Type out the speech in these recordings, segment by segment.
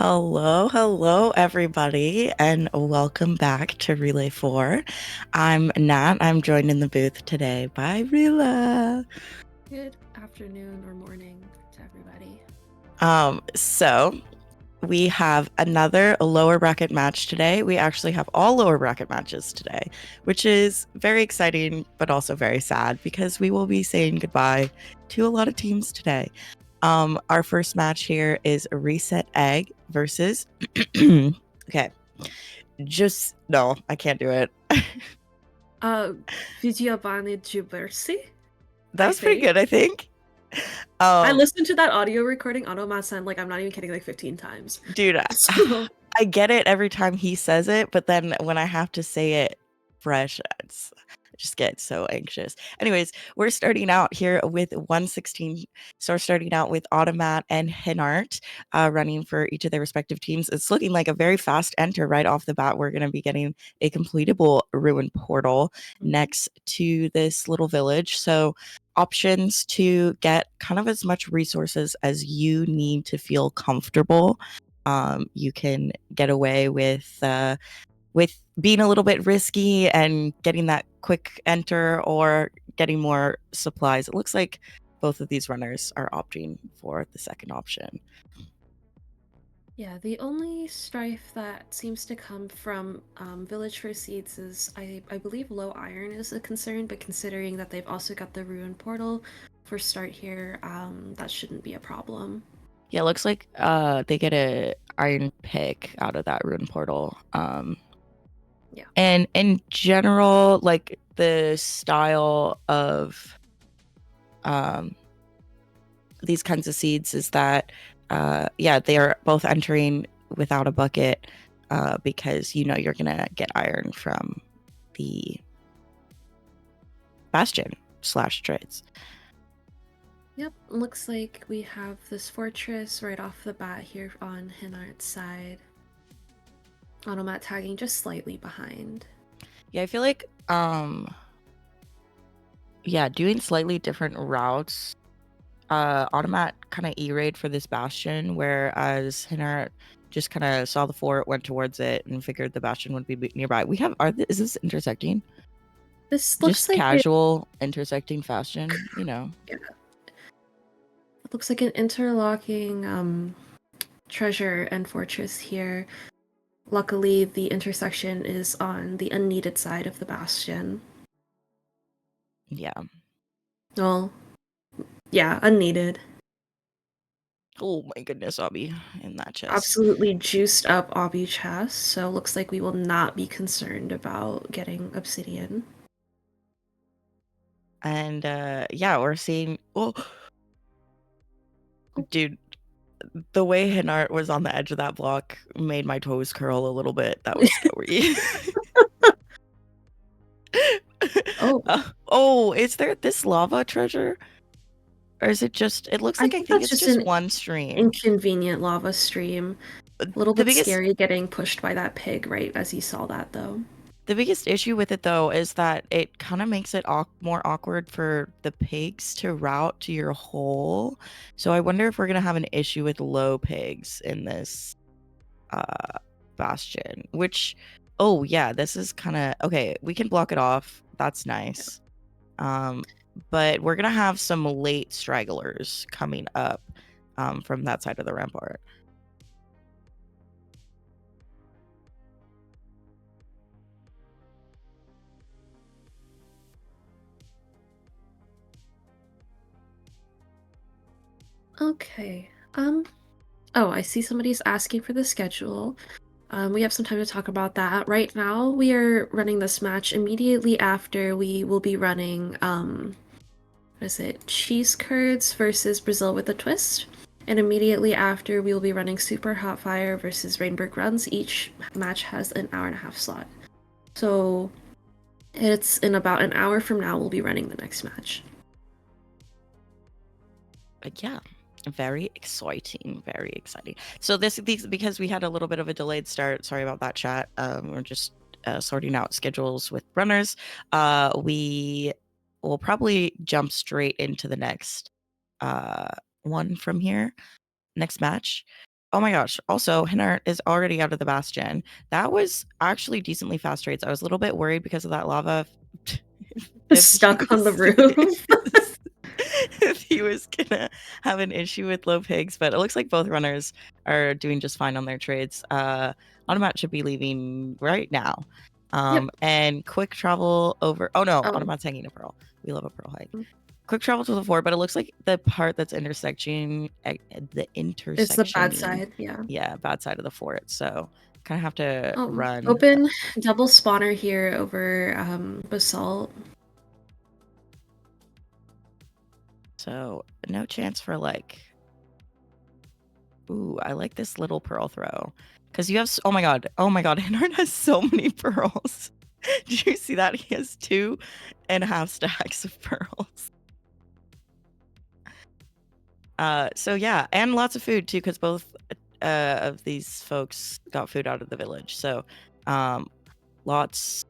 Hello, everybody, and welcome back to Relay 4. I'm Nat. I'm joined in the booth today by Rila. Good afternoon or morning to everybody. So we have another lower bracket match today. We actually have all lower bracket matches today, which is very exciting, but also very sad because we will be saying goodbye to a lot of teams today. Our first match here is a Reset Egg versus okay. Just no, I can't do it. Vidyavani Jubersi, That I was pretty think. good, I think. I listened to that audio recording Automat like I'm not even kidding, like 15 times. Dude, So I get it every time he says it, but then when I have to say it fresh, I just get so anxious. Anyways, we're starting out here with 116. So we're starting out with Automat and Hinart running for each of their respective teams. It's looking like a very fast enter right off the bat. We're going to be getting a completable ruin portal next to this little village. So options to get kind of as much resources as you need to feel comfortable. You can get away with being a little bit risky and getting that quick enter or getting more supplies. It looks like both of these runners are opting for the second option. yeah, the only strife that seems to come from Village for Seeds is I believe low iron is a concern, but considering that they've also got the ruin portal for start here, that shouldn't be a problem. Yeah, it looks like they get a iron pick out of that ruin portal. Yeah. And in general, like the style of these kinds of seeds is that yeah, they are both entering without a bucket because you know you're gonna get iron from the bastion / trades. Yep, looks like we have this fortress right off the bat here on Hinart's side. Automat tagging just slightly behind. Yeah, I feel like yeah, doing slightly different routes. Automat kind of E-raid for this bastion, whereas Hinart just kind of saw the fort, went towards it, and figured the bastion would be nearby. We have is this intersecting? This looks Just like it. casual intersecting bastion, you know. Yeah, it looks like an interlocking treasure and fortress here. Luckily, the intersection is on the unneeded side of the bastion. Yeah. Well, yeah, unneeded. Oh my goodness, Abby, in that chest. Absolutely juiced up obby chest, so looks like we will not be concerned about getting obsidian. And yeah, we're seeing dude, the way Hinart was on the edge of that block made my toes curl a little bit. That was scary. Oh, Oh, is there this lava treasure? Or is it just it looks I like I think think that's it's just just an one stream. inconvenient lava stream. A little The bit biggest scary getting pushed by that pig right as you saw that, though. The biggest issue with it, though, is that it kind of makes it more awkward for the pigs to route to your hole. So I wonder if we're gonna have an issue with low pigs in this bastion. Which, oh yeah, this is kind of okay. We can block it off. That's nice. But we're gonna have some late stragglers coming up from that side of the rampart. Okay. Oh, I see somebody's asking for the schedule. We have some time to talk about that. Right now, we are running this match immediately after we will be running, what is it? Cheese curds versus Brazil with a twist. And immediately after, we will be running Super Hot Fire versus Rainbow Runs. Each match has an hour and a half slot. So it's in about an hour from now, we'll be running the next match. Yeah, very exciting, very exciting. So these because we had a little bit of a delayed start. Sorry about that, chat. We're just sorting out schedules with runners. We will probably jump straight into the next one from here, next match. Oh my gosh. Also, Hinart is already out of the Bastion. That was actually decently fast trades. I was a little bit worried because of that lava. If he Stuck on the was roof. if he was gonna have an issue with low pigs, but it looks like both runners are doing just fine on their trades. Automat should be leaving right now. Yep. And quick travel over. Oh no, Oh. Automat's hanging a pearl. We love a pearl hike. Quick travel to the 4, but it looks like the part that's intersecting the intersection. It's the bad side, yeah. Yeah, bad side of the fort. So kind of have to run. Open double spawner here over basalt. So no chance for like. Ooh, I like this little pearl throw. Because you have, oh my god, Hinard has so many pearls. Did you see that? He has 2.5 stacks of pearls. So yeah, and lots of food too, because both of these folks got food out of the village. So lots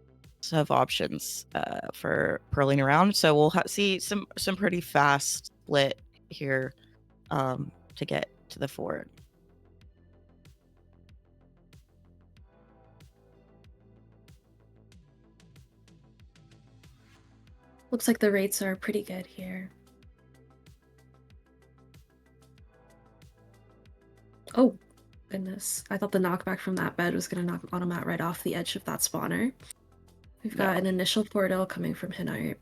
of options for pearling around. So we'll see some pretty fast split here to get to the fort. Looks like the rates are pretty good here. Oh, goodness. I thought the knockback from that bed was going to knock Automat right off the edge of that spawner. We've got an initial portal coming from Hinart.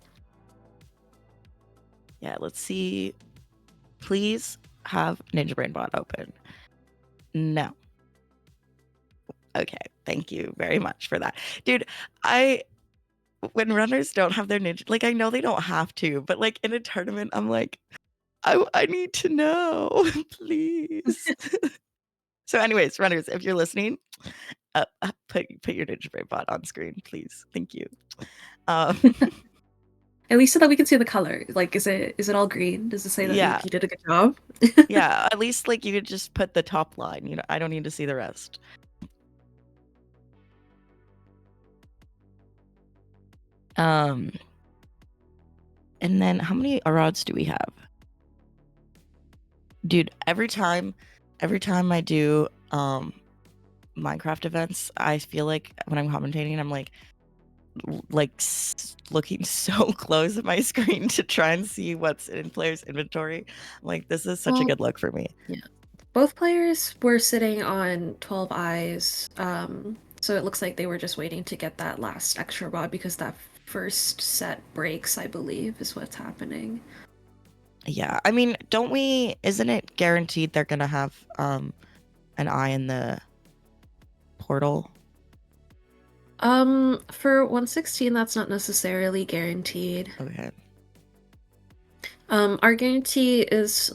Yeah, let's see. Please have Ninja Brain Bot open. No. Okay, thank you very much for that. Dude, when runners don't have their ninja, like I know they don't have to, but like in a tournament, I'm like, I need to know, please. So anyways, runners, if you're listening, put your Ninja Brain Bot on screen, please. Thank you. At least so that we can see the color. Like, is it all green? Does it say that he did a good job? Yeah, at least like you could just put the top line. You know, I don't need to see the rest. And then how many rods do we have? Dude, every time I do Minecraft events, I feel like when I'm commentating, I'm like looking so close at my screen to try and see what's in players' inventory. I'm like, this is such a good look for me. Yeah. Both players were sitting on 12 eyes, so it looks like they were just waiting to get that last extra rod because that first set breaks, I believe, is what's happening. Yeah, I mean, isn't it guaranteed they're gonna have an eye in the portal? For 116, that's not necessarily guaranteed. Okay. Our guarantee is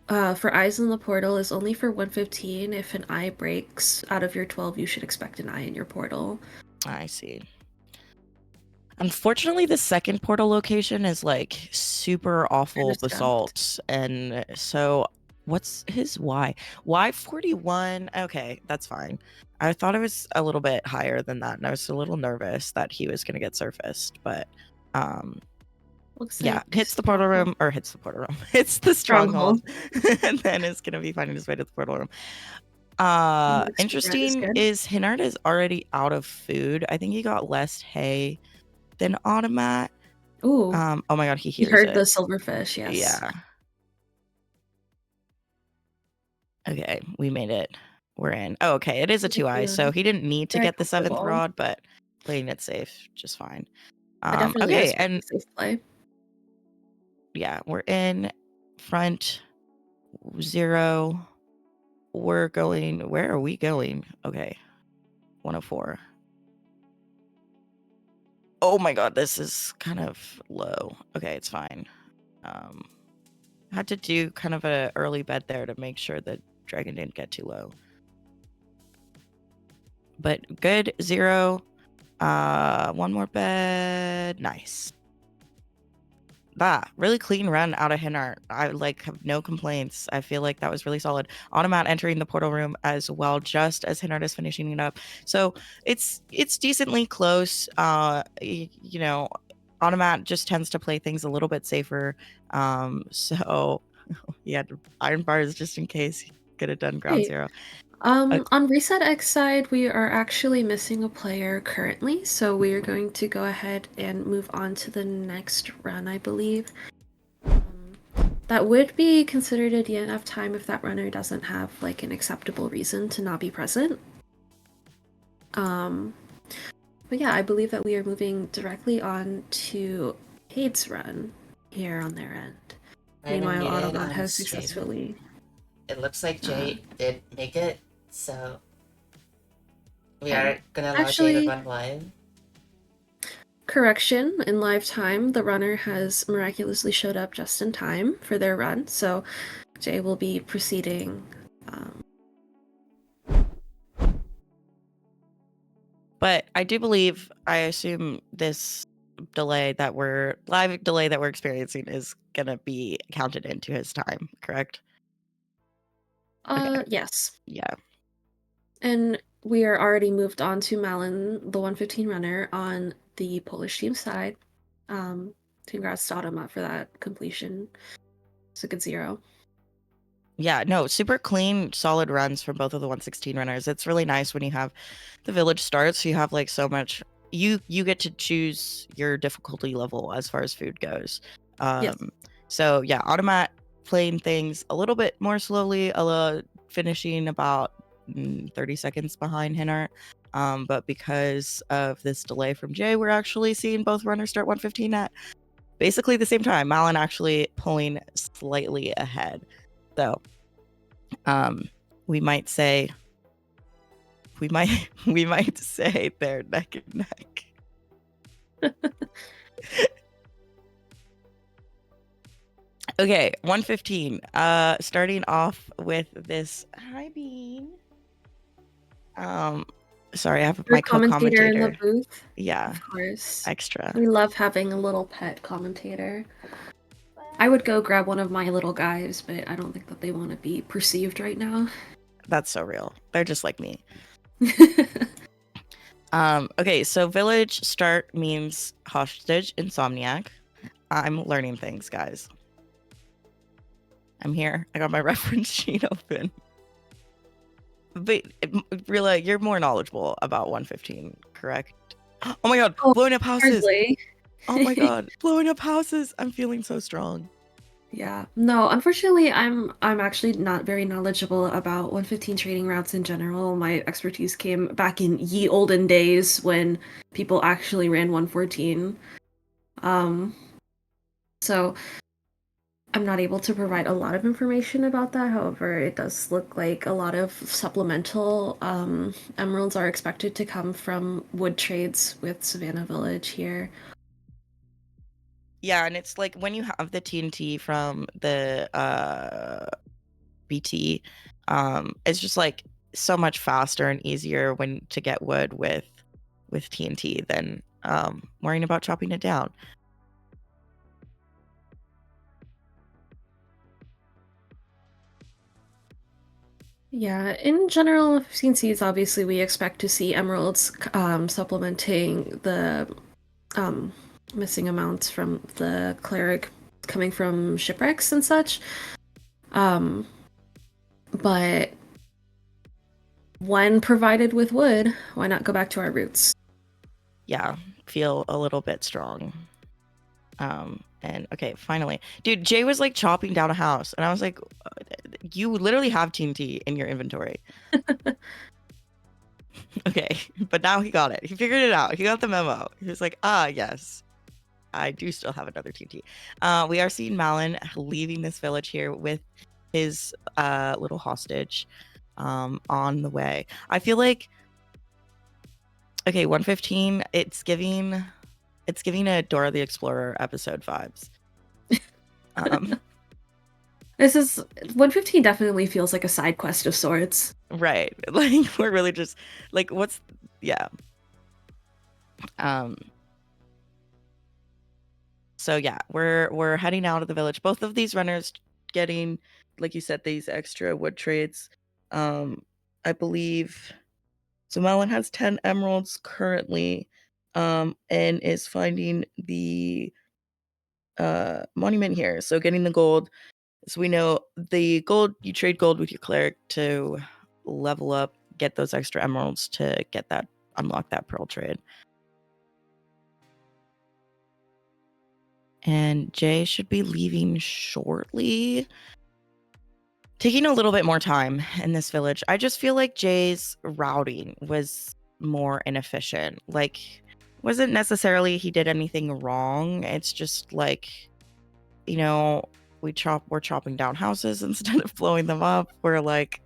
for eyes in the portal is only for 115. If an eye breaks out of your 12, you should expect an eye in your portal. I see. Unfortunately, the second portal location is like super awful basalt, and so what's his Y? Y41. Okay, that's fine. I thought it was a little bit higher than that, and I was a little nervous that he was gonna get surfaced, but yeah, hits the stronghold, hits the stronghold, and then is gonna be finding his way to the portal room. Interesting is Hinard is already out of food. I think he got less hay than Automat. Ooh. Oh my god, he hears heard it. the silverfish, yes. Yeah. Okay, we made it. We're in. Oh, okay, it is a 2-eye, so he didn't need to get the 7th rod, but playing it safe, just fine. Okay, and safe play. Yeah, we're in front 0. We're going. Where are we going? Okay, 104. Oh my god, this is kind of low. Okay, it's fine. Had to do kind of an early bed there to make sure the dragon didn't get too low. But good, 0. One more bed. Nice. Really clean run out of Hinart. I have no complaints. I feel like that was really solid. Automat entering the portal room as well, just as Hinart is finishing it up. So it's decently close. You know, Automat just tends to play things a little bit safer. So he had iron bars just in case Get it done, ground Great. zero. On Reset X side, we are actually missing a player currently, so we are going to go ahead and move on to the next run, I believe. That would be considered a DNF time if that runner doesn't have like an acceptable reason to not be present. But yeah, I believe that we are moving directly on to Cade's run here on their end. I've been Meanwhile, muted Autobot on has stream. successfully. It looks like Jay did make it, so we are gonna allow Jay to Actually, run live. correction, in live time, the runner has miraculously showed up just in time for their run, so Jay will be proceeding. But I do believe, I assume this live delay that we're experiencing is gonna be counted into his time, correct? Okay. Yes. Yeah. And we are already moved on to Malin, the 115 runner, on the Polish team side. Congrats to Automat for that completion. It's a good 0. Yeah, no, super clean, solid runs from both of the 116 runners. It's really nice when you have the village start, so you have like so much. You get to choose your difficulty level as far as food goes. Yes. So yeah, Automat playing things a little bit more slowly, finishing about 30 seconds behind Hinner. But because of this delay from Jay, we're actually seeing both runners start 115 at basically the same time. Malin actually pulling slightly ahead. So we might say they're neck and neck. Okay, 115. Starting off with this. Hi, Bean. Sorry, I have my co-commentator in the booth. Yeah, of course. Extra. We love having a little pet commentator. I would go grab one of my little guys, but I don't think that they want to be perceived right now. That's so real. They're just like me. Okay, so village start means hostage, insomniac. I'm learning things, guys. I'm here. I got my reference sheet open. But Rila, you're more knowledgeable about 115, correct? Oh my god, blowing up houses! Hardly. Oh my god, blowing up houses! I'm feeling so strong. Yeah. No, unfortunately, I'm actually not very knowledgeable about 115 trading routes in general. My expertise came back in ye olden days when people actually ran 114. So I'm not able to provide a lot of information about that. However, it does look like a lot of supplemental emeralds are expected to come from wood trades with Savannah Village here. Yeah, and it's like when you have the TNT from the BT, it's just like so much faster and easier when to get wood with TNT than worrying about chopping it down. Yeah, in general, 15 seeds, obviously, we expect to see emeralds supplementing the missing amounts from the cleric coming from shipwrecks and such. But when provided with wood, why not go back to our roots? Yeah, feel a little bit strong. And okay, finally. Dude, Jay was like chopping down a house, and I was like, you literally have TNT in your inventory. Okay, but now he got it. He figured it out. He got the memo. He was like, yes, I do still have another TNT. We are seeing Malin leaving this village here with his little hostage on the way. I feel like, okay, 115, it's giving a Dora the Explorer episode vibes. This is 115 definitely feels like a side quest of sorts. Right. Like we're really just like yeah. So yeah, we're heading out of the village. Both of these runners getting, like you said, these extra wood trades. I believe so Melon has 10 emeralds currently, and is finding the monument here. So getting the gold So we know the gold, you trade gold with your cleric to level up, get those extra emeralds to get that, unlock that pearl trade. And Jay should be leaving shortly. Taking a little bit more time in this village. I just feel like Jay's routing was more inefficient. Like, wasn't necessarily he did anything wrong. It's just like, you know, we're chopping down houses instead of blowing them up. We're like,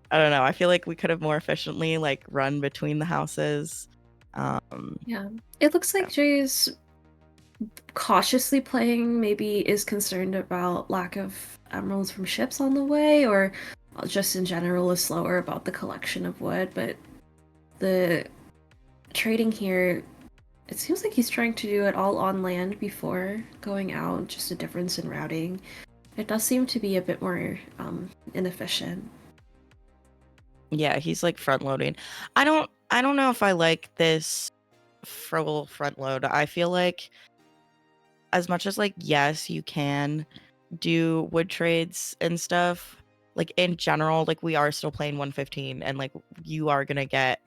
I don't know. I feel like we could have more efficiently like run between the houses. Yeah, it looks like Jay's cautiously playing, maybe is concerned about lack of emeralds from ships on the way, or just in general is slower about the collection of wood. But the trading here, it seems like he's trying to do it all on land before going out, just a difference in routing. It does seem to be a bit more inefficient. Yeah, he's like front loading. I don't know if I like this full front load. I feel like as much as like yes, you can do wood trades and stuff, like in general, like we are still playing 115 and like you are gonna get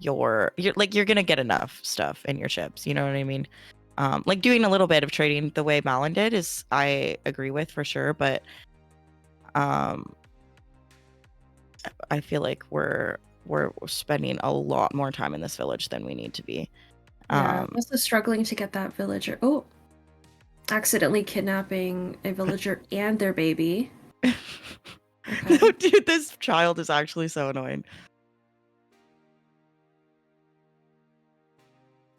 you're gonna get enough stuff in your ships, you know what I mean? Like doing a little bit of trading the way Malin did is I agree with for sure, but I feel like we're spending a lot more time in this village than we need to be. Yeah, I'm also struggling to get that villager. Oh, accidentally kidnapping a villager and their baby. Okay. No, dude, this child is actually so annoying.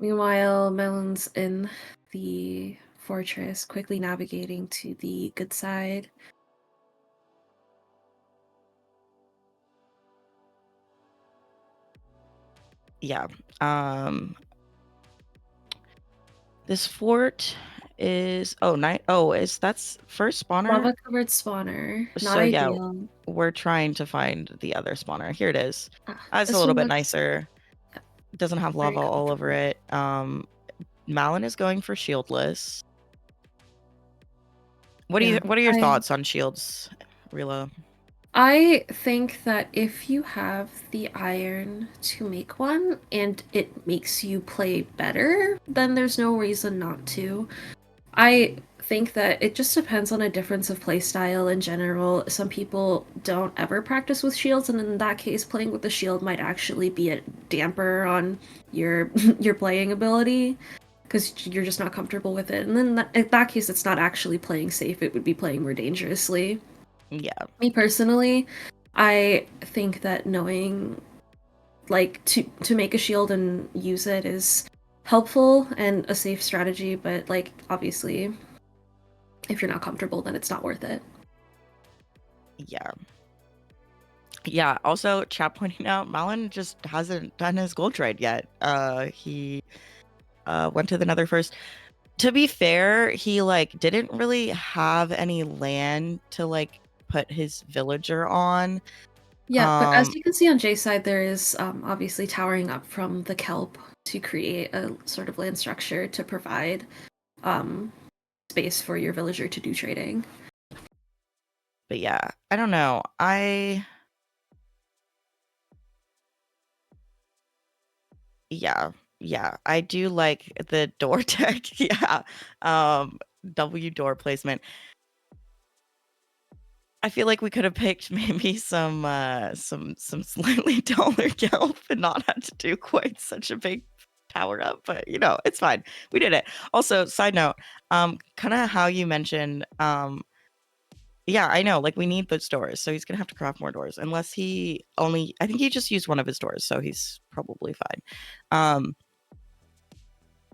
Meanwhile, Melon's in the fortress, quickly navigating to the good side. Yeah. This fort is that's first spawner. Lava covered spawner. Not So ideal. yeah, we're trying to find the other spawner. Here it is. It's This a little one bit looks nicer. It doesn't have very lava all over comfortable. it. Malin is going for shieldless. What are your thoughts on shields, Rila? I think that if you have the iron to make one and it makes you play better, then there's no reason not to. I think that it just depends on a difference of playstyle in general. Some people don't ever practice with shields, and in that case, playing with the shield might actually be a damper on your your playing ability because you're just not comfortable with it. And then in that case, it's not actually playing safe; it would be playing more dangerously. Yeah. Me personally, I think that knowing like to make a shield and use it is helpful and a safe strategy, but like obviously if you're not comfortable then it's not worth it. Yeah. Yeah, also chat pointing out Malin just hasn't done his gold trade yet. He went to the Nether first. To be fair, he like didn't really have any land to like put his villager on. Yeah, but as you can see on Jay's side, there is obviously towering up from the kelp to create a sort of land structure to provide space for your villager to do trading. But yeah, I don't know. Yeah, I do like the door tech. Yeah. W door placement. I feel like we could have picked maybe some slightly taller kelp and not had to do quite such a big power up, but you know, it's fine. We did it. Also, side note, kind of how you mentioned, yeah, I know, like we need those doors, so he's gonna have to craft more doors. Unless I think he just used one of his doors, so he's probably fine.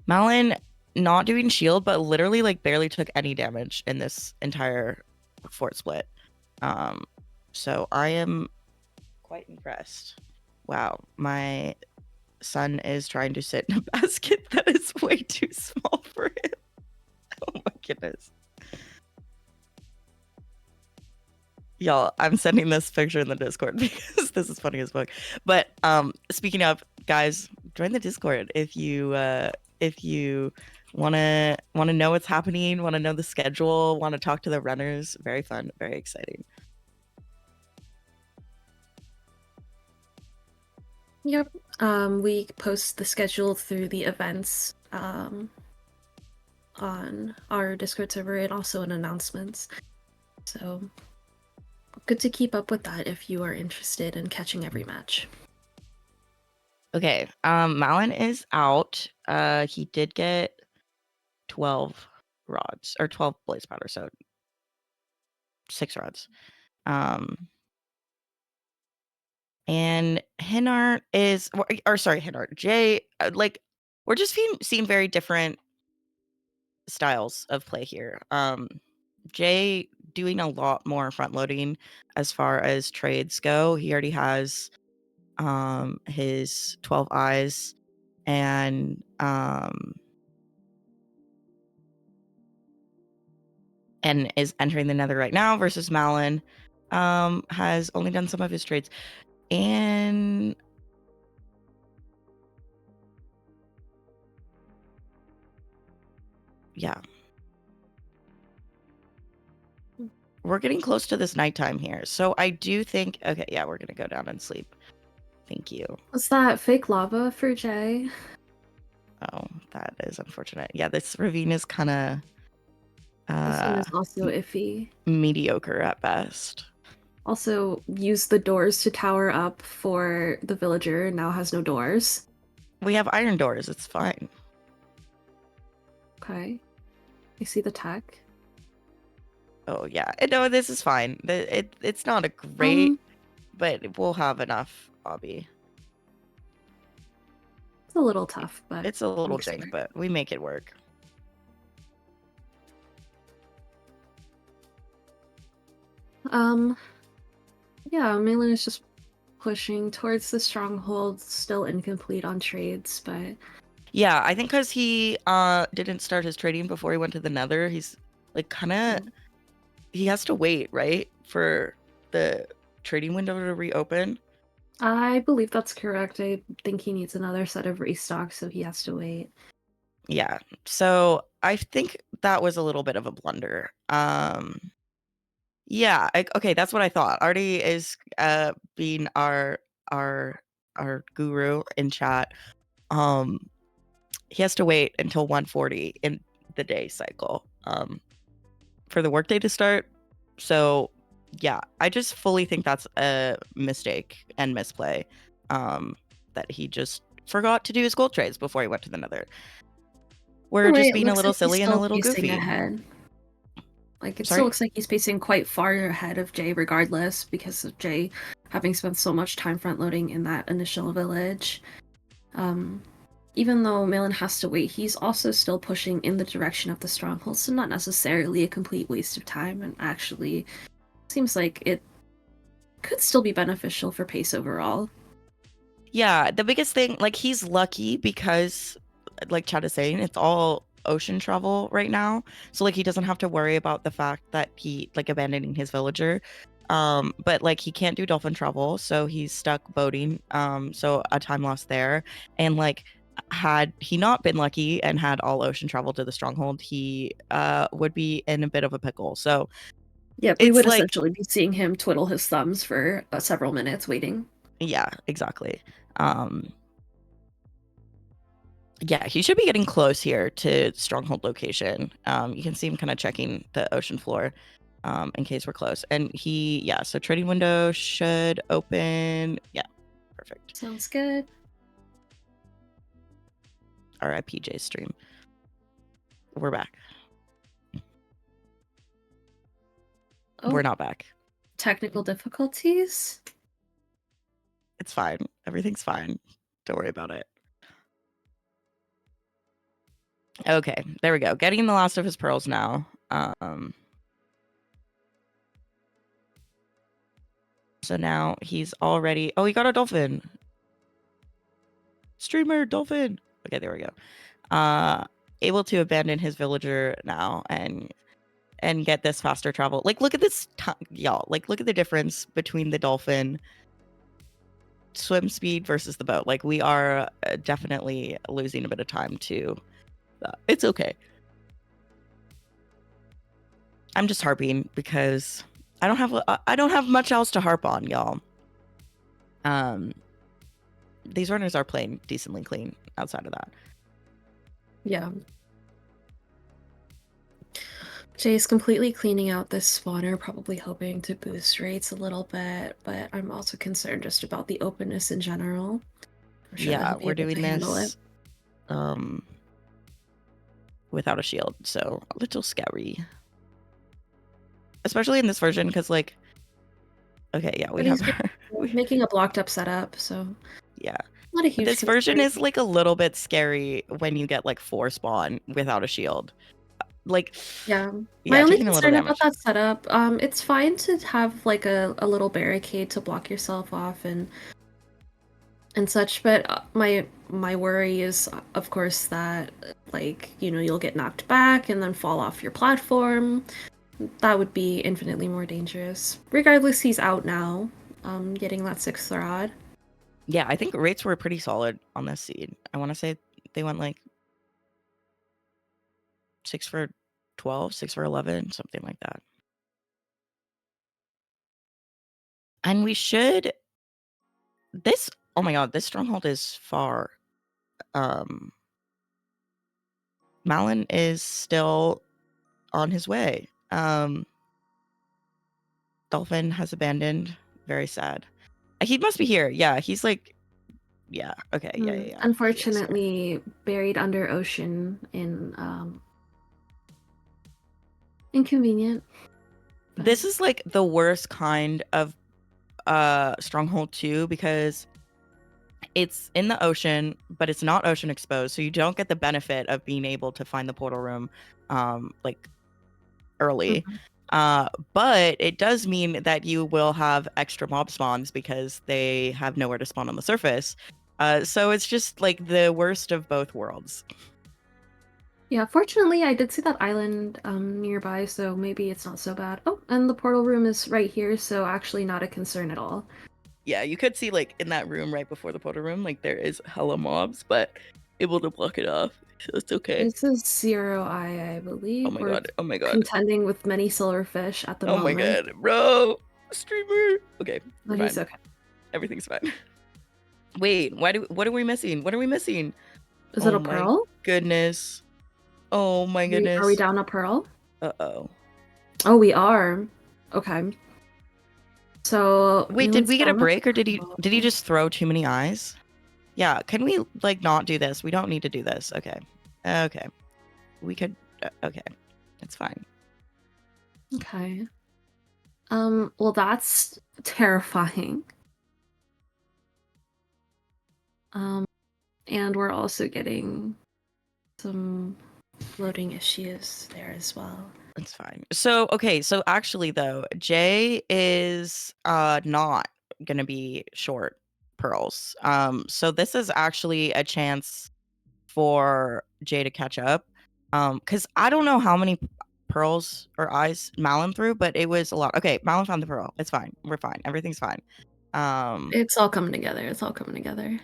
Malin not doing shield, but literally like barely took any damage in this entire fort split. So I am quite impressed. Wow, my son is trying to sit in a basket that is way too small for him. Oh my goodness. Y'all, I'm sending this picture in the Discord because this is funny as fuck. But speaking of, guys, join the Discord if you if you wanna know what's happening, wanna know the schedule, wanna talk to the runners. Very fun, very exciting. Yep. We post the schedule through the events on our Discord server and also in announcements. So good to keep up with that if you are interested in catching every match. Okay, Malin is out. He did get 12 rods or 12 blaze powder, so 6 rods. And Hinart is, or sorry, Hinart, Jay, like, we're just seeing very different styles of play here. Jay doing a lot more front loading as far as trades go. He already has his 12 eyes and is entering the nether right now, versus Malin has only done some of his trades. And yeah, we're getting close to this nighttime here. So I do think, okay, yeah, we're gonna go down and sleep. Thank you. Was that fake lava for Jay? Oh, that is unfortunate. Yeah, this ravine is kind of This one is also iffy. mediocre at best. Also, used the doors to tower up for the villager, now has no doors. We have iron doors, it's fine. Okay. I see the tech. Oh yeah, no, this is fine. It's not a great, but we'll have enough, Bobby. It's a little tough, but it's a little jank, but we make it work. Yeah, Malin is just pushing towards the stronghold, still incomplete on trades, but yeah, I think because he didn't start his trading before he went to the nether, he's like kind of he has to wait, right, for the trading window to reopen. I believe that's correct. I think he needs another set of restock, so he has to wait. Yeah, so I think that was a little bit of a blunder. Yeah, okay, that's what I thought. Artie is being our guru in chat. He has to wait until 1:40 in the day cycle for the workday to start. So yeah, I just fully think that's a mistake and misplay, that he just forgot to do his gold trades before he went to the nether. We're just being a little silly and a little goofy. Ahead. Like, it still looks like he's pacing quite far ahead of Jay regardless, because of Jay having spent so much time front loading in that initial village. Even though Malin has to wait, he's also still pushing in the direction of the stronghold, so not necessarily a complete waste of time, and actually seems like it could still be beneficial for pace overall. Yeah, the biggest thing, like, he's lucky because, like Chad is saying, it's all ocean travel right now, so like he doesn't have to worry about the fact that he like abandoning his villager, but like he can't do dolphin travel, so he's stuck boating, so a time loss there. And like, had he not been lucky and had all ocean travel to the stronghold, he would be in a bit of a pickle. So yeah, we would essentially be seeing him twiddle his thumbs for several minutes waiting. Yeah, exactly. Yeah, he should be getting close here to stronghold location. You can see him kind of checking the ocean floor in case we're close. And so trading window should open. Yeah, perfect. Sounds good. RIP J stream. We're back. Oh, we're not back. Technical difficulties? It's fine. Everything's fine. Don't worry about it. Okay, there we go. Getting the last of his pearls now. So now he's already... Oh, he got a dolphin. Streamer, dolphin. Okay, there we go. Able to abandon his villager now and get this faster travel. Like, look at this, y'all. Like, look at the difference between the dolphin swim speed versus the boat. Like, we are definitely losing a bit of time to it's okay. I'm just harping because I don't have much else to harp on, y'all. These runners are playing decently clean outside of that. Yeah. Jay's completely cleaning out this spawner, probably hoping to boost rates a little bit, but I'm also concerned just about the openness in general. I'm sure that he'll be we're able doing to handle this it. without a shield, so a little scary. Especially in this version, because like, okay, yeah, we But have he's making a blocked up setup, so yeah. not a huge This version concern. is like a little bit scary when you get like 4 spawn without a shield. Like, Yeah. My only taking a little concern about damage. that setup, it's fine to have like a little barricade to block yourself off and such, but my worry is, of course, that like, you'll get knocked back and then fall off your platform. That would be infinitely more dangerous. Regardless, he's out now, getting that 6th rod. Yeah, I think rates were pretty solid on this seed. I want to say they went like 6 for 12, 6 for 11, something like that. And we should this oh my god, this stronghold is far. Malin is still on his way. Dolphin has abandoned. Very sad. He must be here. Yeah, he's like yeah, okay, yeah. He is here. Unfortunately, buried under ocean in inconvenient. But This is like the worst kind of stronghold too, because it's in the ocean, but it's not ocean exposed, so you don't get the benefit of being able to find the portal room like early. But it does mean that you will have extra mob spawns because they have nowhere to spawn on the surface. So it's just like the worst of both worlds. yeah, fortunately, I did see that island nearby, so maybe it's not so bad. Oh, and the portal room is right here, so actually not a concern at all. Yeah, you could see like in that room right before the portal room, like there is hella mobs, but able to block it off, so it's okay. This is 0i, I believe. Oh my god! Oh my god! Contending with many silverfish at the Oh my moment. god, bro, streamer. Okay, But we're he's fine. okay. Everything's fine. Wait, what are we missing? What are we missing? Is it a pearl? Goodness. Oh my goodness. Are we down a pearl? Uh-oh. Oh, we are. Okay. So wait, did we get a break, or did he just throw too many eyes? Yeah, can we like not do this? We don't need to do this. Okay. Okay. We could okay. It's fine. Okay. Well, that's terrifying. And we're also getting some loading issues there as well. It's fine. So, okay, so actually though, Jay is not gonna be short pearls. So this is actually a chance for Jay to catch up. Because I don't know how many pearls or eyes Malin threw, but it was a lot. Okay, Malin found the pearl. It's fine. We're fine. Everything's fine. It's all coming together. It's all coming together.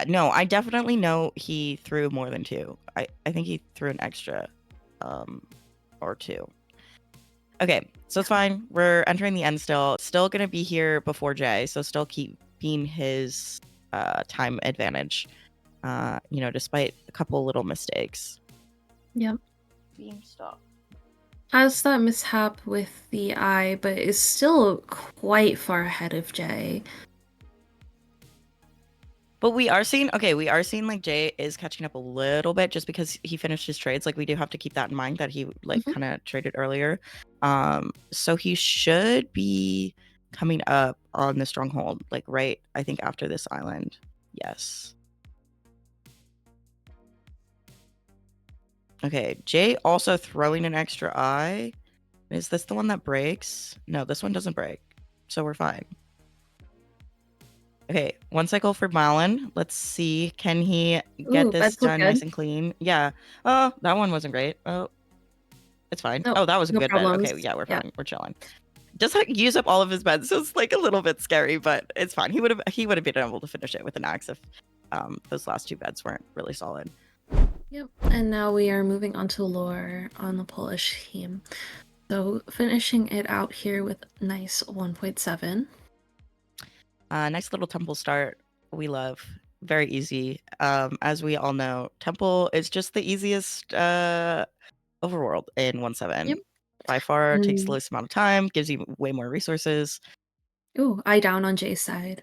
No, I definitely know he threw more than 2. I think he threw an extra or 2. Okay, so it's fine. We're entering the end still gonna be here before Jay, so still keeping his time advantage, despite a couple little mistakes. Yep. Stop. Has that mishap with the eye, but is still quite far ahead of Jay. But we are seeing like Jay is catching up a little bit just because he finished his trades. Like we do have to keep that in mind that he like kind of traded earlier. So he should be coming up on the stronghold, like right, I think after this island. Yes. Okay, Jay also throwing an extra eye. Is this the one that breaks? No, this one doesn't break. So we're fine. Okay, 1 cycle for Malin. Let's see. Can he get this done nice and clean? Yeah. Oh, that one wasn't great. Oh, it's fine. Oh, that was a good bet. Okay, yeah, we're fine. We're chilling. just like use up all of his beds. So it's like a little bit scary, but it's fine. He would have been able to finish it with an axe if those last 2 beds weren't really solid. Yep. And now we are moving on to lore on the Polish team. So finishing it out here with nice 1.7. Nice little temple start. We love. Very easy. As we all know, temple is just the easiest overworld in 1.7. Yep. By far, takes the least amount of time, gives you way more resources. Ooh, I down on Jay's side.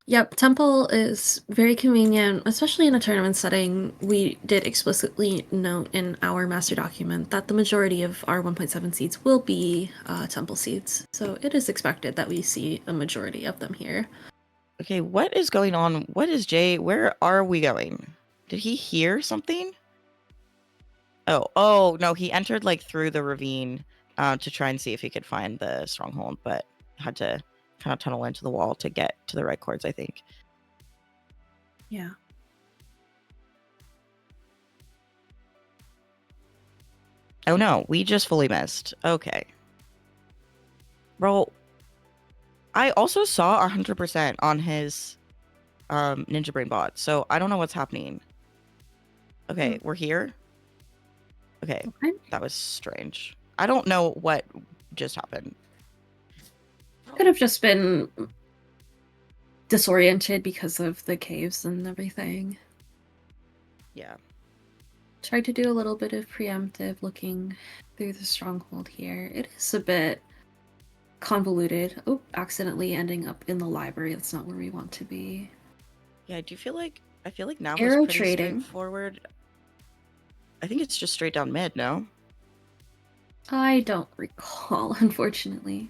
Yep, temple is very convenient, especially in a tournament setting. We did explicitly note in our master document that the majority of our 1.7 seeds will be temple seeds, so it is expected that we see a majority of them here. Okay, what is going on? What is Jay? Where are we going? Did he hear something? Oh no, he entered like through the ravine to try and see if he could find the stronghold, but had to kind of tunnel into the wall to get to the right chords, I think. Yeah. Oh no, we just fully missed. Okay. Bro, I also saw 100% on his Ninja Brain bot, so I don't know what's happening. Okay, we're here. Okay, that was strange. I don't know what just happened. Could have just been disoriented because of the caves and everything. Yeah. Tried to do a little bit of preemptive looking through the stronghold here. It is a bit convoluted. Oh, accidentally ending up in the library. That's not where we want to be. Yeah, I feel like now Arrow is pretty trading. straightforward. I think it's just straight down mid, no? I don't recall, unfortunately.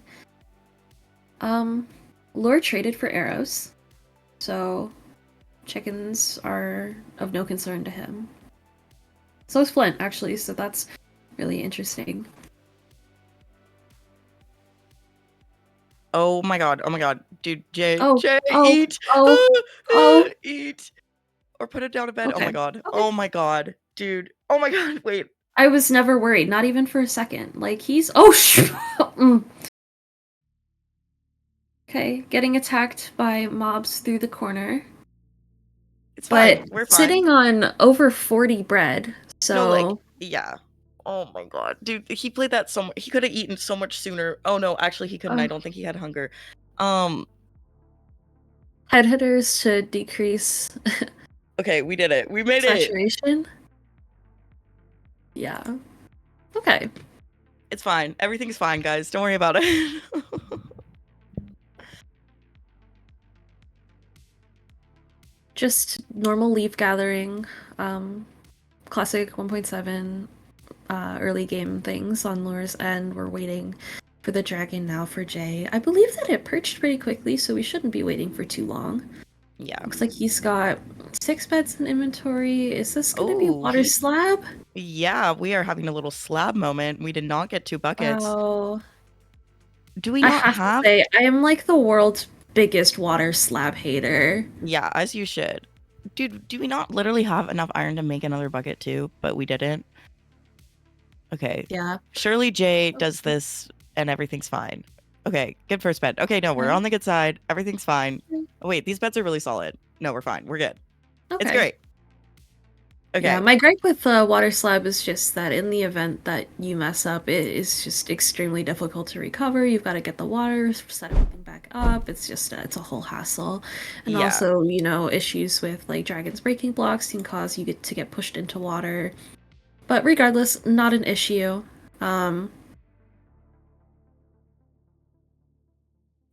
Lore traded for arrows, so chickens are of no concern to him. So is Flint, actually, so that's really interesting. Oh my god, dude, Jay, eat! Eat! Or put it down to bed. Okay. Oh my god. Okay. Oh my god, dude. Oh my god, wait. I was never worried, not even for a second. Like, he's... Okay, getting attacked by mobs through the corner. It's fine. We're fine. Sitting on over 40 bread, so... No, like, yeah. Oh my god. Dude, he played that so much. He could have eaten so much sooner. Oh no, actually he couldn't. I don't think he had hunger. Head hitters to decrease... Okay, we did it. We made saturation? Yeah. Okay. It's fine. Everything's fine, guys. Don't worry about it. Just normal leaf gathering, classic 1.7 early game things on Lure's end. We're waiting for the dragon now for Jay. I believe that it perched pretty quickly, so we shouldn't be waiting for too long. Yeah. Looks like he's got 6 beds in inventory. Is this going to be a water slab? Yeah, we are having a little slab moment. We did not get 2 buckets. Oh. Do we not have... to say, I am like the world's biggest water slab hater. Yeah, as you should. Dude, do we not literally have enough iron to make another bucket too? But we didn't. Okay. Yeah. Surely Jay does this and everything's fine. Okay, good first bed. Okay, no, we're on the good side. Everything's fine. Oh, wait, these beds are really solid. No, we're fine. We're good. Okay. It's great. Okay. Yeah, my gripe with water slab is just that in the event that you mess up, it is just extremely difficult to recover. You've got to get the water, set everything back up. It's just it's a whole hassle. And also, you know, issues with like dragons breaking blocks can cause you to get pushed into water. But regardless, not an issue.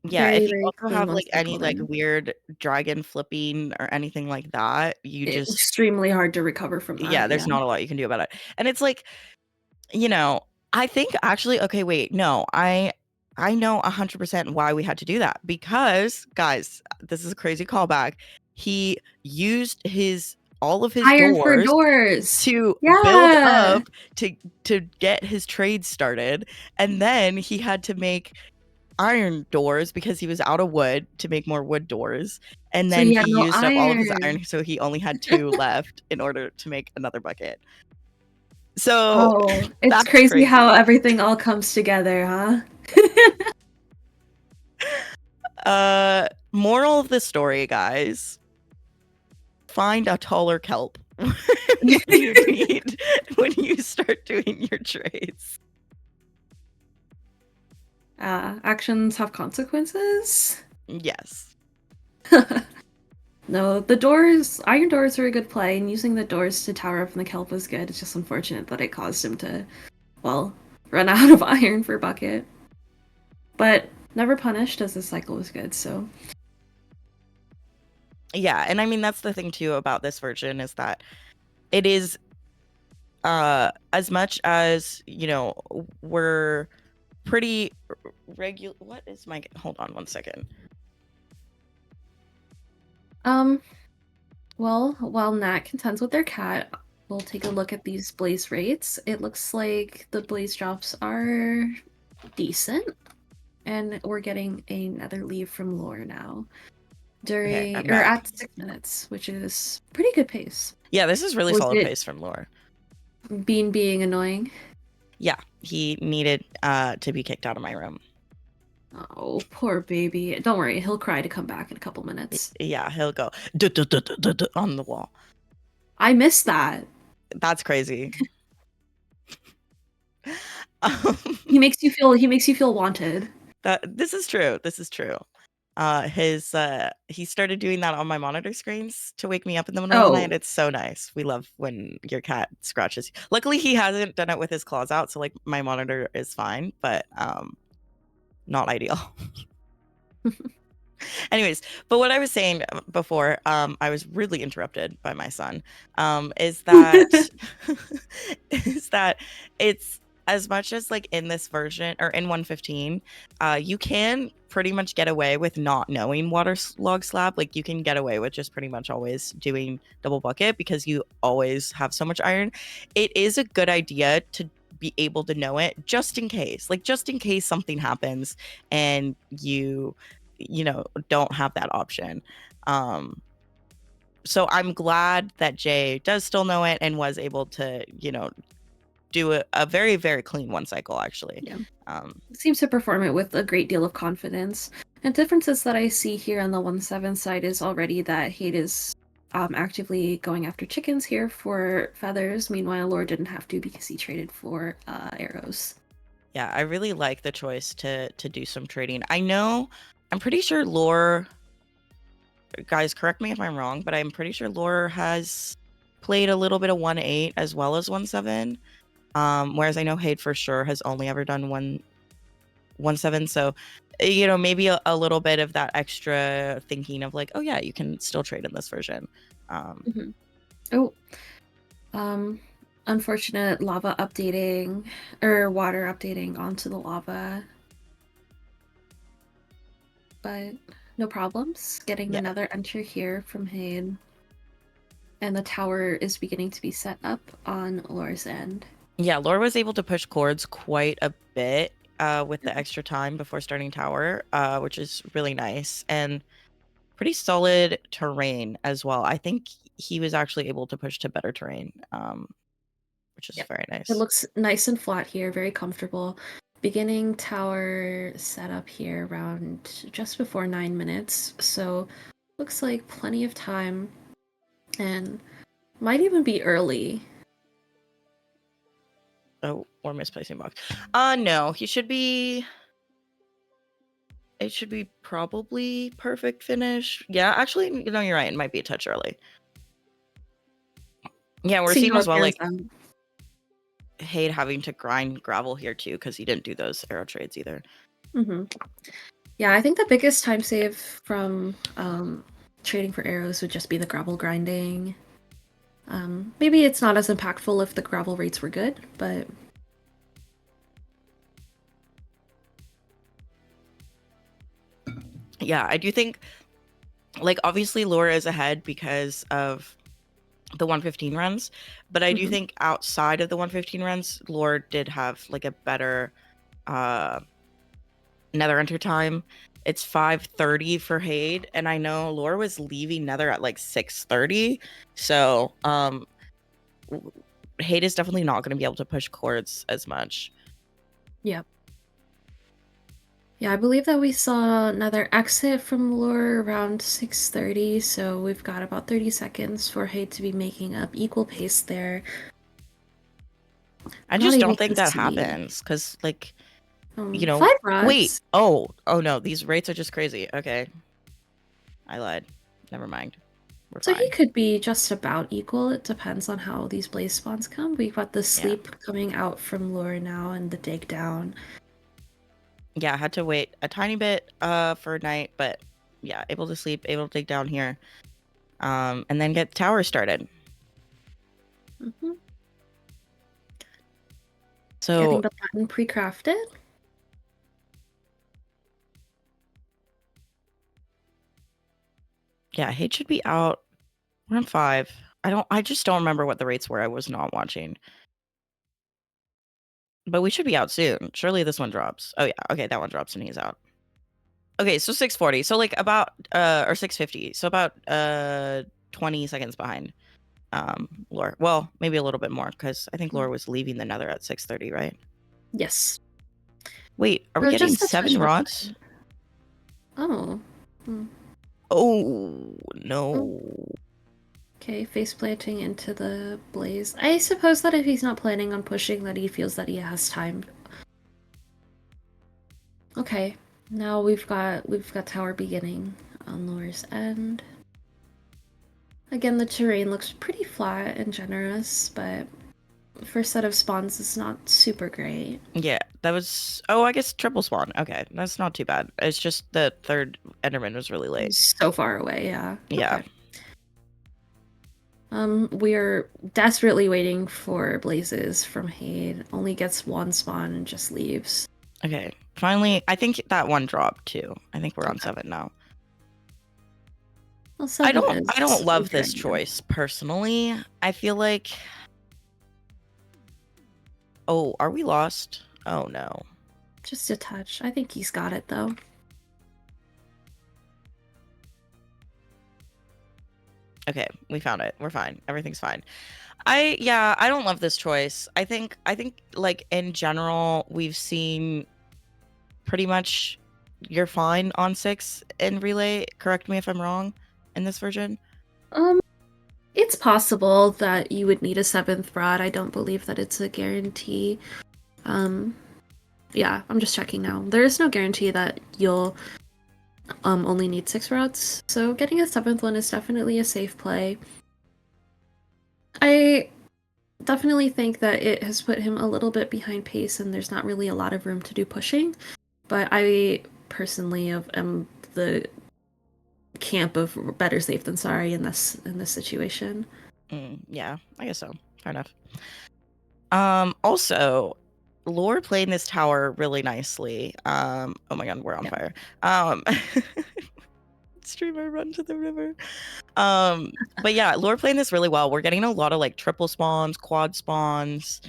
Yeah, if you also have like any like weird dragon flipping or anything like that, it's extremely hard to recover from that. Yeah, there's not a lot you can do about it. And it's like, you know, I think actually, okay, wait, no, I know 100% why we had to do that, because guys, this is a crazy callback. He used all of his iron for doors to build up to get his trade started, and then he had to make iron doors because he was out of wood to make more wood doors, and then he used up all of his iron, so he only had 2 left in order to make another bucket. So it's that's crazy how everything all comes together, huh? Moral of the story, guys. Find a taller kelp when you start doing your trades. Actions have consequences? Yes. No, iron doors are a good play, and using the doors to tower up from the kelp was good. It's just unfortunate that it caused him to, well, run out of iron for bucket. But never punished, as the cycle was good, so. Yeah, and I mean, that's the thing too about this version is that it is, as much as, we're pretty regular. What is my, hold on one second. Well, while Nat contends with their cat, we'll take a look at these blaze rates. It looks like the blaze drops are decent, and we're getting another leave from Lore now. At 6 minutes, which is pretty good pace. Yeah, this is really solid pace from Lore. Bean being annoying. Yeah, he needed to be kicked out of my room. Oh, poor baby. Don't worry, he'll cry to come back in a couple minutes. Yeah, he'll go on the wall. I missed that. That's crazy. He makes you feel wanted. This is true. He started doing that on my monitor screens to wake me up in the middle of the night. It's so nice. We love when your cat scratches. Luckily, he hasn't done it with his claws out, so like my monitor is fine, but not ideal. Anyways, but what I was saying before, I was rudely interrupted by my son, is that it's, as much as like in this version or in 115, you can pretty much get away with not knowing water log slab. Like you can get away with just pretty much always doing double bucket because you always have so much iron. It is a good idea to be able to know it just in case something happens and you don't have that option. So I'm glad that Jay does still know it and was able to do a very, very clean one cycle, actually. Yeah. Seems to perform it with a great deal of confidence. And differences that I see here on the 1-7 side is already that Hade is actively going after chickens here for feathers. Meanwhile, Lore didn't have to because he traded for arrows. Yeah, I really like the choice to do some trading. I'm pretty sure Lore, guys, correct me if I'm wrong, but I'm pretty sure Lore has played a little bit of 1-8 as well as 1-7. Whereas I know Hade for sure has only ever done 1-7. So, maybe a little bit of that extra thinking of like, oh yeah, you can still trade in this version. Unfortunate lava updating or water updating onto the lava. But no problems. Getting another enter here from Hade. And the tower is beginning to be set up on Lore's end. Yeah, Lore was able to push cords quite a bit with the extra time before starting tower, which is really nice. And pretty solid terrain as well. I think he was actually able to push to better terrain, which is very nice. It looks nice and flat here, very comfortable. Beginning tower setup here around just before 9 minutes. So looks like plenty of time and might even be early. Oh, or misplacing box. No, it should be probably perfect finish. Yeah, actually, you're right. It might be a touch early. Yeah, we're seeing as well like Hade having to grind gravel here too because he didn't do those arrow trades either. Yeah, I think the biggest time save from trading for arrows would just be the gravel grinding. Maybe it's not as impactful if the gravel rates were good, but yeah, I do think like obviously Laura is ahead because of the 115 runs, but I do think outside of the 115 runs, Laura did have like a better nether enter time. It's 5:30 for Hade, and I know Laura was leaving nether at like 6:30, so Hate is definitely not going to be able to push cords as much. Yep. Yeah, I believe that we saw another exit from Lure around 6:30, so we've got about 30 seconds for Hate to be making up equal pace there. I Not just able don't think to that see. happens because, like, you know, 5 wait. rods. Oh no, these rates are just crazy. Okay, I lied. Never mind. We're So fine. he could be just about equal. It depends on how these blaze spawns come. We've got the sleep coming out from Lure now and the dig down. Yeah, I had to wait a tiny bit for night, but yeah, able to sleep, able to dig down here, and then get tower started. Mm-hmm. So Getting the button pre-crafted. yeah, Hate should be out around 5. I just don't remember what the rates were. I was not watching. But we should be out soon. Surely this one drops. Oh yeah, okay, that one drops and he's out. Okay, so 6:40. So like about or 6:50. So about 20 seconds behind Lore. Well, maybe a little bit more because I think Lore was leaving the Nether at 6:30, right? Yes. Wait, are we getting Just a touch 7 rods? Oh. Hmm. Oh no. Okay, face planting into the blaze. I suppose that if he's not planning on pushing, that he feels that he has time. Okay, now we've got tower beginning on Lore's end. Again, the terrain looks pretty flat and generous, but first set of spawns is not super great. Yeah, that was. Oh, I guess triple spawn. Okay, that's not too bad. It's just the third Enderman was really late. So far away, yeah. Yeah. Okay. We're desperately waiting for blazes from Hade. Only gets one spawn and just leaves. Okay. Finally, I think that one dropped too. I think we're on 7 now. Well, 7 I don't love this choice personally. I feel like. Oh, are we lost? Oh no. Just a touch. I think he's got it though. Okay, we found it. We're fine. Everything's fine. I don't love this choice. I think like in general we've seen pretty much you're fine on 6 in relay. Correct me if I'm wrong in this version. It's possible that you would need a 7th rod. I don't believe that it's a guarantee. Yeah, I'm just checking now. There is no guarantee that you'll only need 6 rods. So getting a 7th one is definitely a safe play. I definitely think that it has put him a little bit behind pace and there's not really a lot of room to do pushing. But I personally am the camp of better safe than sorry in this situation. Yeah, I guess so. Fair enough. Also, Lore playing this tower really nicely. Oh my god, we're on fire. Streamer run to the river. But yeah, Lore playing this really well. We're getting a lot of like triple spawns, quad spawns.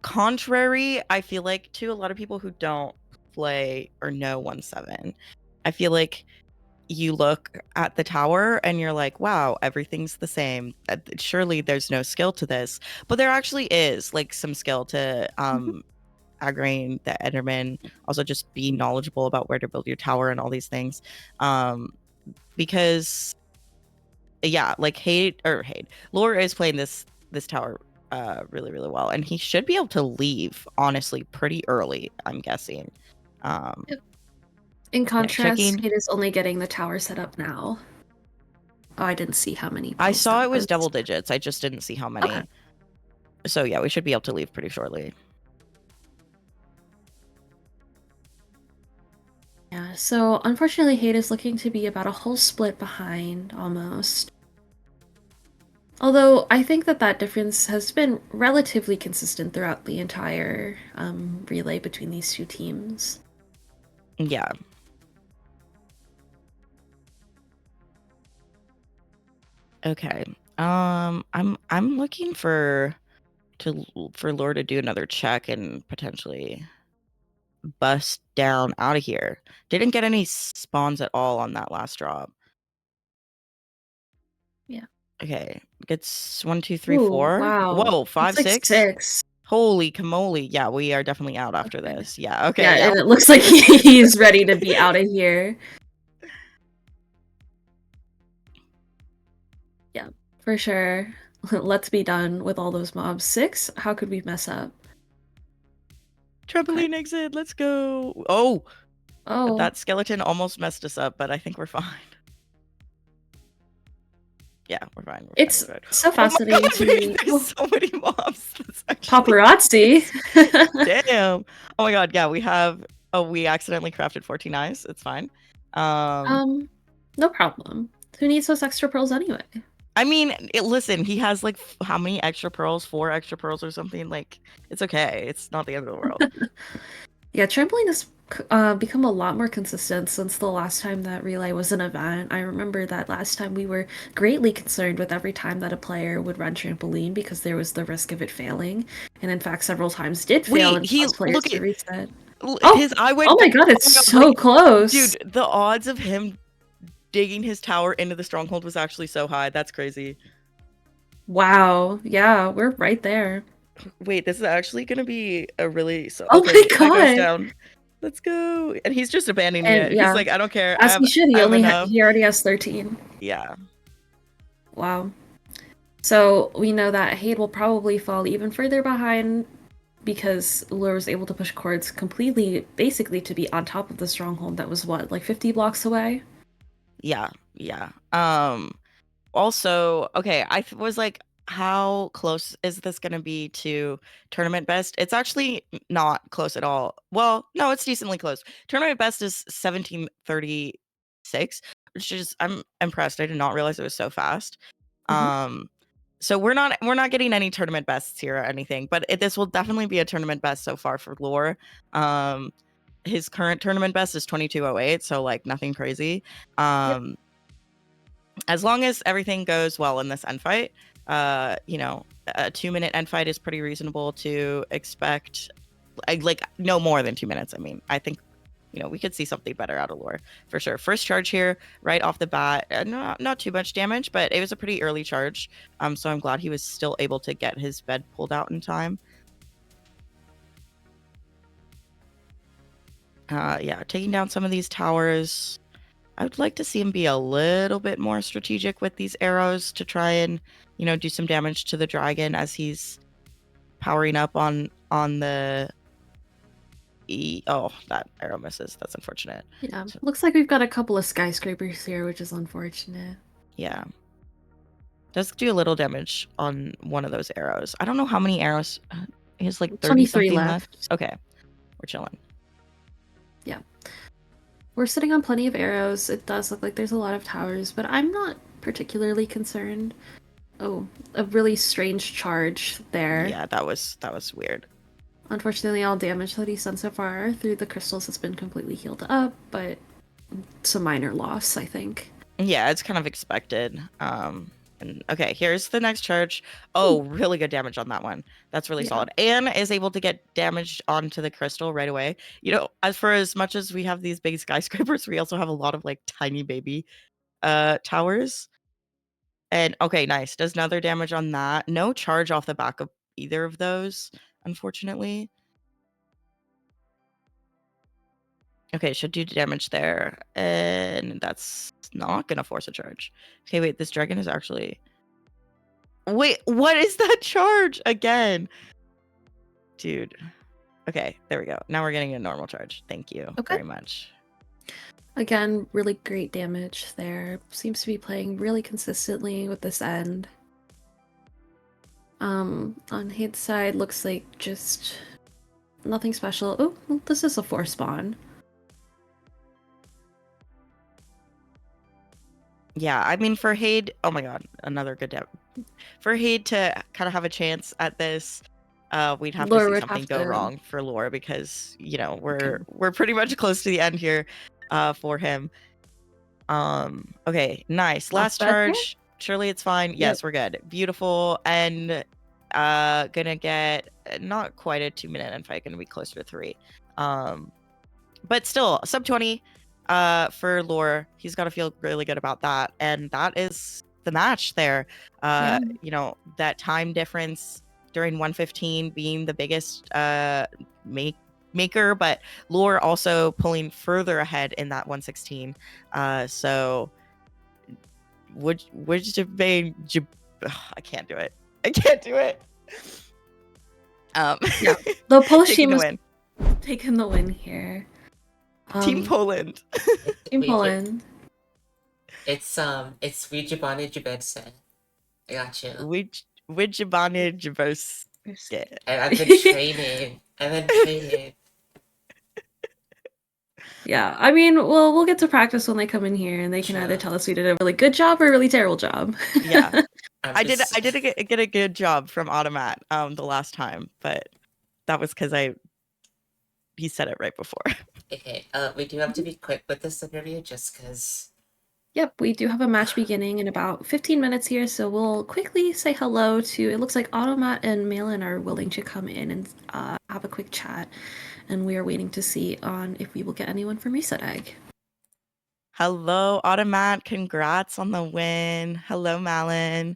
Contrary, I feel like, to a lot of people who don't play or know 1.7, I feel like you look at the tower and you're like, wow, everything's the same. Surely there's no skill to this. But there actually is like some skill to aggroing the Enderman. Also just be knowledgeable about where to build your tower and all these things. Because yeah, like Lore is playing this tower really, really well. And he should be able to leave, honestly, pretty early, I'm guessing. In contrast, checking. it is only getting the tower set up now. Oh, I didn't see how many. I saw it was double digits. I just didn't see how many. Okay. So yeah, we should be able to leave pretty shortly. Yeah, so unfortunately Hade is looking to be about a whole split behind, almost. Although I think that difference has been relatively consistent throughout the entire relay between these two teams. Yeah. Okay. I'm looking for Lore to do another check and potentially bust down out of here. Didn't get any spawns at all on that last drop. Yeah. Okay, gets 1, 2, 3, Ooh, 4. wow. Whoa, 5, It's like 6. 6. Holy camoly! Yeah, we are definitely out after Okay. this. Yeah. Okay. Yeah, Yeah. and it looks like he's ready to be out of here. Yeah, for sure. Let's be done with all those mobs. 6? How could we mess up? Trampoline exit. Let's go. Oh, Oh, that skeleton almost messed us up, but I think we're fine. Yeah, we're fine. We're it's fine. so Oh my fascinating god, to me. there's so many mobs. That's actually Paparazzi. damn. Oh my god, yeah, we have. Oh, we accidentally crafted 14 eyes. It's fine. No problem. Who needs those extra pearls anyway? I mean, listen, he has like how many extra pearls? 4 extra pearls or something. Like, it's okay. It's not the end of the world. Yeah, trampoline has become a lot more consistent since the last time that relay was an event. I remember that last time we were greatly concerned with every time that a player would run trampoline because there was the risk of it failing, and in fact, several times did fail and cause players look to at reset. his eye went. Oh my god, it's so like, close, dude. The odds of him digging his tower into the stronghold was actually so high. That's crazy. Wow, yeah, we're right there. Wait, this is actually gonna be a really Oh okay. my That goes god! down. Let's go. And he's just abandoning And it. yeah, He's like, I don't care. as he should. I have He enough. already has 13. Yeah. Wow. So we know that Hade will probably fall even further behind because Lure was able to push cords completely, basically, to be on top of the stronghold that was what, like 50 blocks away? Yeah. Also, okay, was like, how close is this going to be to tournament best? It's actually not close at all. Well, no, it's decently close. Tournament best is 1736, which is, I'm impressed. I did not realize it was so fast. So we're not getting any tournament bests here or anything, but this will definitely be a tournament best so far for Lore. His current tournament best is 2208, so like nothing crazy. As long as everything goes well in this end fight, you know, a 2-minute end fight is pretty reasonable to expect. Like no more than 2 minutes. I mean, I think, you know, we could see something better out of Lore for sure. First charge here, right off the bat, not too much damage, but it was a pretty early charge. So I'm glad he was still able to get his bed pulled out in time. Yeah, taking down some of these towers. I would like to see him be a little bit more strategic with these arrows to try and, you know, do some damage to the dragon as he's powering up on the oh, that arrow misses. That's unfortunate. Yeah, looks like we've got a couple of skyscrapers here, which is unfortunate. Yeah. Does do a little damage on one of those arrows. I don't know how many arrows. He has like 30 23 something left. Okay. We're chilling. Yeah. We're sitting on plenty of arrows. It does look like there's a lot of towers, but I'm not particularly concerned. Oh, a really strange charge there. Yeah, that was weird. Unfortunately, all damage that he's done so far through the crystals has been completely healed up, but it's a minor loss, I think. Yeah, it's kind of expected. And okay, here's the next charge. Oh, really good damage on that one. That's really solid. And is able to get damage onto the crystal right away. You know, as much as we have these big skyscrapers, we also have a lot of like tiny baby towers. And okay, nice. Does another damage on that. No charge off the back of either of those, unfortunately. Okay, should do damage there. And that's not gonna force a charge. Okay, wait, this dragon is actually... Wait, what is that charge again? Dude. Okay, there we go. Now we're getting a normal charge. Thank you very much. Again, really great damage there. Seems to be playing really consistently with this end. On Hade's side, looks like just nothing special. Oh, well, this is a 4 spawn. Yeah, I mean, for Hade, oh my god, another good damage. For Hade to kind of have a chance at this, we'd have to see something go wrong for Lore because, you know, we're pretty much close to the end here for him. Okay, nice. Last charge. Surely it's fine. Yes, we're good. Beautiful. And gonna get not quite a 2-minute end fight, gonna be closer to 3. But still, sub 20 for Lore. He's got to feel really good about that. And that is the match there. Yeah. You know, that time difference during 115 being the biggest maker, but Lore also pulling further ahead in that 116. So would Jabane I can't do it. I can't do it. Yeah. The Polish taking team the is win. taking the win here. Team Poland. Team Poland. It's Wijibane Jibedsen. I got you. Wijibane Jabos. I've been training. Yeah, I mean, well, we'll get to practice when they come in here, and they can either tell us we did a really good job or a really terrible job. Yeah, I did get a good job from Automat the last time, but that was because he said it right before. Okay, we do have to be quick with this interview just because. Yep, we do have a match beginning in about 15 minutes here, so we'll quickly say hello to. It looks like Automat and Malin are willing to come in and have a quick chat, and we are waiting to see on if we will get anyone from Reset Egg. Hello, Automat. Congrats on the win. Hello, Malin,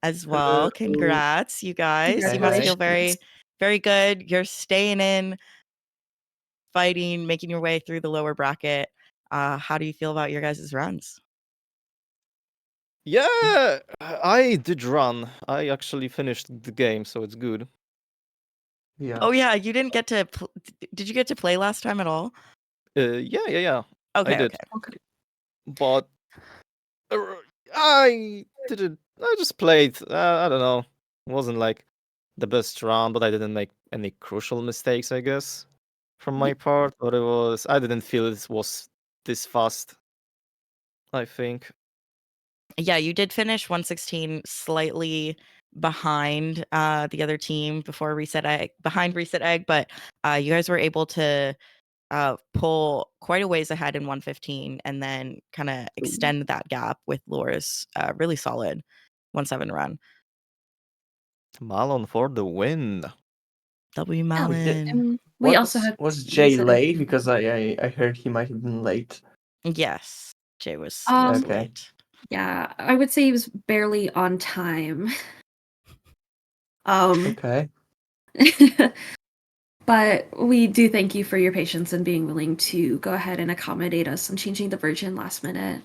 as well. Congrats, you guys. You must feel very, very good. You're staying in, fighting, making your way through the lower bracket. How do you feel about your guys' runs? Yeah, I did run. I actually finished the game, so it's good. Yeah. Oh yeah, you didn't get to. Did you get to play last time at all? Yeah. Okay, I did. Okay. But I didn't. I just played. I don't know. It wasn't like the best run, but I didn't make any crucial mistakes, I guess, from my part. But it was. I didn't feel it was this fast. I think. Yeah, you did finish 116 slightly behind the other team before Reset Egg, but you guys were able to pull quite a ways ahead in 115 and then kind of extend that gap with Laura's really solid 1-7 run. Malon for the win. W Malin. We also had was Jay late because I heard he might have been late. Yes, Jay was Okay. late. Yeah, I would say he was barely on time. Okay. But we do thank you for your patience and being willing to go ahead and accommodate us and changing the version last minute.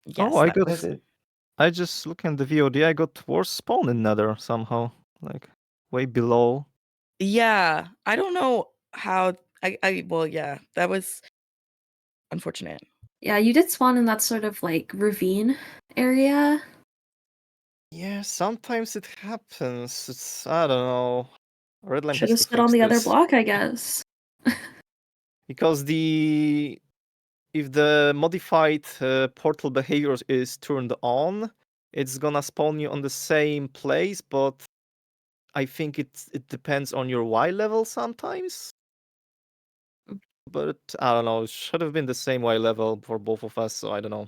Yes, I just look at the VOD. I got worse spawn in Nether somehow, like way below. Yeah, I don't know how. Well, yeah, that was unfortunate. Yeah, you did spawn in that sort of like ravine area. Yeah, sometimes it happens. It's I don't know. Redline should has have to stood on fix the other this. block, I guess. Because if the modified portal behavior is turned on, it's gonna spawn you on the same place, but I think it depends on your Y level sometimes. But I don't know, it should have been the same Y level for both of us, so I don't know.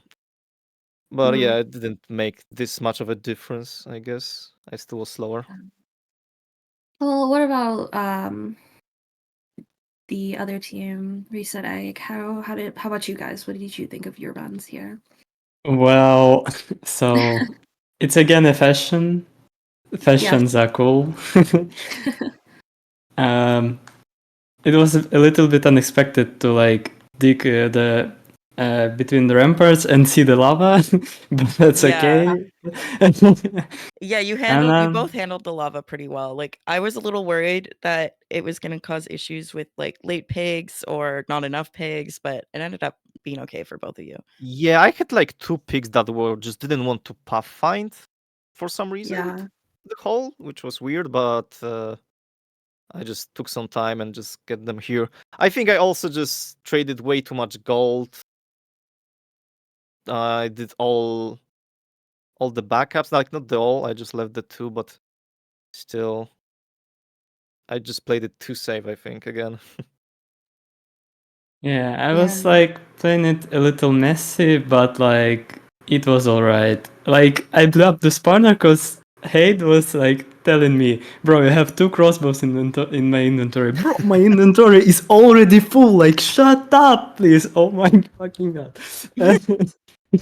But yeah, it didn't make this much of a difference, I guess. I still was slower. Well, what about the other team, Reset Egg? How about you guys? What did you think of your runs here? Well, so it's again a fashion. Fashions are cool. It was a little bit unexpected to like dig the between the ramparts and see the lava, but that's okay. Yeah, you both handled the lava pretty well. Like I was a little worried that it was going to cause issues with like late pigs or not enough pigs, but it ended up being okay for both of you. Yeah, I had like 2 pigs that were just didn't want to pathfind for some reason. Yeah. The hole, which was weird, but I just took some time and just get them here. I think I also just traded way too much gold. I did all the backups, like not the all. I just left the 2, but still, I just played it too safe. I think again. Yeah, I was like playing it a little messy, but like it was alright. Like I blew up the spawner because Hade was like telling me, "Bro, you have 2 crossbows in my inventory." Bro, my inventory is already full. Like, shut up, please. Oh my fucking god.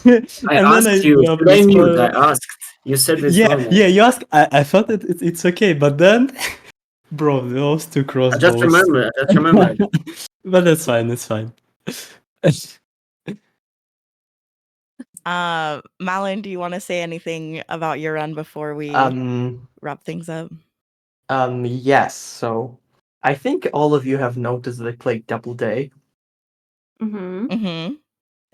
I And then asked you, dropped should the I mute? spoiler. I asked. You said it's Yeah, normal. yeah, you asked. I thought it's okay, but then, bro, those two I crossbows. just remembered. But that's fine. That's fine. Malin, do you want to say anything about your run before we wrap things up? Yes. So I think all of you have noticed that I played Double Day. Mm-hmm. Mm-hmm.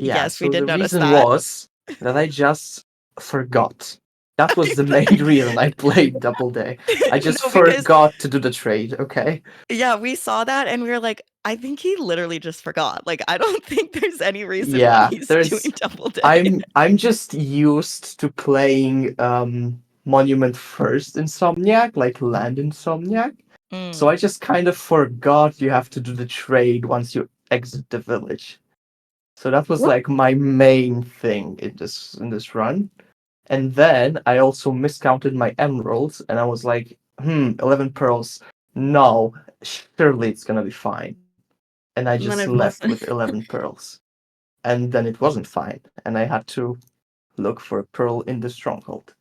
Yeah. Yes, we so did the notice reason that. was that I just forgot. That was the main reason I played Double Day. I just No, because forgot to do the trade. Okay. yeah, we saw that and we were like, I think he literally just forgot. Like, I don't think there's any reason why Yeah. he's There's. doing double day. I'm just used to playing Monument first Insomniac, like Land Insomniac. So I just kind of forgot you have to do the trade once you exit the village. So that was What? like my main thing in this run. And then I also miscounted my emeralds and I was like, 11 pearls. No, surely it's gonna be fine. And I And then just it left wasn't. with 11 pearls. And then it wasn't fine. And I had to look for a pearl in the stronghold.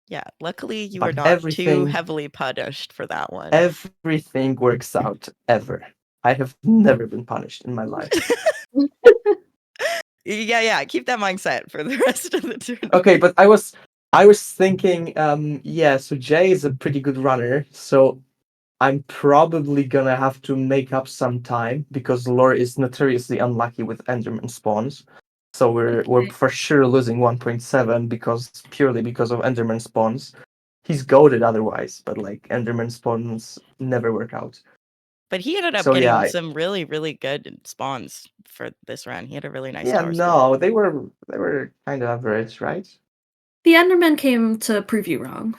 Yeah, luckily you But were not too everything- heavily punished for that one. Everything works out ever. I have never been punished in my life. Yeah, keep that mindset for the rest of the tournament. Okay, but I was thinking, so Jay is a pretty good runner, so I'm probably gonna have to make up some time because Lore is notoriously unlucky with Enderman spawns. So we're for sure losing 1.7 purely because of Enderman spawns. He's goated otherwise, but like Enderman spawns never work out. But he ended up So, getting yeah, some really, really good spawns for this run. He had a really nice Yeah, tower no, they were kind of average, right? The Enderman came to prove you wrong.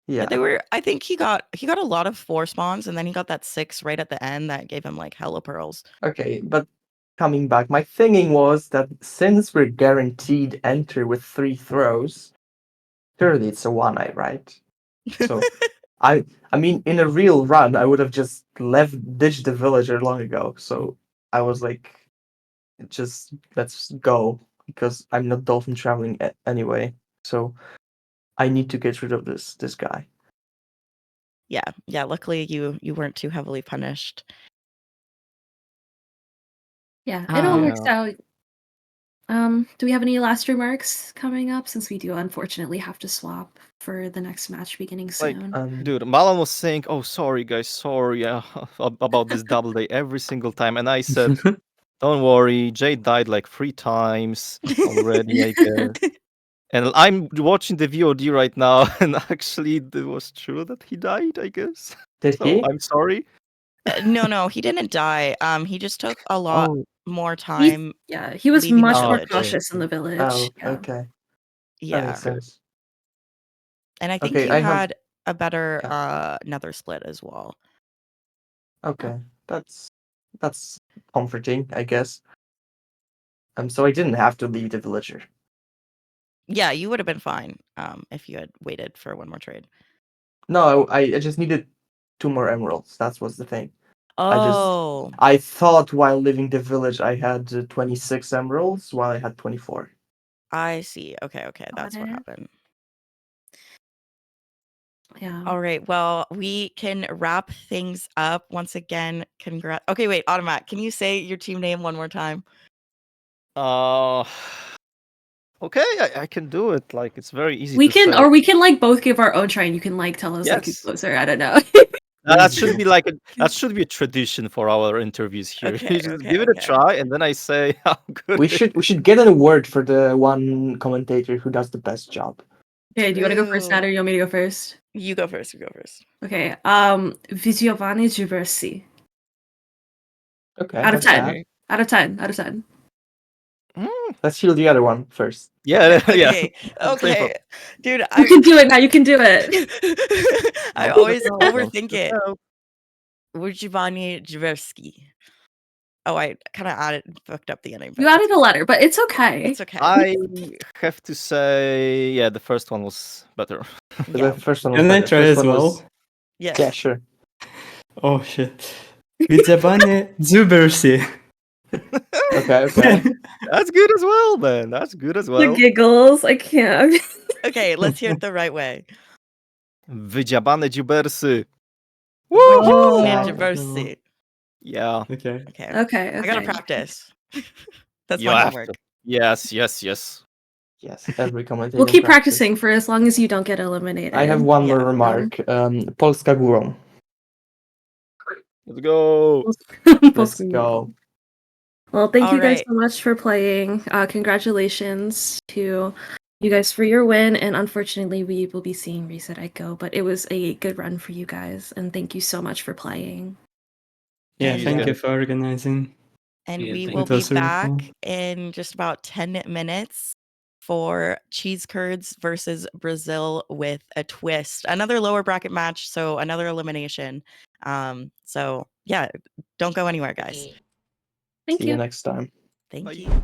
Yeah, Yeah. they were. I think he got a lot of 4 spawns, and then he got that 6 right at the end that gave him like hella pearls. Okay, but coming back, my thinking was that since we're guaranteed enter with 3 throws, surely it's a 1-eye, right? So I mean, in a real run, I would have just ditched the villager long ago. So I was like, just let's go because I'm not dolphin traveling anyway. So I need to get rid of this guy. Yeah. Luckily, you weren't too heavily punished. Yeah, it all works Yeah. out. Do we have any last remarks coming up since we do unfortunately have to swap for the next match beginning Like, soon? Dude, Malan was saying, "Oh, sorry, guys, sorry about this double day every single time," and I said, "Don't worry, Jay died like 3 times already, I guess." And I'm watching the VOD right now, and actually, it was true that he died, I guess. Did So he? I'm sorry. No, he didn't die. He just took a lot Oh, more time. He was leaving the much more village. cautious in the village. oh, Yeah. okay. That Yeah, makes sense. and I think Okay, you I have- had a better Yeah. nether split as well. Okay, that's comforting, I guess. So I didn't have to leave the villager. Yeah, you would have been fine if you had waited for one more trade. No, I just needed 2 more emeralds. That was the thing. Oh, I thought while leaving the village I had 26 emeralds while I had 24. I see. Okay, that's what Got it. happened. Yeah. All right, well, we can wrap things up. Once again, congrats. Okay, wait, Automat, can you say your team name one more time? Okay, I can do it. Like, it's very easy We to can, say. or we can like both give our own try, and you can like tell us like who's Yes. closer. I don't know. That should be that should be a tradition for our interviews here. Okay, You just okay, give it a okay. try, and then I say how good. We should get an award for the one commentator who does the best job. Okay, do you want to go first, True. Nat, or you want me to go first? You go first. Okay. Visiovani Giversi. Okay. Out of that's 10. bad. Out of 10. Out of 10. Let's heal the other one first. Yeah, yeah. Okay, okay. Dude, You can do it now. You can do it. I always No, overthink it. no. Giovanni Giverski. Oh, I kind of fucked up the ending. You added a letter, but it's okay. It's okay. I have to say, yeah, the first one was better. Yeah. The first one was Can I better. try First as one well? was- Yes. Yeah, sure. Oh shit. Widzebanie Zubersi. Okay, okay. That's good as well, man. That's good as The well. giggles. I can't. Okay, let's hear it the right way. Wydziabane dziubersy. Oh. Controversy. Yeah. Okay. Okay. Okay. I gotta Okay. practice. That's You my have homework. to. Yes, yes, yes. Yes, every commentating We'll keep practice. practicing for as long as you don't get eliminated. I have one more Yeah. remark. Polska górą. Let's go. Let's go. Well, thank All you guys right. so much for playing. Congratulations to you guys for your win. And unfortunately, we will be seeing Reset Echo, but it was a good run for you guys. And thank you so much for playing. Yeah, And, thank you for organizing. And Yeah, we thank will It be was really back cool. in just about 10 minutes for Cheese Curds versus Brazil with a twist. Another lower bracket match, so another elimination. So yeah, don't go anywhere, guys. Thank See you. you next time. Thank Bye. you.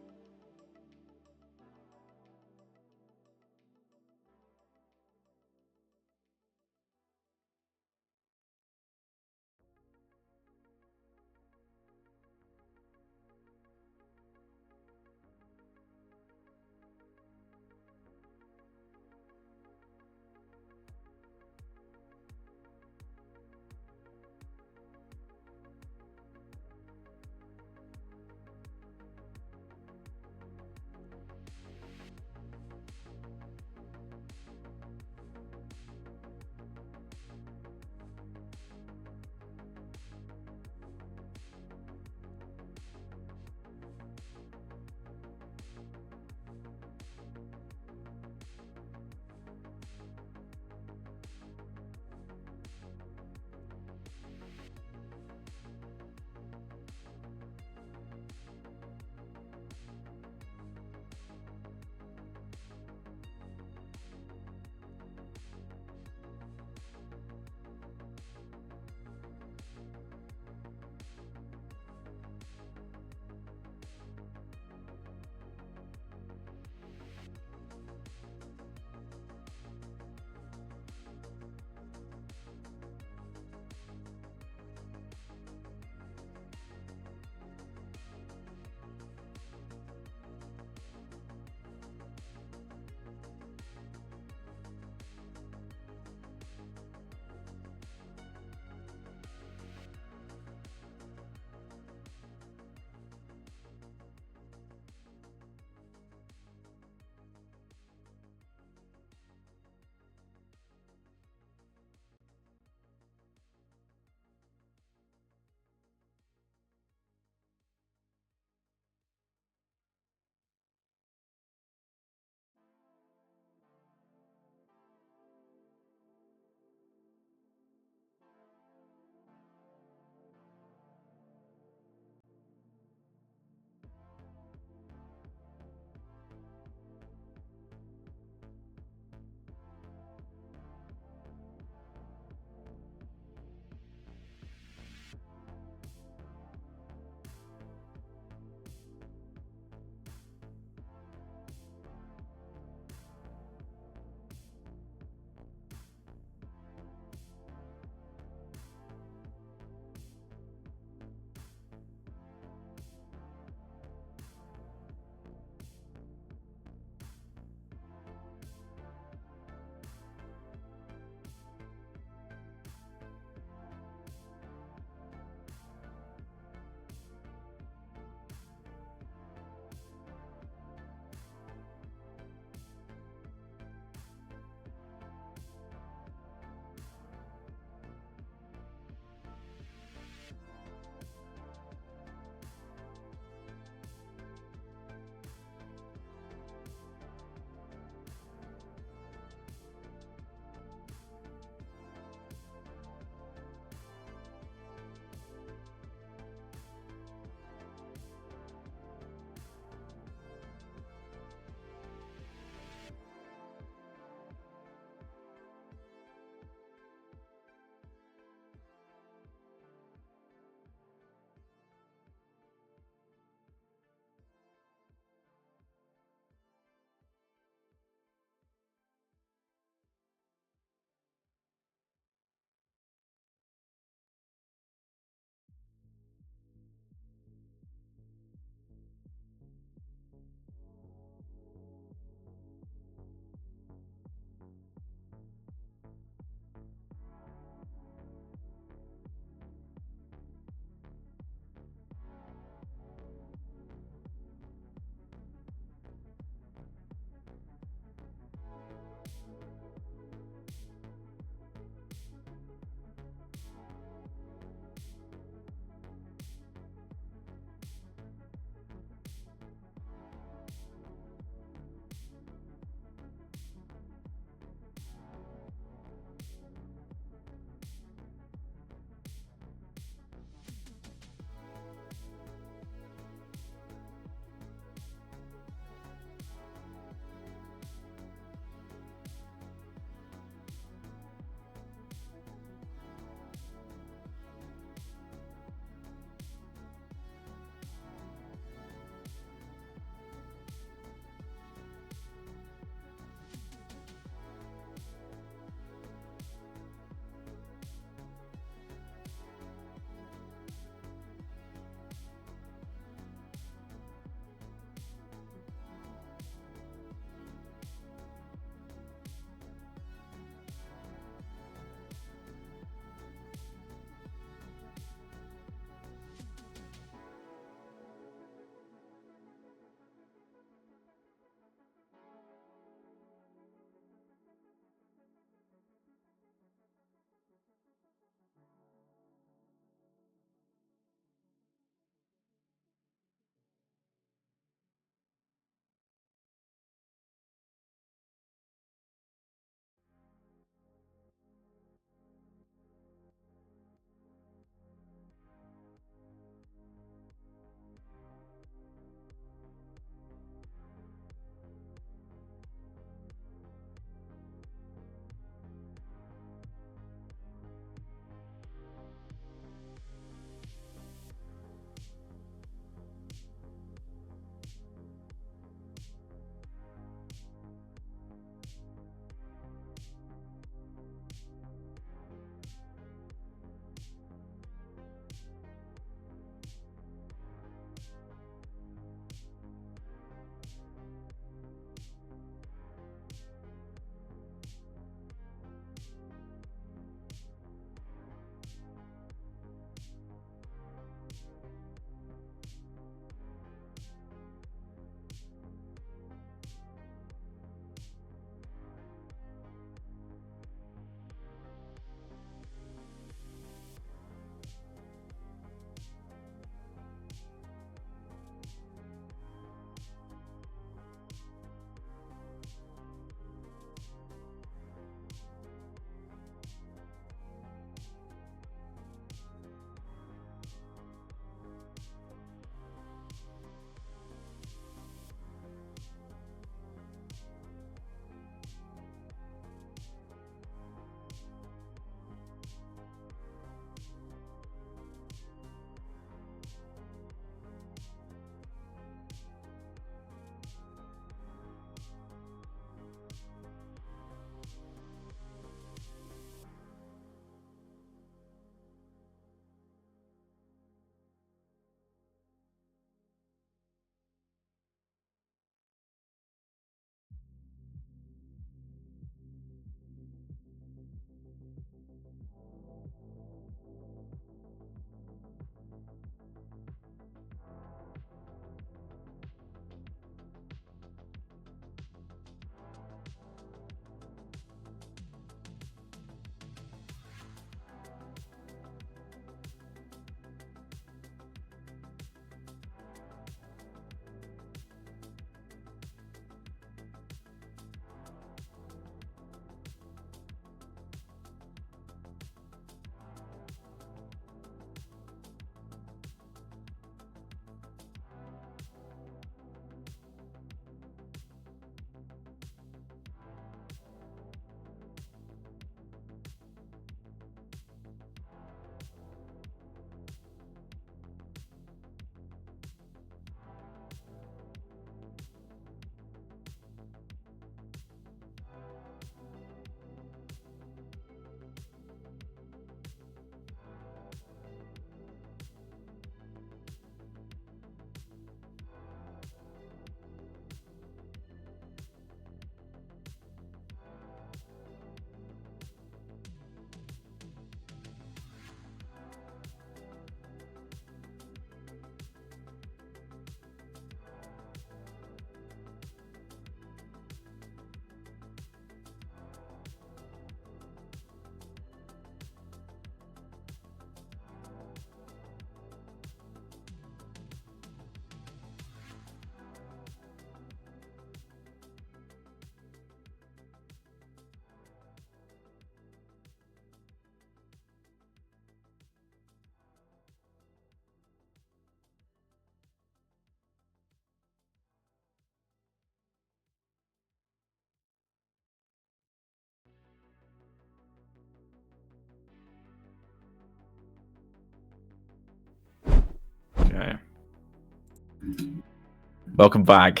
Welcome back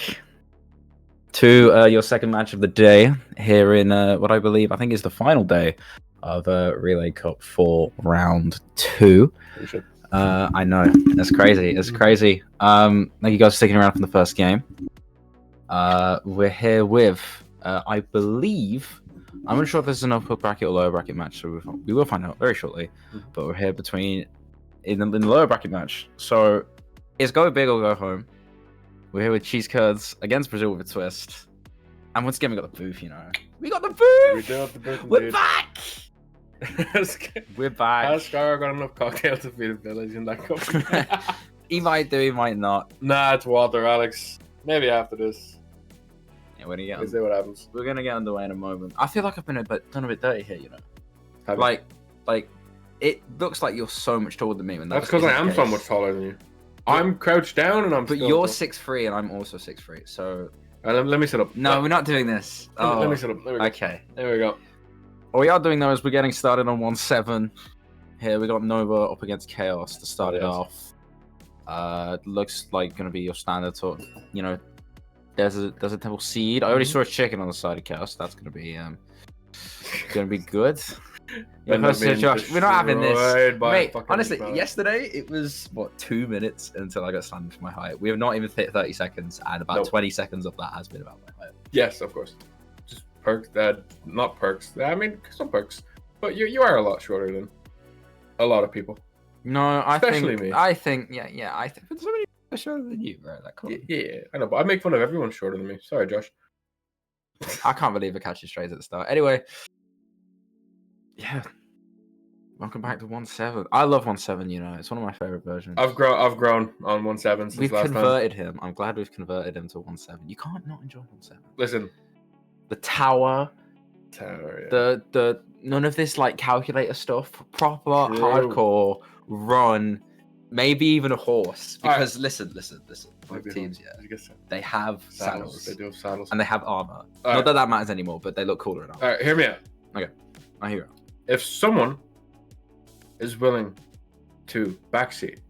to your second match of the day here in what I think is the final day of Relay Cup for round 2. I know, it's crazy. It's crazy. Thank you guys for sticking around from the first game. We're here with, I believe, I'm not sure if this is an upper bracket or lower bracket match, so we will find out very shortly. But we're here in the lower bracket match, so it's go big or go home. We're here with Cheese Curds against Brazil with a twist, and once again we got the booth. We got the booth. We do have the booth. We're back. We're back. Has Scar got enough cocktails to feed a village in that cup? He might do, he might not. Nah, it's Walter, Alex. Maybe after this. Yeah, we're gonna We'll see what happens. We're gonna get underway in a moment. I feel like I've been done a bit dirty here, Have you? Like, it looks like you're so much taller than me. When That's because I am so much taller than you. I'm crouched down and I'm. But still you're tall. 6'3" and I'm also 6'3", so. Let me sit up. No, we're not doing this. Let me sit up. There we go. Okay. There we go. What we are doing though is we're getting started on 1-7. Here we got Nova up against Chaos to start it off. Looks like gonna be your standard sort of, there's a Temple Seed. I already saw a chicken on the side of Chaos. That's gonna be good. We're not having this. Mate, honestly, yesterday it was 2 minutes until I got slammed for my height. We have not even hit 30 seconds, and about 20 seconds of that has been about my height. Yes, of course. Just perks. Not perks. I mean, some perks. But you are a lot shorter than a lot of people. No, Especially me. I think but so many people are shorter than you, bro. Yeah, I know, but I make fun of everyone shorter than me. Sorry, Josh. I can't believe I catch you straight at the start. Anyway, yeah. Welcome back to 1-7. I love 1-7. It's one of my favorite versions. I've grown on 1-7 since we've last converted time. him. I'm glad we've converted him to 1-7. You can't not enjoy 1-7. Listen, the tower. Yeah. The none of this calculator stuff. Proper hardcore run. Maybe even a horse. Because listen. Both teams, they have saddles. They do have saddles. And they have armor. Not that matters anymore, but they look cooler enough. Alright, hear me out. Okay. I hear it. If someone is willing to backseat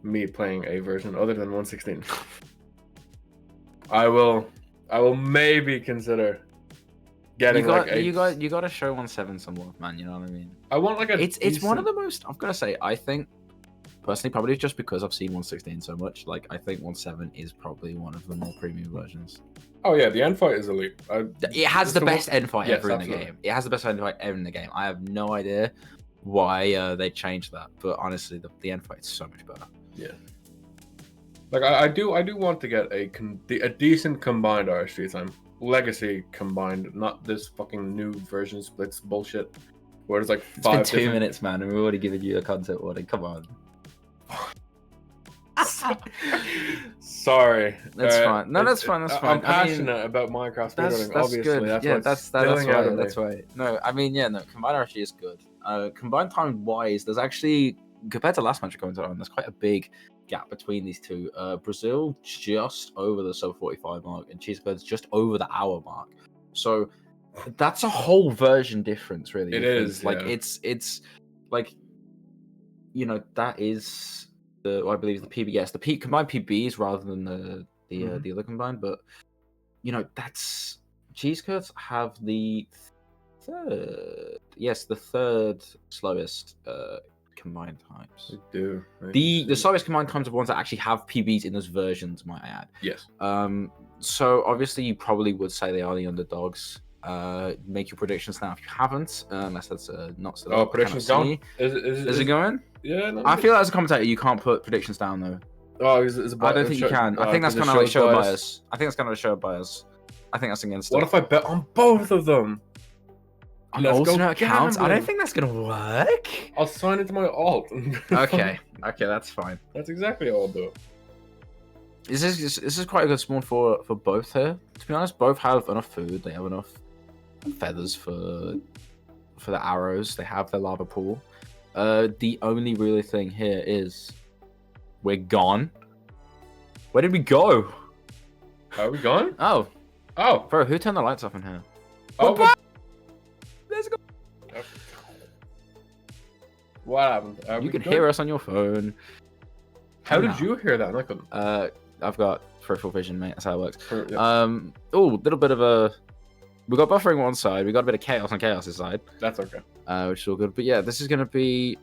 me playing a version other than 116, I will maybe consider getting you got to show 1-7 some love, man. You know what I mean? I want it's one of the most. I've got to say, I think personally, probably just because I've seen 116 so much, I think 1-7 is probably one of the more premium versions. Oh yeah, the end fight is elite. It has the best end fight ever in the game. It has the best end fight ever in the game. I have no idea why they changed that, but honestly, the end fight is so much better. Yeah. I do want to get a decent combined RSG time. Legacy combined, not this fucking new version splits bullshit. Where it's 5 It's been 2 minutes, man, and we've already given you a content warning. Come on. Sorry. That's fine. No, that's fine. That's fine. I'm passionate about Minecraft speedrunning, obviously. Good. That's right. That's right. No, combined RSG is good. Combined time wise, there's actually, compared to last match going on, there's quite a big gap between these two. Brazil just over the sub 45 mark, and Cheese Curds just over the hour mark. So that's a whole version difference, really. It is. It's that is I believe the PBS, the combined PBs rather than the other combined, but that's Cheese Curds have the third slowest combined times. They do. The slowest combined times of ones that actually have PBs in those versions, might I add. Yes. So obviously you probably would say they are the underdogs. Make your predictions now if you haven't, unless that's not set up. Oh, predictions gone. Is it going? Yeah. No, I feel like as a commentator you can't put predictions down though. Oh, I don't think you can. I think that's kind of like show bias. I think that's kind of a show bias. I think that's against. What if I bet on both of them? On alternate accounts? I don't think that's gonna work. I'll sign into my alt. Okay, that's fine. That's exactly all I'll do. This is quite a good spawn for both here. To be honest, both have enough food. They have enough feathers for the arrows. They have their lava pool. The only really thing here is we're gone. Where did we go? Are we gone? Oh, bro, who turned the lights off in here? Oh, let's go. What happened? You can hear us on your phone. How did you hear that? I couldn't. I've got peripheral vision, mate. That's how it works. Yeah. Little bit of a. We got buffering on one side. We got a bit of chaos on chaos's side. That's okay. Which is all good. But yeah, this is gonna be.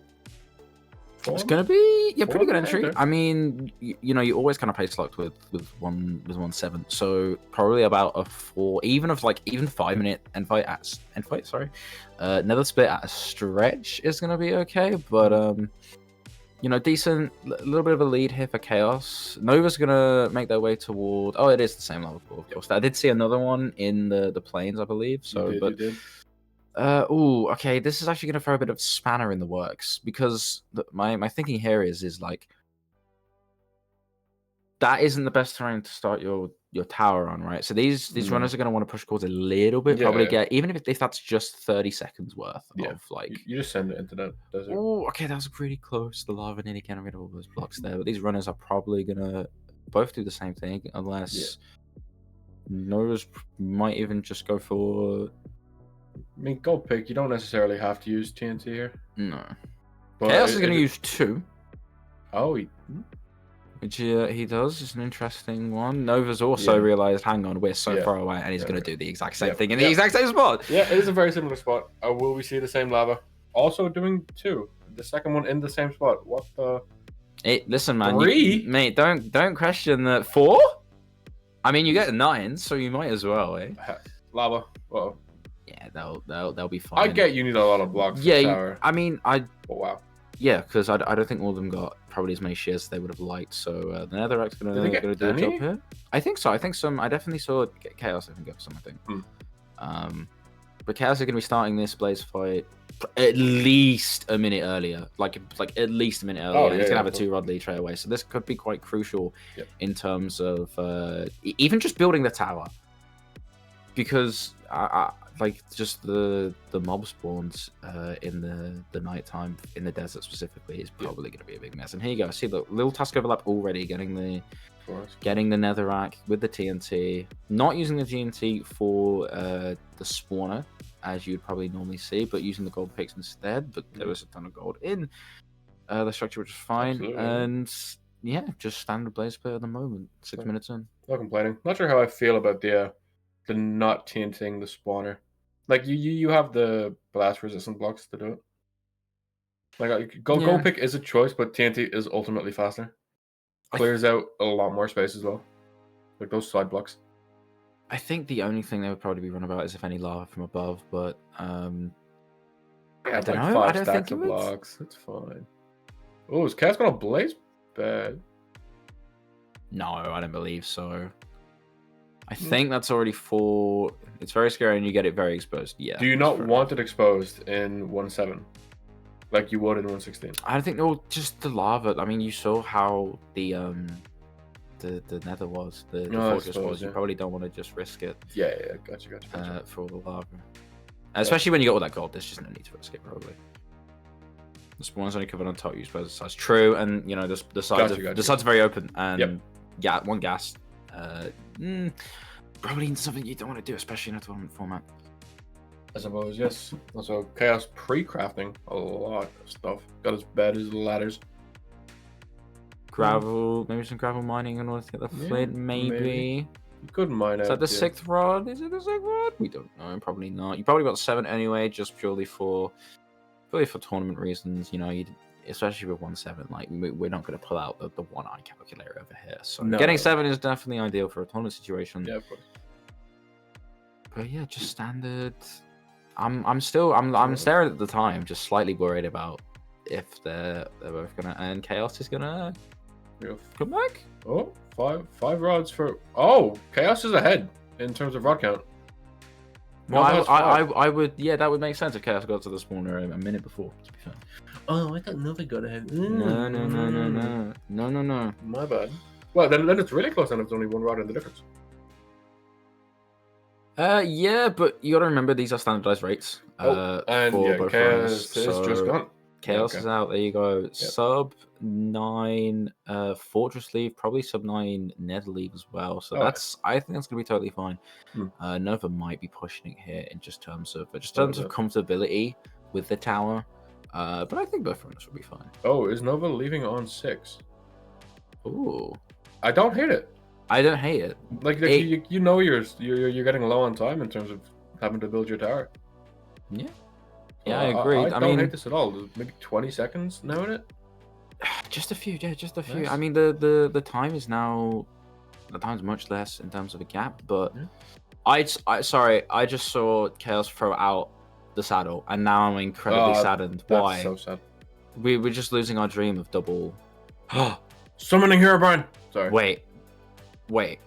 It's Form? gonna be pretty Form? good entry. Okay. I mean, you always kind of pace locked with 1-7, so probably about a 4, even 5-minute end fight. Sorry, another split at a stretch is gonna be okay, but decent, a little bit of a lead here for Chaos. Nova's gonna make their way toward. Oh, it is the same level, of course. I did see another one in the plains, I believe. So, You did. okay. This is actually going to throw a bit of spanner in the works because my thinking here is like that isn't the best terrain to start your tower on, right? So these runners are going to want to push cores a little bit, probably get even if that's just 30 seconds worth of like. You just send it into that desert. Oh, okay, that was pretty close. The lava nearly getting rid of all those blocks there, but these runners are probably gonna both do the same thing unless Nova's might even just go for. I mean, gold pick. You don't necessarily have to use TNT here. No. But Chaos is going to use 2. Oh, which he does. It's an interesting one. Nova's also realized, hang on, we're so far away, and he's going to do the exact same thing in the exact same spot. Yeah, it is a very similar spot. Will we see the same lava? Also doing 2. The second one in the same spot. What the? Hey, listen, man. 3? Mate, don't question that. 4? I mean, you get 9, so you might as well, eh? Lava. Uh-oh. Yeah, they'll be fine. I get you need a lot of blocks. Yeah, I mean, Oh, wow. Yeah, because I don't think all of them got probably as many shares as they would have liked. So the Netherrack's gonna do a job here. I think so. I think some. I definitely saw Chaos. I think got some. I think. But Chaos are gonna be starting this Blaze fight at least a minute earlier. Like at least a minute earlier. And he's gonna have a 2-rod lead straight away. So this could be quite crucial in terms of even just building the tower, because like just the mob spawns in the nighttime in the desert specifically is probably going to be a big mess. And here you go. See the little task overlap already getting the netherrack with the TNT, not using the TNT for the spawner as you'd probably normally see, but using the gold picks instead. But there was a ton of gold in the structure, which is fine. Absolutely. And yeah, just standard blaze play at the moment. 6 minutes in. Not complaining. Not sure how I feel about the not TNTing the spawner. Like you have the blast resistant blocks to do it. Like gold pick is a choice, but TNT is ultimately faster. Clears out a lot more space as well. Like those side blocks. I think the only thing they would probably be run about is if any lava from above, but I don't know. 5 I don't stacks think of it would. blocks. It's fine. Oh, is Cat's gonna blaze bad? No, I don't believe so. I think that's already 4. It's very scary and you get it very exposed. Yeah. Do you not want it exposed in 1.7? Like you would in 1.16? I don't think just the lava. I mean, you saw how the nether was, the fortress was. You probably don't want to just risk it. Yeah, gotcha. For all the lava. Especially when you got all that gold, there's just no need to risk it probably. The spawn's only covered on top, you suppose. That's true, and you know the sides the sides are very open, and one gas. Probably something you don't want to do, especially in a tournament format. I suppose, yes. Also, Chaos pre-crafting a lot of stuff. Got his bed, his ladders. Gravel, maybe some gravel mining in order to get the flint, maybe. You could mine out. Is that the 6th rod? Is it the 6th rod? We don't know. Probably not. You probably got 7 anyway, just purely for tournament reasons. You know, especially with 1.7, like we're not going to pull out the 1i calculator over here. So getting 7 is definitely ideal for a tournament situation. Yeah, of course. But yeah, just standard. I'm staring at the time, just slightly worried about if they're both gonna and Chaos is gonna come back. Oh, five rods for. Oh, Chaos is ahead in terms of rod count. Well, I would, that would make sense if Chaos got to the spawner a minute before, to be fair. Oh, I thought Nova got ahead. No. My bad. Well, then it's really close, and it's only 1 rod in the difference. Yeah, but you gotta remember these are standardized rates. And for both Chaos runners, is just gone. Chaos is out. There you go. Yep. Sub 9 Fortress leave, probably sub 9 Nether leave as well. So I think that's gonna be totally fine. Nova might be pushing it here in terms of comfortability with the tower. But I think both runners will be fine. Oh, is Nova leaving on 6? Ooh. I don't hate it. I don't hate it. Like you know you're getting low on time in terms of having to build your tower. Yeah. So Yeah, I agree. I I don't mean, hate this at all. There's maybe 20 seconds now in it. just a few, yeah, just a few. Nice. I mean, the time is now, the time's much less in terms of a gap, but sorry, I just saw Chaos throw out the saddle, and now I'm incredibly saddened. That's Why? so sad. We're just losing our dream of double. Summoning Herobrine. Sorry. Wait,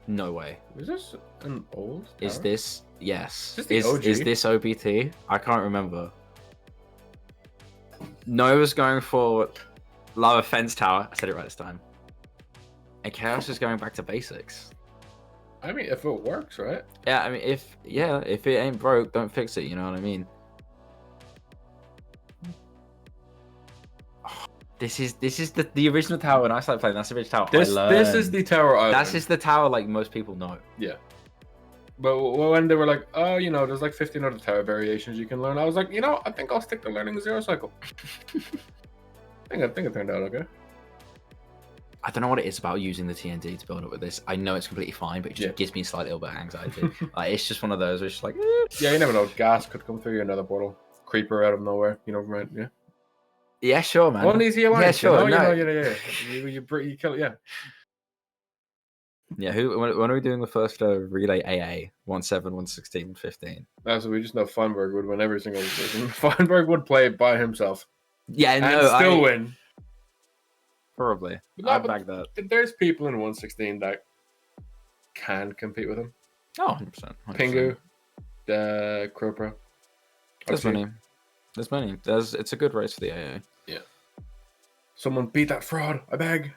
no way. Is this an old tower? Is this yes? Is this the OG? Is this OBT? I can't remember. Nova's going for Lava Fence Tower. I said it right this time. And Chaos is going back to basics. I mean, if it works, right? Yeah, I mean, if it ain't broke, don't fix it. You know what I mean? This is the original tower when I started playing. That's the original tower. This is the tower I That's learned. just the tower like most people know. Yeah. But when they were like, oh, you know, there's like 15 other tower variations you can learn, I was like, you know, I think I'll stick to learning the Zero Cycle. I think it turned out okay. I don't know what it is about using the TNT to build up with this. I know it's completely fine, but it just gives me a slight little bit of anxiety. Like, it's just one of those where it's just like, Yeah, you never know. Gas could come through your nether portal. Creeper out of nowhere. You know, right? Yeah. Yeah, sure, man. One easy alliance. Yeah, sure. You know, No. yeah. You kill it, yeah. Yeah, when are we doing the first relay AA? 1-7, 1-16, 15. So we just know Feinberg would win every single decision. Feinberg would play it by himself. Yeah, and no, still win. Probably. No, I'd back that. There's people in 116 that can compete with him. Oh, 100%. 100%. Pingu, Kropra. There's many. It's a good race for the AA. Yeah. Someone beat that fraud, I beg.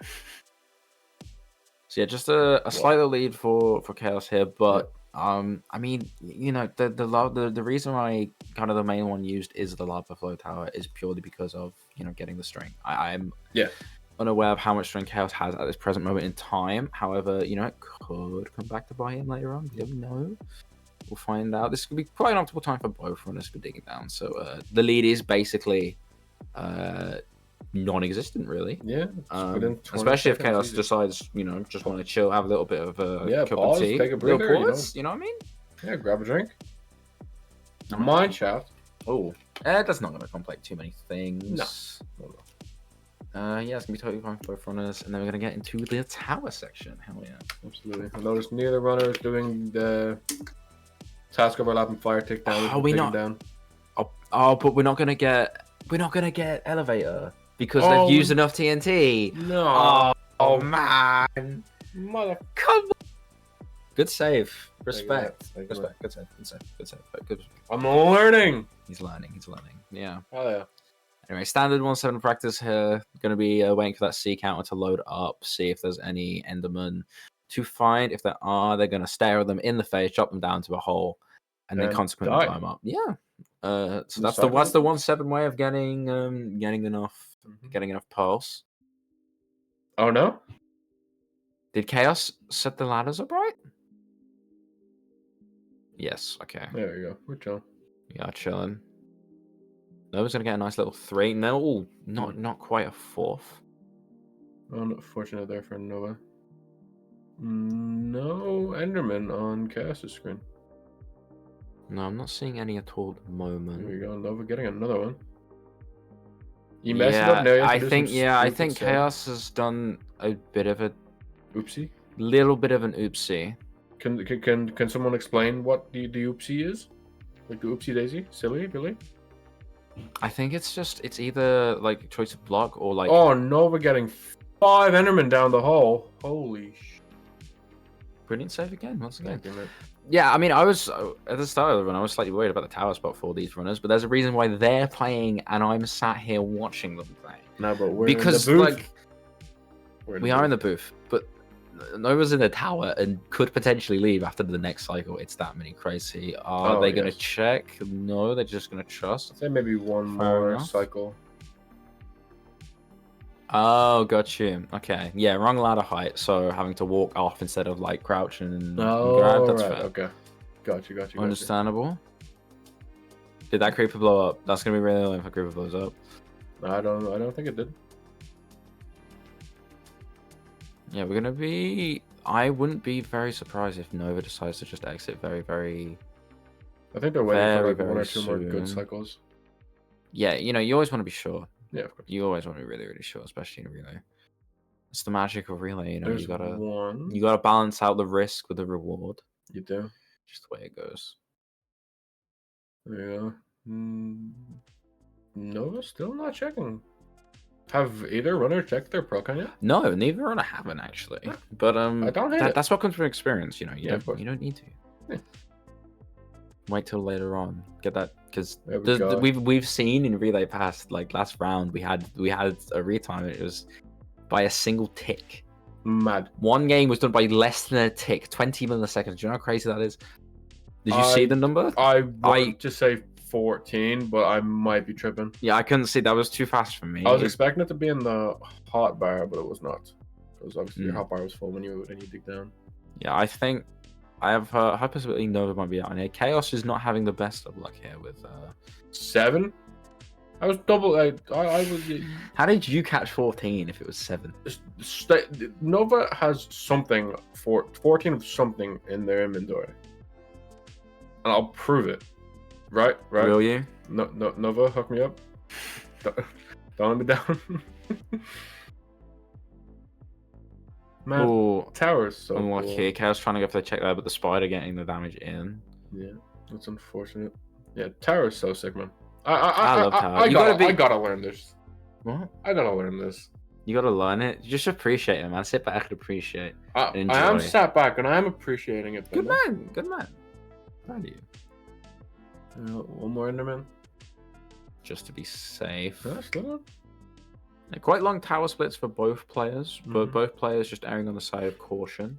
So yeah, just a slight lead for Chaos here, but I mean, you know, the reason why kind of the main one used is the Lava Flow Tower is purely because of, you know, getting the string. I'm unaware of how much string Chaos has at this present moment in time. However, you know, it could come back to buy him later on. You never know. We'll find out. This could be quite an optimal time for both runners to dig it down. So the lead is basically non-existent, really. Yeah. Especially if Chaos decides, you know, just want to chill, have a little bit of a cup of tea, take a breather, you know what I mean? Yeah, grab a drink. Mine shaft. Oh, that's not going to complicate too many things. No. Yeah, it's gonna be totally fine for both runners, and then we're gonna get into the tower section. Hell yeah, absolutely. I noticed neither runner is doing the task overlapping fire tick down. Are we not? Down. Oh, but we're not gonna get elevator because they've used enough TNT. No. Oh man. Mother. Come on. Good save. Respect. Good save. I'm learning. He's learning. Yeah. Oh yeah. Anyway, standard 1-7 practice here. Going to be waiting for that C counter to load up, see if there's any Enderman to find. If there are, they're going to stare at them in the face, drop them down to a hole, and then consequently climb up. Yeah. So that's the 1-7 way of getting enough pulse. Oh no! Did Chaos set the ladders up right? Yes. Okay. There we go. We're chilling. We are chilling. Nova's gonna get a nice little 3. No, not quite a 4th. Unfortunate there for Nova. No Enderman on Chaos's screen. No, I'm not seeing any at all at the moment. There we go. Nova getting another one. You messed it up now. I think Chaos has done a bit of a oopsie. Little bit of an oopsie. Can someone explain what the oopsie is? Like the oopsie daisy? Silly Billy? I think it's either like choice of block or like. Oh, Nova getting 5 Endermen down the hole. Holy sh! Brilliant save again, once again. Yeah, I mean, I was at the start of the run, I was slightly worried about the tower spot for these runners, but there's a reason why they're playing and I'm sat here watching them play. No, but we're because in the booth. like we are in the booth, but Nova's in the tower and could potentially leave after the next cycle. It's that many crazy. Are they going to check? No, they're just going to trust. I'd say maybe one more cycle. Oh, got you. Okay, yeah, wrong ladder height, so having to walk off instead of like crouch and grab. That's fair. Okay, got you. Understandable. Did that creeper blow up? That's gonna be really annoying if a creeper blows up. I don't think it did. Yeah, we're gonna be. I wouldn't be very surprised if Nova decides to just exit very, very... I think they're waiting for Very, like one very or two more good soon. cycles. Yeah, you know, you always want to be sure. Yeah, of course. You always want to be really, really sure, especially in a relay. It's the magic of relay, you know. There's You gotta one. balance out the risk with the reward. You do. Just the way it goes. There you go. Nova still not checking. Have either runner checked their pro con yet? No, neither runner haven't actually. But I don't hate it. that's what comes from experience, you know. Yeah, of course. You don't need to. Yeah. Wait till later on. Get that because There we go. we've seen in relay past, like last round we had a retime. It was by a single tick. Mad. One game was done by less than a tick, 20 milliseconds. Do you know how crazy that is? Did you see the number? I want to say 14, but I might be tripping. Yeah, I couldn't see. That was too fast for me. I was expecting it to be in the hot bar, but it was not. Because obviously your Mm. hot bar was full when you dig down. Yeah, I think I have high possibility Nova might be out on here. Chaos is not having the best of luck here with 7? I was double. I was. How did you catch 14 if it was 7? Nova has something 14 of something in their inventory, and I'll prove it. Right. Will you? No, Nova, hook me up. Don't let me down. Man, Oh, towers so unlucky. cool. Chaos trying to go for the check there, but the spider getting the damage in. Yeah, that's unfortunate. Yeah, tower's so sick, man. I love tower. I gotta learn this. What? I gotta learn this. You gotta learn it. Just appreciate it, man. Sit back and appreciate. I Enjoy. am sat back and I am appreciating it. Good though. man. Good man. Proud of you. One more Enderman. Just to be safe. Yeah, still on. Quite long tower splits for both players, but Mhm. both players just erring on the side of caution,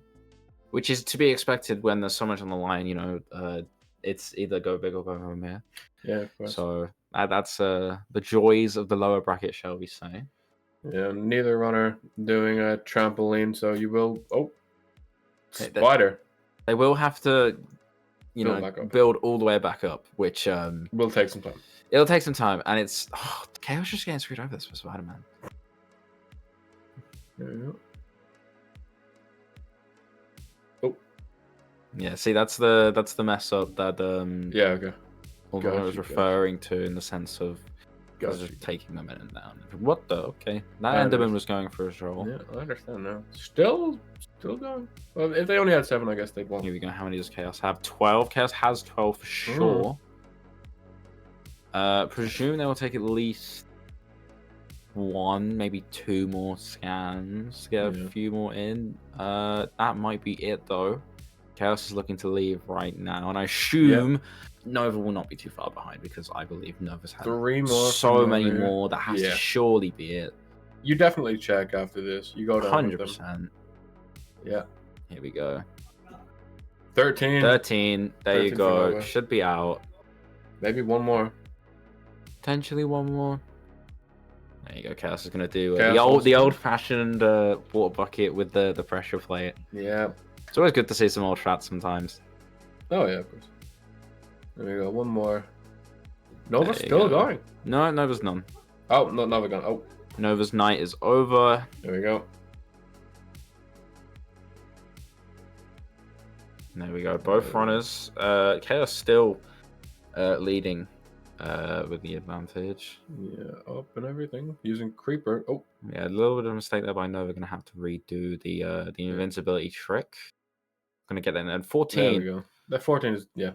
which is to be expected when there's so much on the line. You know, it's either go big or go home here. Yeah, of course. So that's the joys of the lower bracket, shall we say? Yeah, neither runner doing a trampoline, so you will. Oh, Hey, spider They will have to, Build back up. build all the way back up, which will take some time. it'll take some time, and it's Chaos just getting screwed over this for Spider-Man. There you Yeah, see, that's the mess up that Yeah, okay. Although I Got was you, got referring to in the sense of Got just you. taking the minute down. What the? Okay, that I Enderman was going for his role. Yeah, I understand now. Still going. Well, if they only had 7, I guess they'd won. Here we go. How many does Chaos have? 12. Chaos has 12 for sure. Presume they will take at least 1, maybe 2 more scans to get a Yeah. few more in. That might be it though. Chaos is looking to leave right now, and I assume Nova will not be too far behind because I believe Nova's had 3 more. so from many over here. more. That has Yeah. to surely be it. You definitely check after this. You go down 100%. with them. Yeah. Here we go. 13. 13. There 13 you for go. Nova. Should be out. Maybe one more. Potentially one more. There you go. Chaos is gonna do Chaos the also. old-fashioned water bucket with the pressure plate. Yeah. It's always good to see some old strats sometimes. Oh, yeah, of course. There we go. One more. Nova's There you still go. going. No, Nova's none. Oh, no, Nova gone. Oh, Nova's night is over. there we go. There we go. Both runners. Chaos still leading with the advantage. Yeah, up and everything. Using Creeper. Oh, Yeah, a little bit of a mistake there by Nova. Gonna have to redo the invincibility trick. Gonna get that in. And there 14. we go. That 14 is, yeah,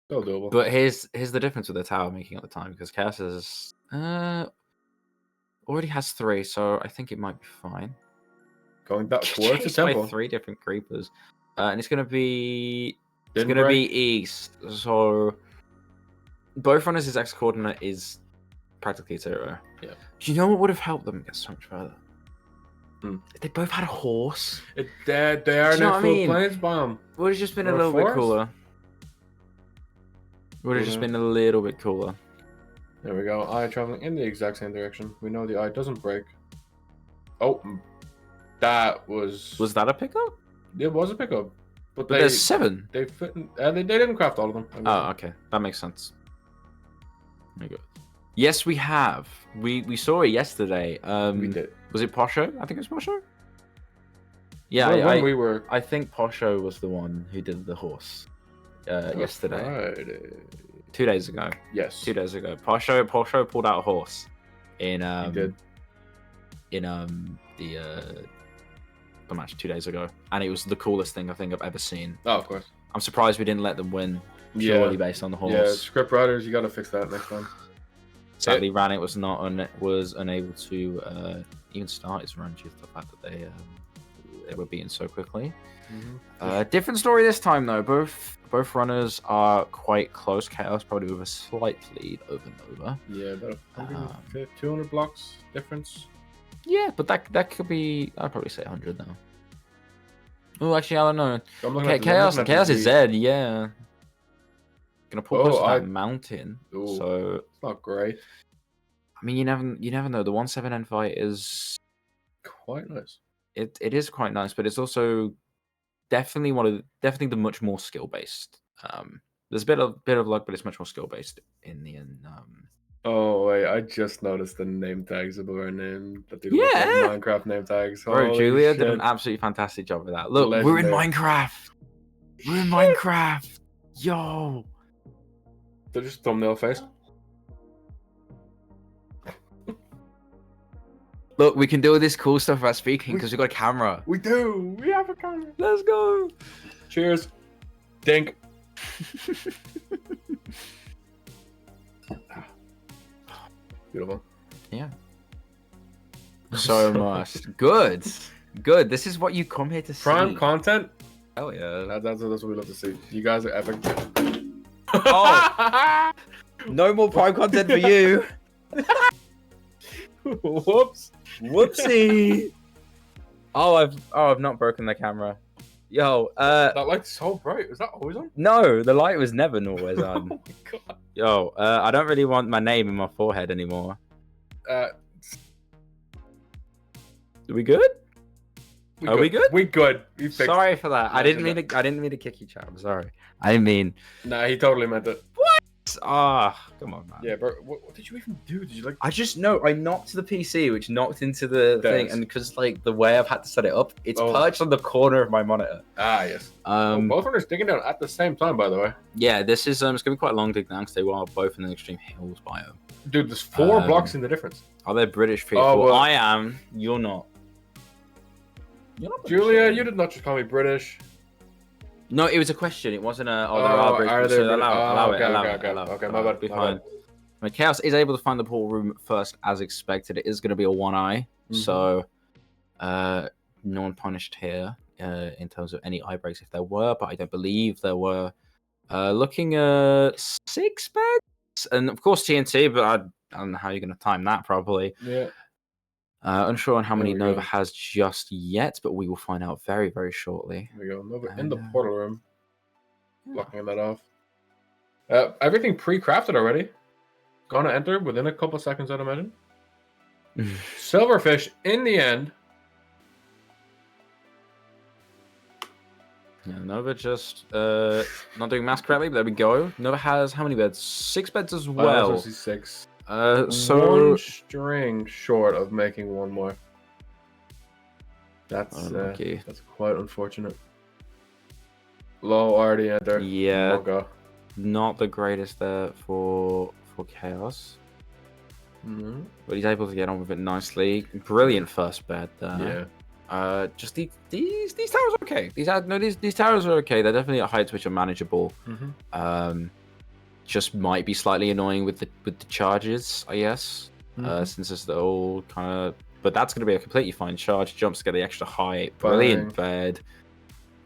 still doable. But here's the difference with the tower making at the time, because Chaos is already has 3, so I think it might be fine. Going back towards the Chased by temple. 3 different creepers, and it's gonna be Didn't be break. east. So both runners' x coordinate is practically 0. Yeah. Do you know what would have helped them get so much further? Hmm. If they both had a horse. They are Do you know near what I full mean? plains bomb. Would have just been a Or a little bit forest? cooler. Would have just been a little bit cooler. There we go. Eye traveling in the exact same direction. We know the eye doesn't break. Oh, that was. Was that a pickup? It was a pickup. But there's 7. They fit. They didn't craft all of them. Oh, okay. That makes sense. There you go. Yes, we have. We saw it yesterday. We did. Was it Posho? I think it was Posho. Yeah, when we were. I think Posho was the one who did the horse yesterday. Friday. 2 days ago. Yes. 2 days ago. Posho pulled out a horse in He did. the match 2 days ago, and it was the coolest thing I think I've ever seen. Oh, of course. I'm surprised we didn't let them win purely based on the horse. Yeah, script writers, you gotta fix that next time. Sadly, Ranit was unable to even start his run due to the fact that they were beaten so quickly. Different story this time though. Both runners are quite close. Chaos probably with a slight lead over Nova. Yeah, about 200 blocks difference. Yeah, but that could be. I'd probably say 100 now. Oh, actually, I don't know. Chaos is Zed. Yeah, gonna pull close to that mountain. Ooh, so it's not great. I mean, you never know. The 1-7N fight is quite nice. It is quite nice, but it's also definitely the much more skill based. There's a bit of luck, but it's much more skill based in the end. Oh wait, I just noticed the name tags above our name that they look like Minecraft name tags. Bro, Holy Julia shit. did an absolutely fantastic job with that. Look, Legendary. we're in Minecraft. We're in Minecraft. Yo. They're just thumbnail face. Look, we can do all this cool stuff about speaking because we've got a camera. We do. We have a camera. Let's go. Cheers. Dink. Beautiful. Yeah. So much. Good. Good. This is what you come here to see. Prime content? Hell yeah. That's what we love to see. You guys are epic. Oh. No more Prime content for you. Whoops. Whoopsie. I've not broken the camera. Yo, that light's so bright. Is that always on? No, the light was never always on. Oh my god. Yo, I don't really want my name in my forehead anymore. Are we good? Are we good? We good. We fixed Sorry for that. I didn't mean to kick you, chap. I'm sorry. I didn't mean. Nah, he totally meant it. What? Ah, come on, man. Yeah, bro. What did you even do? Did you like? I just know I knocked the PC, which knocked into the thing, and because like the way I've had to set it up, it's perched on the corner of my monitor. Ah, yes. Both runners digging down at the same time, by the way. Yeah, this is it's gonna be quite a long dig down because they were both in the extreme hills biome. Dude, there's 4 blocks in the difference. Are they British people? Oh, well, I am. You're not. You're not Julia, you did not just call me British. No, it was a question. It wasn't a. Oh, there are British people. So allow it. Okay, my bad. Be fine. When Chaos is able to find the pool room first, as expected, it is going to be a 1-eye. So, no one punished here in terms of any eye breaks if there were, but I don't believe there were. Looking at 6 beds, and of course TNT, but I don't know how you're going to time that properly. Yeah. Unsure on how many Nova has just yet, but we will find out very, very shortly. There we go. Nova in the portal room. Blocking that off. Everything pre-crafted already. Gonna enter within a couple seconds, I'd imagine. Silverfish in the end. Yeah, Nova just not doing math correctly, but there we go. Nova has how many beds? 6 beds as well. I see 6. So 1 string short of making 1 more. That's quite unfortunate. Low already enter. Yeah, go. Not the greatest there for Chaos. But he's able to get on with it nicely. Brilliant first bed there. Yeah. Just these towers are okay. These towers are okay. They're definitely at heights which are manageable. Just might be slightly annoying with the charges, I guess. Since it's all kind of. But that's going to be a completely fine charge. Jumps to get the extra height. Brilliant bed.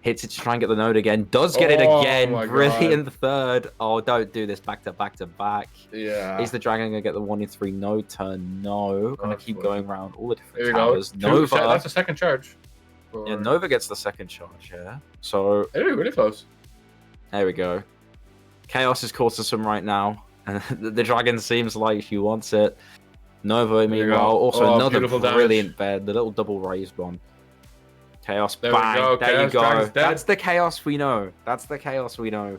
Hits it to try and get the node again. Does get it again. Brilliant third. Oh, don't do this back to back to back. Yeah. Is the dragon going to get the 1-in-3 node turn? No. Going to keep going around all the different there you towers. Go. Nova. That's a second charge. Yeah, Nova gets the second charge, yeah. So. They're really close. There we go. Chaos is caught to some right now. The dragon seems like she wants it. Nova, meanwhile, also another brilliant bed. The little double raised one. Chaos, there bang! There you go. That's the chaos we know. That's the chaos we know.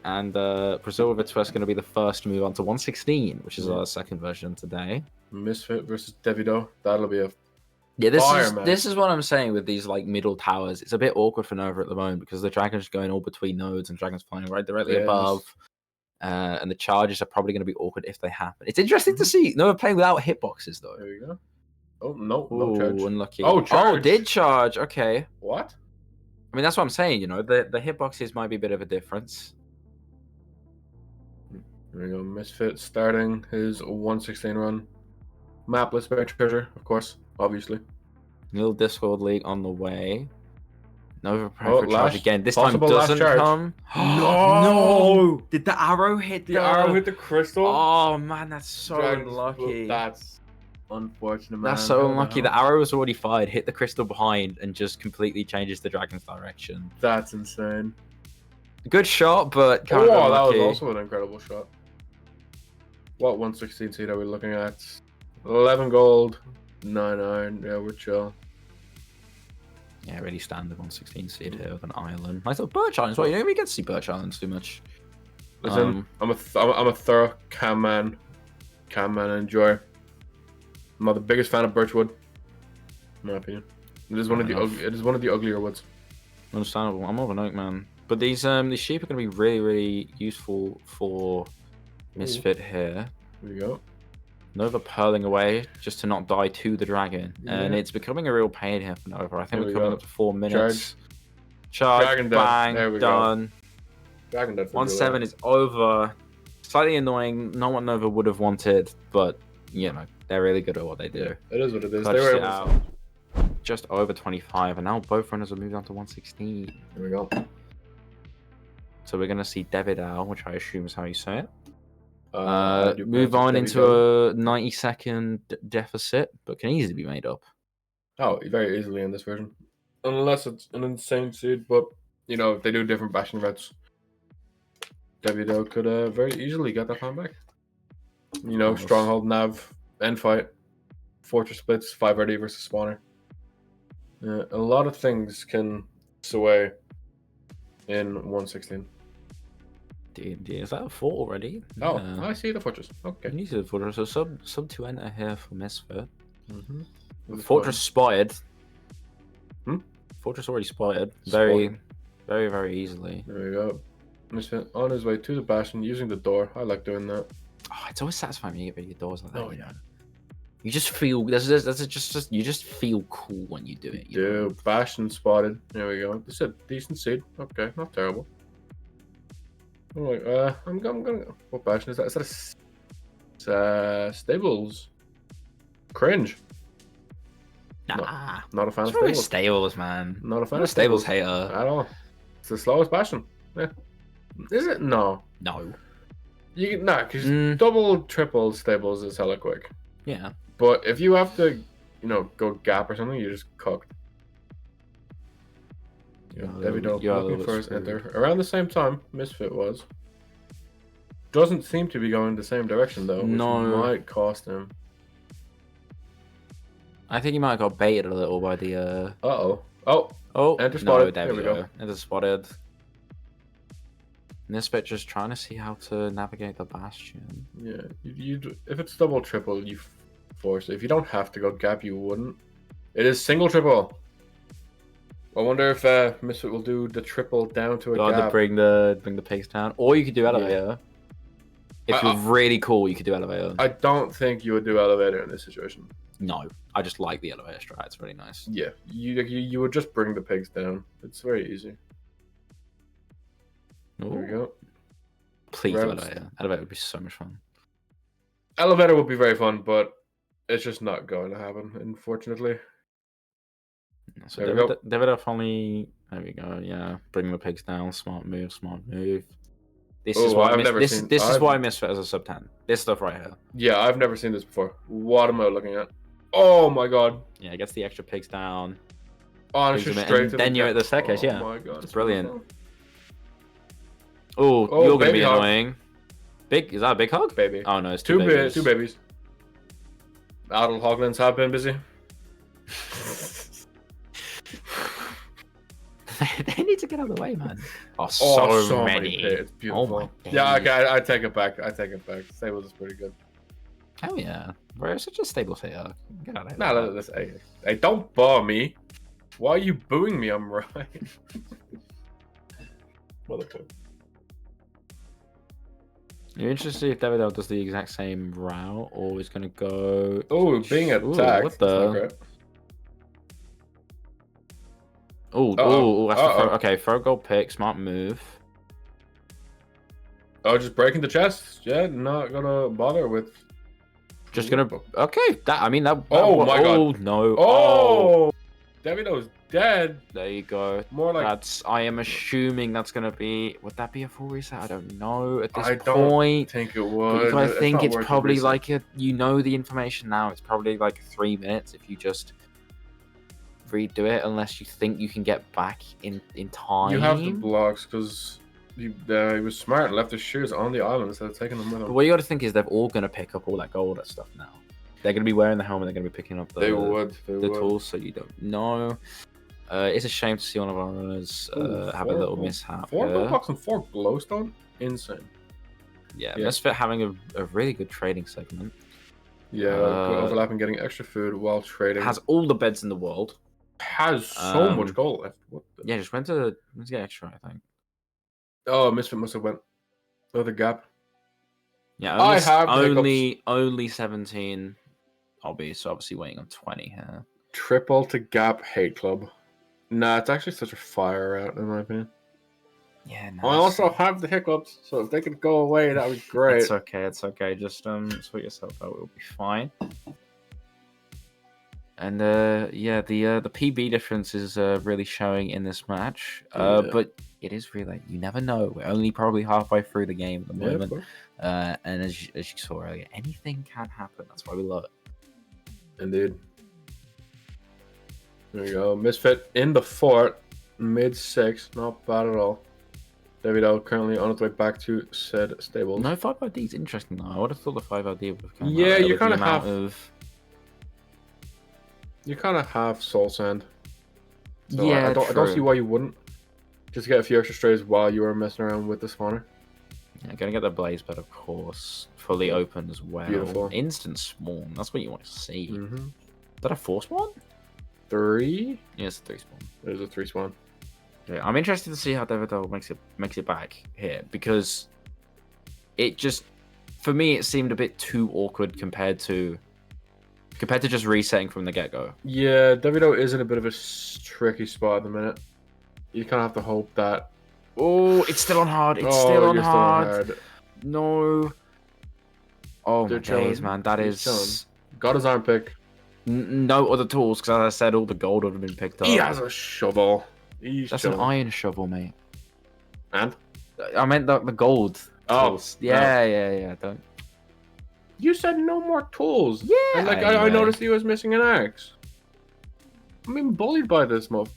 And Brazil with first going to be the first to move on to 116, which is our second version today. Misfit versus Devido. That'll be a Yeah, Fire, man. this is what I'm saying with these like middle towers. It's a bit awkward for Nova at the moment because the dragon's going all between nodes and dragon's flying right directly Yes. above. And the charges are probably going to be awkward if they happen. It's interesting to see Nova playing without hitboxes though. There we go. Oh no, no Ooh, charge. unlucky. Oh, Oh, charge. did charge. Okay. What? I mean, that's what I'm saying. You know, the hitboxes might be a bit of a difference. There we go. Misfit starting his 116 run. Mapless bear treasure, of course, obviously. Little Discord League on the way. Nova Oh, prep for charge last- again. This time possible last doesn't charge. come. No! Did the arrow hit The arrow hit the crystal. Oh man, that's so Dragon's unlucky. That's unfortunate, man. That's so How unlucky. the The arrow was already fired, hit the crystal behind, and just completely changes the dragon's direction. That's insane. Good shot, but kind Oh, of that was unlucky. also an incredible shot. What 116 seed are we looking at? 11 gold, 9 iron. Yeah, we're chill. Yeah, really standard 116 seed here with an island. Nice little birch islands. Well, you don't really get to see birch islands too much. Listen, I'm a thorough cam man enjoyer. I'm not the biggest fan of birchwood, in my opinion. It is one of the uglier woods. Understandable. I'm more of an oak man. But these sheep are going to be really, really useful for Misfit here. There you go. Nova purling away just to not die to the dragon. And Yeah. it's becoming a real pain here for Nova. I think There we're we coming go. up to 4 minutes. Charge, Dragon done. bang, There we go. done. Dragon dead for 1-7 is over. Slightly annoying. Not what Nova would have wanted, but, you know, they're really good at what they do. It is what it is. Clutched They were it able out. Just over 25, and now both runners have moved on to 116. There we go. So we're going to see David Al, which I assume is how you say it. Do Move pronounce it on Debbie into Doe. a 90-second deficit, but can easily be made up. Oh, very easily in this version. Unless it's an insane seed, but, you know, if they do different bashing routes, Davido could very easily get that plan back. You know, Almost. Stronghold, Nav, end fight, Fortress splits, 5 RD versus Spawner. A lot of things can sway in 116. D&D, is that a 4 already? Oh, Yeah. I see the Fortress. You Okay. need to Fortress. So sub to enter here for Misfit. Mm-hmm. Fortress spotted. Hmm? Fortress already spotted. Spotted. Very, very easily. There we go. Misfit on his way to the bastion using the door. I like doing that. Oh, it's always satisfying when you get big doors like that. Oh, you yeah. know? You just feel you just feel cool when you do it. You know? Do bastion spotted. There we go. This is a decent seed. Okay, not terrible. I'm like, I'm gonna. What bastion is that? Is that it's stables? Cringe. Nah. Not a fan What's of wrong with stables. stables, man? Not a fan I'm a of stables stables hater. at all. It's the slowest bastion. Yeah. Is it? No. No. You nah, because Mm. double, triple stables is hella quick. Yeah. But if you have to, you know, go gap or something, you're just cooked. Yeah, Davido you're a looking little for bit his screwed. enter. Around the same time, Misfit was. Doesn't seem to be going the same direction though, which No. might cost him. I think he might have got baited a little by the. Oh. Oh, Enter no, spotted. there There we we go. go. Enter spotted. Misfit just trying to see how to navigate the bastion. Yeah, you if it's double, triple, you force it. If you don't have to go gap, you wouldn't. It is single, triple. I wonder if Misfit will do the triple down to a Got to gap. bring the pigs down, or you could do elevator. If you're really cool, you could do elevator. I don't think you would do elevator in this situation. No, I just like the elevator strat. It's really nice. Yeah, you would just bring the pigs down. It's very easy. There we Ooh, go. please do Routes. elevator. Elevator would be so much fun. Elevator would be very fun, but it's just not going to happen, unfortunately. So There we go. David finally. There we go. Yeah, bring the pigs down. Smart move. Smart move. This is Oh, why I I've miss. never This seen- this is I've- why I miss it as a sub 10. This stuff right here. Yeah, I've never seen this before. What am I looking at? Oh my god. Yeah, gets the extra pigs down. Oh, and it's Brings just them in, straight and to then the you're gap. at the staircase, Oh yeah. my god, It's brilliant. beautiful. Oh, Oh, you're gonna baby be hog. annoying. Big? Is that a big hog? Baby. Oh no, it's Two babies. babies. Adult hoglins have been busy. They need to get out of the way, man. Oh, Oh, so many. pigs. It's beautiful. Oh my Yeah, days. okay, I take it back. I take it back. Stables is pretty good. Oh yeah, bro, such a stable hitter. Get out of here. Nah, hey, don't bar me. Why are you booing me? I'm right. Motherfucker. You're interested if Davidel does the exact same route or is going to go. Oh, being attacked. What That's not the? great. Oh, that's the throw. Okay, throw gold pick. Smart move. Oh, just breaking the chest. Yeah, not gonna bother with. Just gonna. Okay, that. I mean that. Oh my god. Oh no. Oh, Davido's dead. There you go. More like. That's. I am assuming that's gonna be. Would that be a full reset? I don't know at this I point. don't think it But would. I think not it's worth the probably reset. like a. You know the information now. It's probably like 3 minutes if you just redo it, unless you think you can get back in time. You have the blocks because he was smart and left his shoes on the island instead of taking them with him. But what you got to think is they're all going to pick up all that gold stuff now. They're going to be wearing the helmet. They're going to be picking up the tools, so you don't know. It's a shame to see one of our runners have a little mishap. 4 gold blocks and 4 glowstone? Insane. Yeah, Misfit having a really good trading segment. Yeah, good overlap and getting extra food while trading. Has all the beds in the world. Has so much gold left. What the... Yeah, just went to get extra, I think. Oh, Misfit must have went. Oh, the gap. Yeah, only 17 hobbies, so obviously waiting on 20 here. Triple to gap hate club. Nah, it's actually such a fire out in my opinion. Yeah, I also have the hiccups, so if they could go away, that would be great. It's okay. Just sort yourself out. It'll be fine. And yeah, the PB difference is really showing in this match. But it is really, you never know. We're only probably halfway through the game at the moment. And as you saw earlier, anything can happen. That's why we love it. Indeed. There you go. Misfit in the fort, mid 6, not bad at all. Davido currently on its way back to said stables. No, 5RD is interesting though. I would have thought the 5RD would have come Yeah, out you kind of have of... You kind of have soul sand. So yeah, I don't see why you wouldn't. Just get a few extra strays while you were messing around with the spawner. Yeah, gonna get the blaze bed, of course, fully open as well. Beautiful. Instant spawn. That's what you want to see. Mm-hmm. Is that a 4 spawn? 3? Yeah, it's a 3 spawn. There's a 3 spawn. Yeah, I'm interested to see how Davido makes it back here, because it just, for me, it seemed a bit too awkward compared to just resetting from the get-go. Yeah, Davido is in a bit of a tricky spot at the minute. You kind of have to hope that... Oh, it's still on hard. It's still on hard. No. Oh, my days, man. That is... Got his arm pick. No other tools, because as I said, all the gold would have been picked up. He has a shovel. That's an iron shovel, mate. And? I meant the gold tools. Yeah, no. yeah. Don't... You said no more tools. Yeah. And I noticed he was missing an axe. I'm being bullied by this mofo.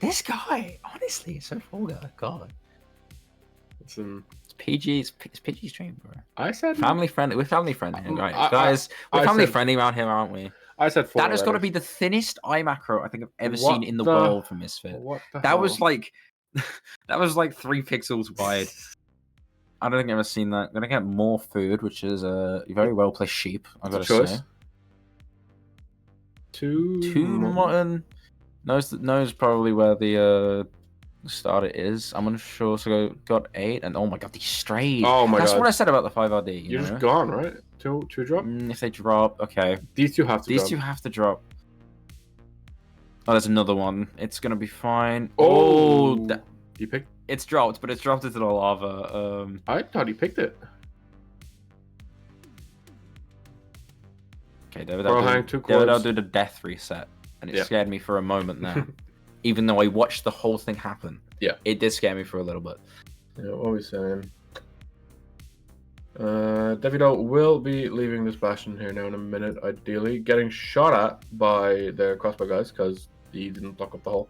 This guy, honestly, is so vulgar. God. It's PG. It's PG stream, bro. I said family friendly. We're family friendly, right? Guys, we're family friendly around here, aren't we? I said 4. That has got to be the thinnest eye macro I think I've ever seen in the world from Misfit. That was like 3 pixels wide. I don't think I've ever seen that. I'm gonna get more food, which is a very well placed sheep. I've got to say. 2 mutton. Knows probably where the starter is. I'm unsure. So got 8, and oh my god, these strayed. Oh my god, that's what I said about the 5RD. You're just gone, right? 2 drop. If they drop, okay. These two have to drop. Oh, there's another one. It's gonna be fine. Oh, you picked. It's dropped, but it's dropped into the lava. I thought he picked it. Okay, David, I'll do the death reset, and it scared me for a moment now. Even though I watched the whole thing happen. Yeah. It did scare me for a little bit. Yeah, what are we saying? Davido will be leaving this bastion here now in a minute, ideally. Getting shot at by the crossbow guys, because he didn't block up the hole.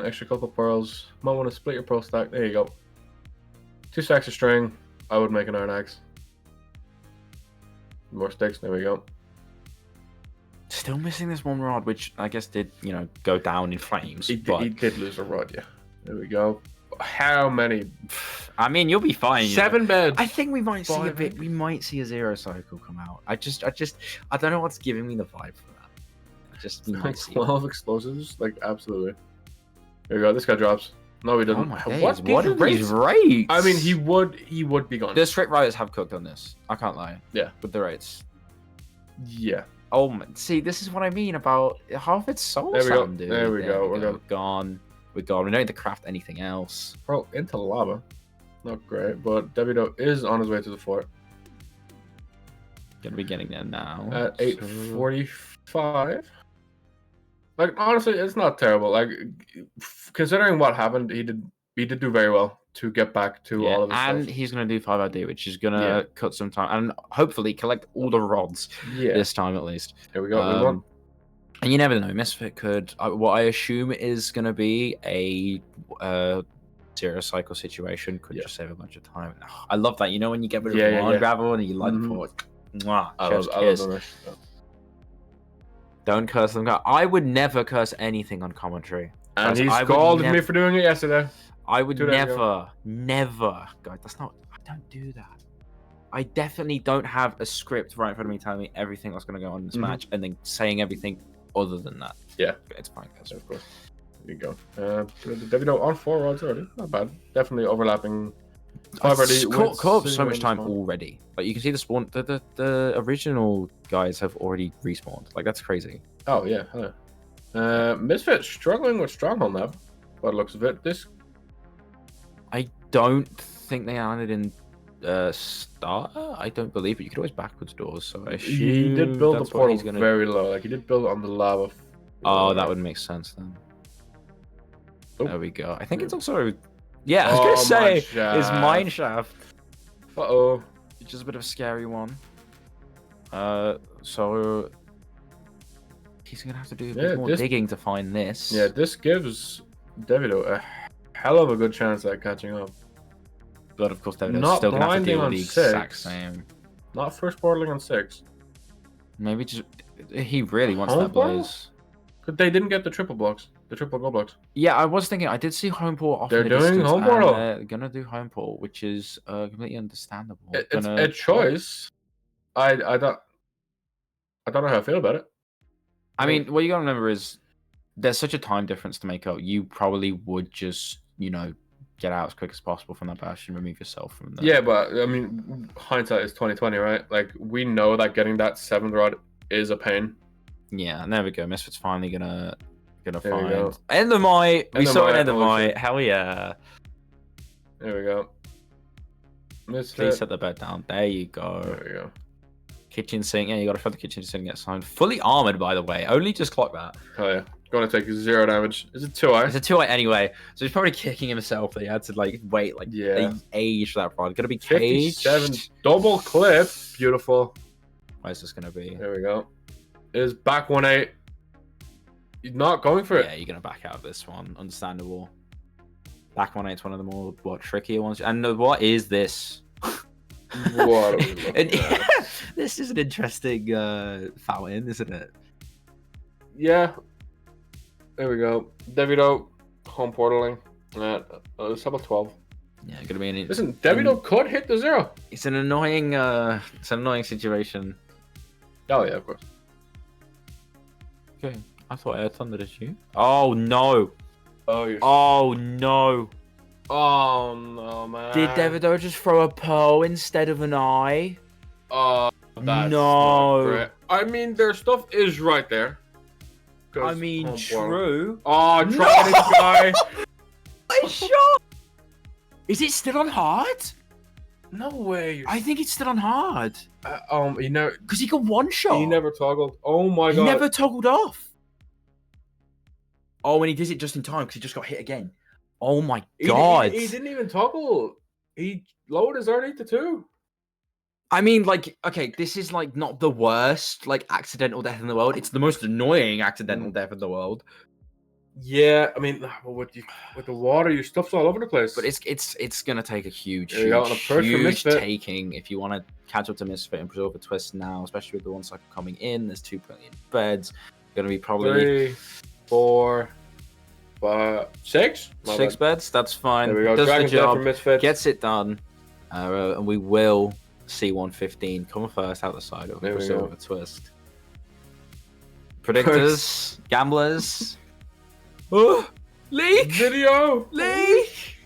Extra couple pearls. Might want to split your pearl stack. There you go. 2 stacks of string. I would make an iron axe. More sticks. There we go. Still missing this one rod, which I guess did, go down in flames. He did lose a rod, yeah. There we go. how many? I mean, you'll be fine. You know. 7 beds. I think we might see a bit. 500. We might see a zero cycle come out. I don't know what's giving me the vibe for that. We might see. 12 explosives, like absolutely. There you go. This guy drops. No, he doesn't. Oh my What? days, what are these rates? I mean, he would be gone. The straight riders have cooked on this. I can't lie. Yeah, with the rates. Yeah. Oh my, see, this is what I mean about half its soul. There we go. Dude. There we go. We're gone. We're gone. We don't need to craft anything else. Bro, into lava. Not great, but Devido is on his way to the fort. Gonna be getting there now. At 8:45. Like, honestly, it's not terrible. Like, considering what happened, he did do very well to get back to all of this and stuff. he's gonna do 5 RD, which is gonna cut some time and hopefully collect all the rods. This time at least. Here we go. And you never know, Misfit could. What I assume is gonna be a zero cycle situation. Could just save a bunch of time. I love that. You know when you get rid of one gravel and you light the fort. Mwah, I love that. Don't curse them. I would never curse anything on commentary. And he scolded me for doing it yesterday. I would never. God, that's not. I don't do that. I definitely don't have a script right in front of me telling me everything that's going to go on in this match and then saying everything other than that. Yeah. It's fine, guys. Of course. There you go. Devido on 4 rods already. Not bad. Definitely overlapping. Caught up so much time already. Like you can see the spawn. The original guys have already respawned. Like that's crazy. Oh yeah. Misfit struggling with stronghold now. By the looks of it, I don't think they landed in starter. I don't believe, but you could always backwards doors. So I assume he did build the portal very low. Like he did build it on the lava. Oh, that would make sense then. There we go. I think it's also. Yeah, I was gonna say is mine shaft. Which is a bit of a scary one. So he's gonna have to do a bit more digging to find this. Yeah, this gives Devido a hell of a good chance at catching up. But of course, Devido's still gonna have to deal with the exact same. Not first portaling on 6. Maybe just he really wants that blaze. But they didn't get the triple blocks. The triple gold blocks. Yeah, I was thinking. I did see home portal off. They're doing home portal. They're gonna do home portal, which is completely understandable. It's a choice. I don't know how I feel about it. I mean, what you gotta remember is there's such a time difference to make up. You probably would just, get out as quick as possible from that bastion, remove yourself from that. Yeah, but I mean, hindsight is 20/20, right? Like we know that getting that 7th rod is a pain. Yeah, and there we go. Misfit's finally gonna there find Endermite. We saw an Endermite. Hell yeah. There we go. Misfit. Please set the bed down. There you go. There we go. Kitchen sink. Yeah, you gotta fill the kitchen sink and get signed. Fully armored, by the way. Only just clocked that. Oh yeah. Gonna take 0 damage. Is it 2i? It's a 2i anyway. So he's probably kicking himself that he had to wait an age for that rod. Gonna be caged. 57 double clip. Beautiful. Where's this gonna be? There we go. Is back 1-8. He's not going for it. Yeah, you're gonna back out of this one. Understandable. Back 1-8's one of the more trickier ones. And what is this? What are we looking at? This is an interesting fountain, isn't it? Yeah. There we go. Devido home portaling at level 12. Yeah, gonna be an. Listen, Devido could hit the 0. It's an annoying. It's an annoying situation. Oh yeah, of course. Okay, I thought Air Thunder is you. Oh no! Oh no! Oh no, man! Did Devido just throw a pearl instead of an eye? Oh, that's not great. I mean, their stuff is right there. I mean, true. Oh, try this guy. I shot. Is it still on hard? No way. I think it's still on hard. He never, because he got one shot. He never toggled. Oh my god. He never toggled off. Oh, and he did it just in time because he just got hit again. Oh my god. He didn't even toggle. He lowered his RD to 2. I mean, okay, this is not the worst accidental death in the world. It's the most annoying accidental death in the world. Yeah, I mean, with the water, your stuff's all over the place. But it's gonna take a huge taking if you want to catch up to Misfit and preserve a twist now, especially with the one cycle coming in. There's 2 billion beds. Gonna be probably 3, 4, 6? My 6 bad. beds, that's fine. There we go. Does Dragon's the Death job, for Misfits. gets it done, and we will see 115 come first out the side of There we go. a twist. Predictors, gamblers. Oh, leak! Video! Leak!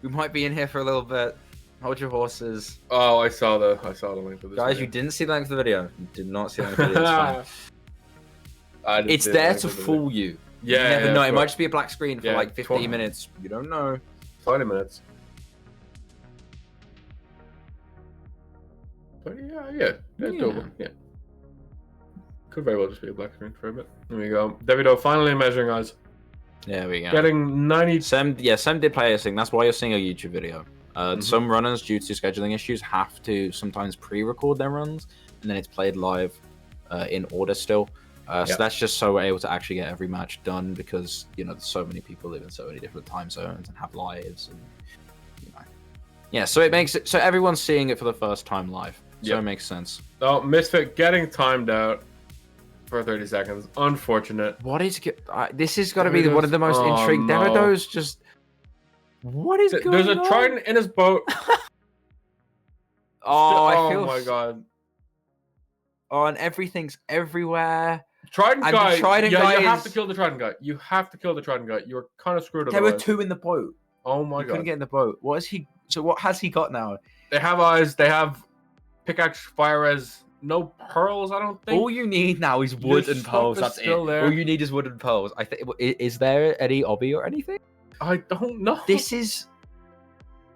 We might be in here for a little bit. Hold your horses. Oh, I saw the link for this. Guys, video. you didn't see the length of the video. You did not see the length of the video. It's fine. It's there to fool you. Yeah, you never yeah, know. It might just be a black screen for yeah, like 15 minutes. You don't know. 20 minutes. But yeah, doable. Yeah. Could very well just be a black screen for a bit. There we go. Davido finally measuring us. There we go. Getting 90. Sem did play a thing. That's why you're seeing a YouTube video. Some runners, due to scheduling issues, have to sometimes pre-record their runs, and then it's played live in order still. So that's just so we're able to actually get every match done, because there's so many people live in so many different time zones and have lives, and so it makes it so everyone's seeing it for the first time live. So it makes sense. Oh, Misfit getting timed out for 30 seconds. Unfortunate. What is this is got to be one of the most intriguing. No. Davido's just what is going on? There's a trident in his boat. Oh my god. Oh, and everything's everywhere. Trident and guy. The Trident guy you have to kill the Trident guy. You have to kill the Trident guy. You're kind of screwed. There were 2 in the boat. Oh my god. Couldn't get in the boat. What is he? So what has he got now? They have eyes. They have pickaxe, fire res. No pearls, I don't think. All you need now is wood and pearls. That's it. There. All you need is wood and pearls. I think. Is there any obby or anything? I don't know. This is.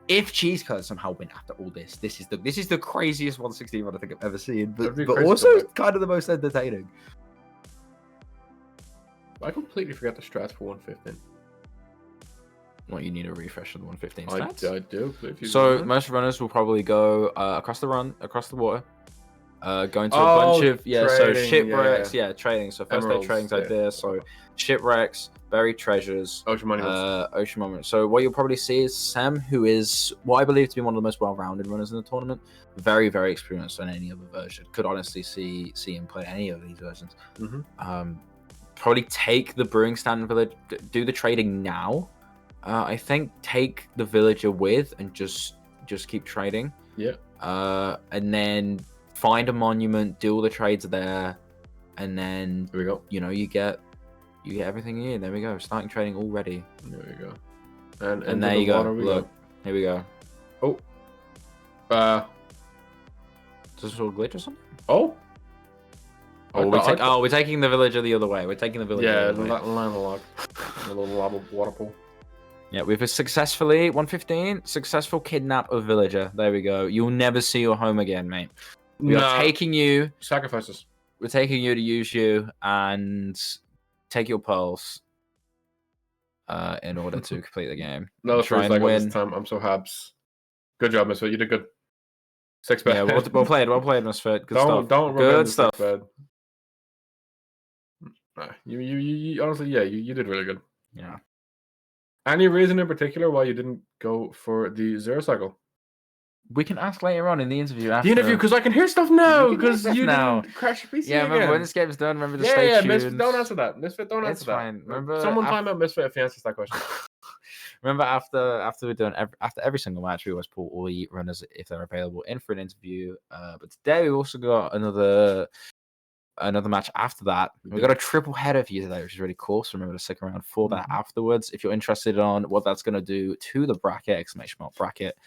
If Cheese Curd somehow win after all this, this is the craziest 116 run I think I've ever seen, but also kind of the most entertaining. I completely forgot the strats for 115. What, you need a refresh of the 115 stats? I do. So most runners will probably go across the water, going to a bunch of trading, so shipwrecks, trading. So first Emeralds, day trading's idea. So shipwrecks, buried treasures, ocean monuments. So what you'll probably see is Sam, who is what I believe to be one of the most well-rounded runners in the tournament, very, very experienced on any other version. Could honestly see him play any of these versions. Probably take the brewing stand village, do the trading now. I think take the villager with and just keep trading. Yeah. And then find a monument, do all the trades there, and then there we go. You get everything you need. There we go. Starting trading already. There we go. And there you go. Look, here we go. Oh. Does this all glitch or something? Oh. We're taking the villager the other way. We're taking the villager. Yeah, the other way. landlocked. A little water pool. Yeah, we've successfully 115 successful kidnap of villager. There we go. You'll never see your home again, mate. We are taking you. Sacrifices. We're taking you to use you and take your pearls in order to complete the game. No, try and win. This time. I'm so haps. Good job, Misfit. You did good. 6 bed. Yeah, well played, Misfit. Good stuff. Don't good stuff. You honestly, you did really good. Yeah. Any reason in particular why you didn't go for the 0 cycle? We can ask later on in the interview. Because I can hear stuff now. Because you didn't crash your PC. Yeah, remember again. when this game's done. Remember to stay tuned. Misfit, don't answer that. Misfit, don't answer that. Fine. Remember, someone time out Misfit if he answers that question. Remember, after we're done, after every single match, we always pull all the runners if they're available in for an interview. But today we also got another match after that. We got a triple header for you today, which is really cool. So remember to stick around for that afterwards. If you're interested on what that's going to do to the bracket, !bracket.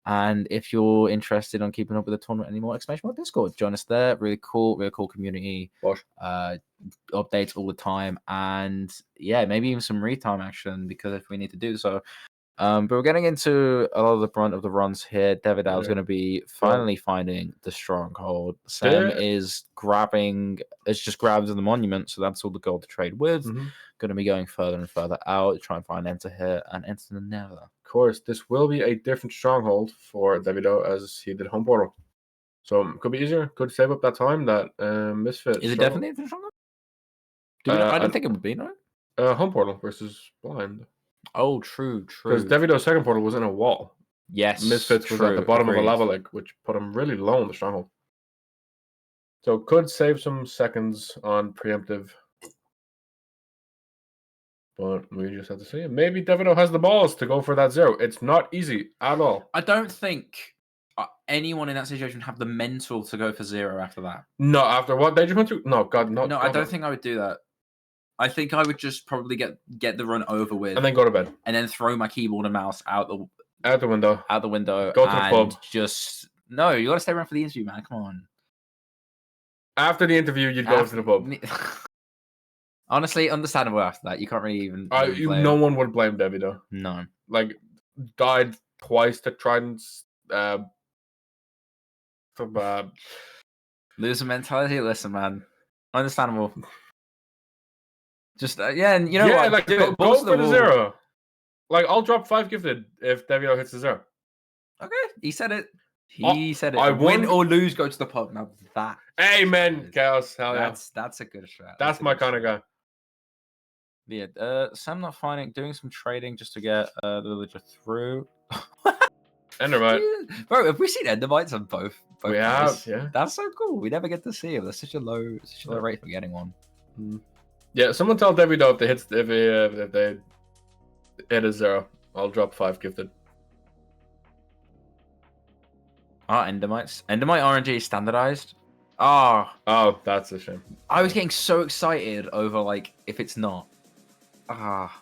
And if you're interested on keeping up with the tournament anymore, !Discord. Join us there. Really cool community. Updates all the time. And yeah, maybe even some retime action because if we need to do so. But we're getting into a lot of the brunt of the runs here. Davido is going to be finally finding the stronghold. Sam is just grabbed the monument, so that's all the gold to trade with. Going to be going further and further out to try and find enter here and enter the nether. Of course, this will be a different stronghold for Davido as he did home portal. So could be easier. Could save up that time that Misfit. Is it definitely a different stronghold? I don't think it would be, no? Home portal versus blind. Oh, true. Because Davido's second portal was in a wall. Yes. Misfits was at the bottom of a lava lake, which put him really low in the stronghold. So could save some seconds on preemptive. But we just have to see. Maybe Davido has the balls to go for that 0. It's not easy at all. I don't think anyone in that situation would have the mental to go for 0 after that. No, after what they just went through? No, God, no. No, I don't think I would do that. I think I would just probably get the run over with. And then go to bed. And then throw my keyboard and mouse out the window. Out the window. Go to the pub. Just... No, you gotta stay around for the interview, man. Come on. After the interview, you'd go to the pub. Honestly, understandable after that. You can't really even. No one would blame Davido. No. Like, died twice to try and. Loser mentality. Listen, man. Understandable. Just, yeah, and you know what? Like, go for the 0. Like, I'll drop 5 gifted if Davido hits the 0. Okay, he said it. He said it. I win or lose, go to the pub. Now that. Amen, Chaos. Hell yeah. That's a good strat. That's my kind of guy. Yeah, Sam not finding, doing some trading just to get the villager through. Endermite. Bro, have we seen Endermites on both we have, yeah. That's so cool. We never get to see them. That's such a low rate for getting one. Yeah, someone tell Davido if they hit a 0, I'll drop 5 gifted. Endermites. Endermite RNG standardized. Oh, that's a shame. I was getting so excited over, like, if it's not. That's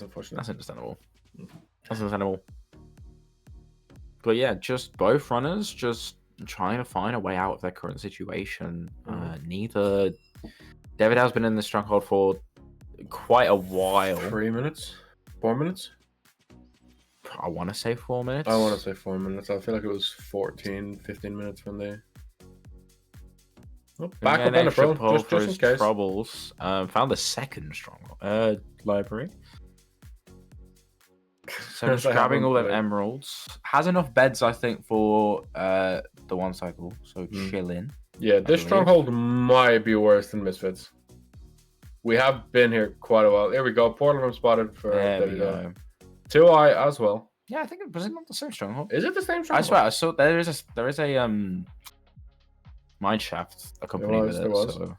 unfortunate. That's understandable. That's understandable. But yeah, just both runners just trying to find a way out of their current situation. Neither... David has been in the stronghold for quite a while. 3 minutes? 4 minutes? I want to say 4 minutes. I want to say 4 minutes. I feel like it was 15 minutes when they... back up in the pro, just in case. Troubles. Found the second stronghold library. So just grabbing all them emeralds. Has enough beds, I think, for the 1 cycle. So chilling. Yeah, this stronghold might be worse than Misfits. We have been here quite a while. There we go. Portal room spotted for Davido. 2i as well. Yeah, I think it was not the same stronghold. Is it the same stronghold? I swear, I saw there is a mine shaft accompanied with it. So.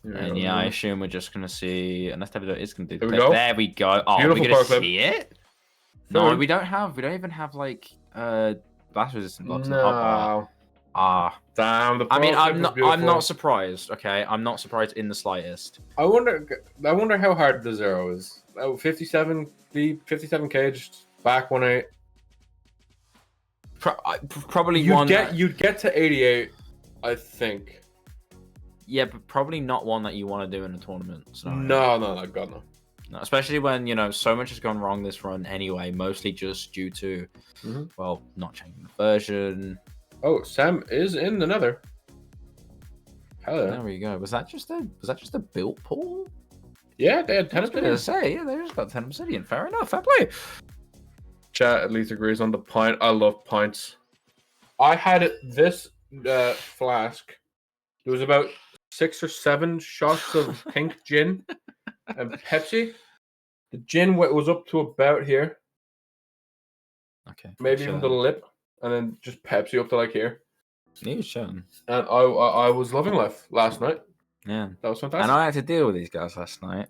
And yeah, I assume we're just gonna see, unless Davido is gonna do. There we go. Oh, beautiful, we're gonna see it. No, we don't even have like blast resistant blocks. No. Damn. I'm not surprised. Okay, I'm not surprised in the slightest. I wonder how hard the 0 is. 57 caged, back 1-8. Probably you'd get to 88, I think. Yeah, but probably not one that you want to do in a tournament. No, God no. No, especially when so much has gone wrong this run anyway, mostly just due to not changing the version. Oh, Sam is in the Nether. Hell yeah. There we go. Was that just a built pool? Yeah, they had 10 obsidian. They just got 10 obsidian. Fair enough. Fair play. Chat at least agrees on the pint. I love pints. I had this flask. There was about 6 or 7 shots of pink gin and Pepsi. The gin was up to about here. Okay. Maybe even the lip. And then just Pepsi up to like here. You're showing. And I was loving life last night. Yeah. That was fantastic. And I had to deal with these guys last night.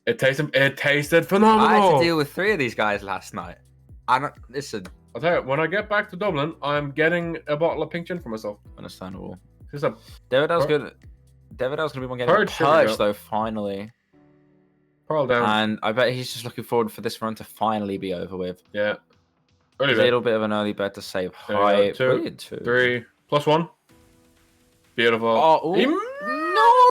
It tasted phenomenal. I had to deal with 3 of these guys last night. Listen. I'll tell you, when I get back to Dublin, I'm getting a bottle of pink gin for myself. Understandable. Davido's good. Davido's going to be one getting a purge, though, finally. Pearl down. And I bet he's just looking forward for this run to finally be over with. Yeah. A little bit of an early bet to save high. 2, 3, +1. Beautiful. Oh, no!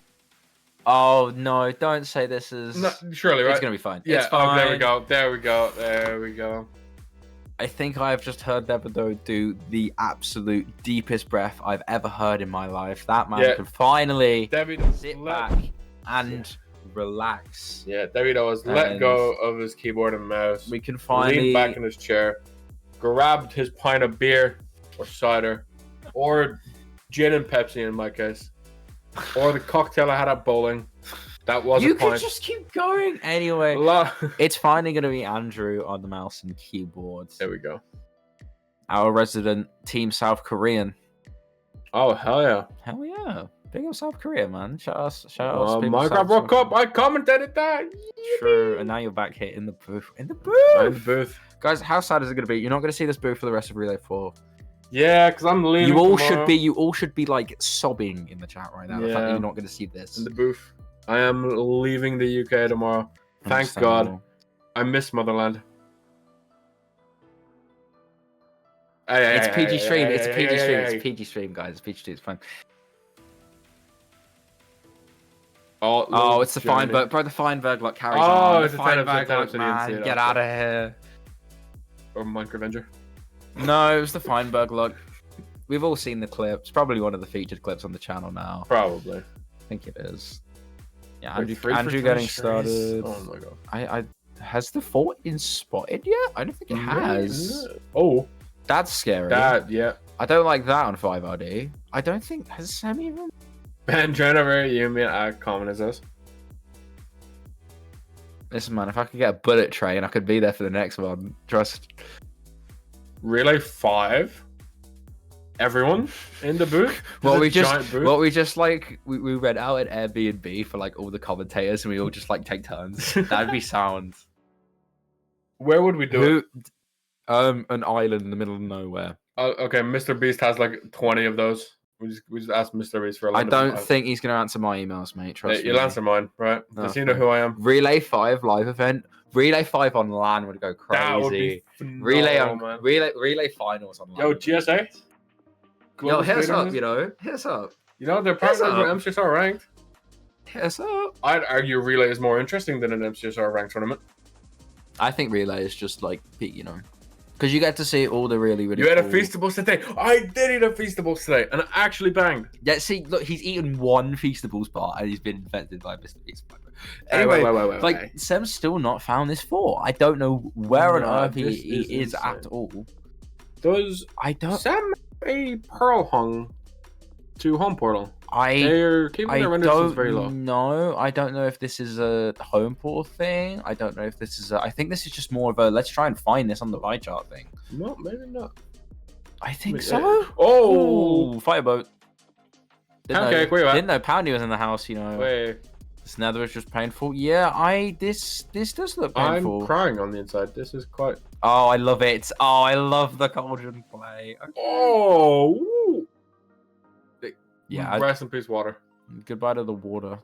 Oh no! Don't say this is. No, surely, right? It's gonna be fine. Yeah. It's fine. There we go. I think I've just heard Davido do the absolute deepest breath I've ever heard in my life. That man can finally sit back and relax. Yeah, Davido has let go of his keyboard and mouse. We can finally lean back in his chair, grabbed his pint of beer or cider, or gin and Pepsi in my case, or the cocktail I had at bowling. That was you a pint. can just keep going anyway. It's finally going to be Andrew on the mouse and keyboard. There we go. Our resident Team South Korean. Oh hell yeah! Hell yeah! Big up South Korea, man. Shout out. Minecraft World Cup. I commentated that. True, and now you're back here in the booth. In the booth. Guys, how sad is it going to be? You're not going to see this booth for the rest of Relay 4. Yeah, because I'm leaving. You all tomorrow. should be like sobbing in the chat right now. The fact that you're not going to see this. In the booth. I am leaving the UK tomorrow. Thank God. I miss Motherland. It's PG stream. It's PG stream. It's PG stream, guys. It's PG stream. It's fine. Oh, it's the Feinberg, bro. The Feinberg like carries on. It's the Feinberg, man. Get out of here. Or Minecraft Avenger. No, it was the Feinberg look. We've all seen the clips. Probably one of the featured clips on the channel now. Probably. I think it is. Yeah, Wait, Andrew getting started. Oh my God. I has the fort been spotted yet? I don't think it has. Oh, that's scary. Yeah. I don't like that on 5RD. I don't think has Sam even. Ben Jennifer, you mean common as this? Listen, man, if I could get a bullet train, I could be there for the next one. Trust. Relay 5. Everyone in the booth. Well, we just like we read out an Airbnb for like all the commentators, and we all just like take turns. That'd be sound. Where would we do it? An island in the middle of nowhere. Okay, Mr. Beast has like 20 of those. We just asked Mr. Beast for a I don't think he's going to answer my emails, mate. Trust me. You'll answer mine, right? Does he know who I am? Relay 5 live event. Relay 5 on LAN would go crazy. That would be phenomenal, man. Relay finals on LAN. Yo, GSA? Yo, hit us up, you know. Hit us up. You know, they're partners with MCSR ranked. Hit us up. I'd argue Relay is more interesting than an MCSR ranked tournament. I think Relay is just like, you know, because you get to see all the really You had a Feastables today. I did eat a Feastables today, and I actually banged. Yeah, see, look, he's eaten one Feastables bar, and he's been infected by Mr. Beast. Anyway, wait. Sam's still not found this fort. I don't know where on earth he is at all. Does Sam a pearl hung to home portal? They're keeping their render distance very low. No, I don't know if this is a home portal thing. I don't know if this is I think this is just more of a let's try and find this on the pie chart thing. No, maybe not. I think so. Oh, fireboat. Didn't know Poundy was in the house, you know. Wait. This nether is just painful. Yeah, this does look painful. I'm crying on the inside. This is quite. Oh, I love it. Oh, I love the cauldron play. Okay. Oh. Woo. Yeah. Rest in peace, water. Goodbye to the water.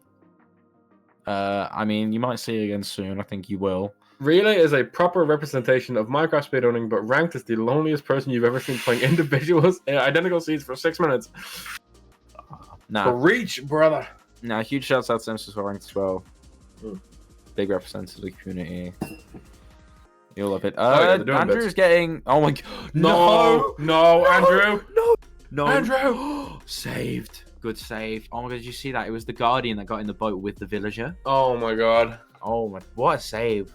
I mean, you might see it again soon. I think you will. Relay is a proper representation of Minecraft speedrunning, but ranked is the loneliest person you've ever seen playing individuals in identical seeds for 6 minutes. Nah. Reach, brother. Nah, huge shouts out to Simpsons for ranked as well. Big representative of the community. You'll love it. Andrew's getting. Oh my god. No, Andrew. No. Andrew. Saved. Good save. Oh my god, did you see that? It was the Guardian that got in the boat with the villager. Oh my god. Oh my. What a save.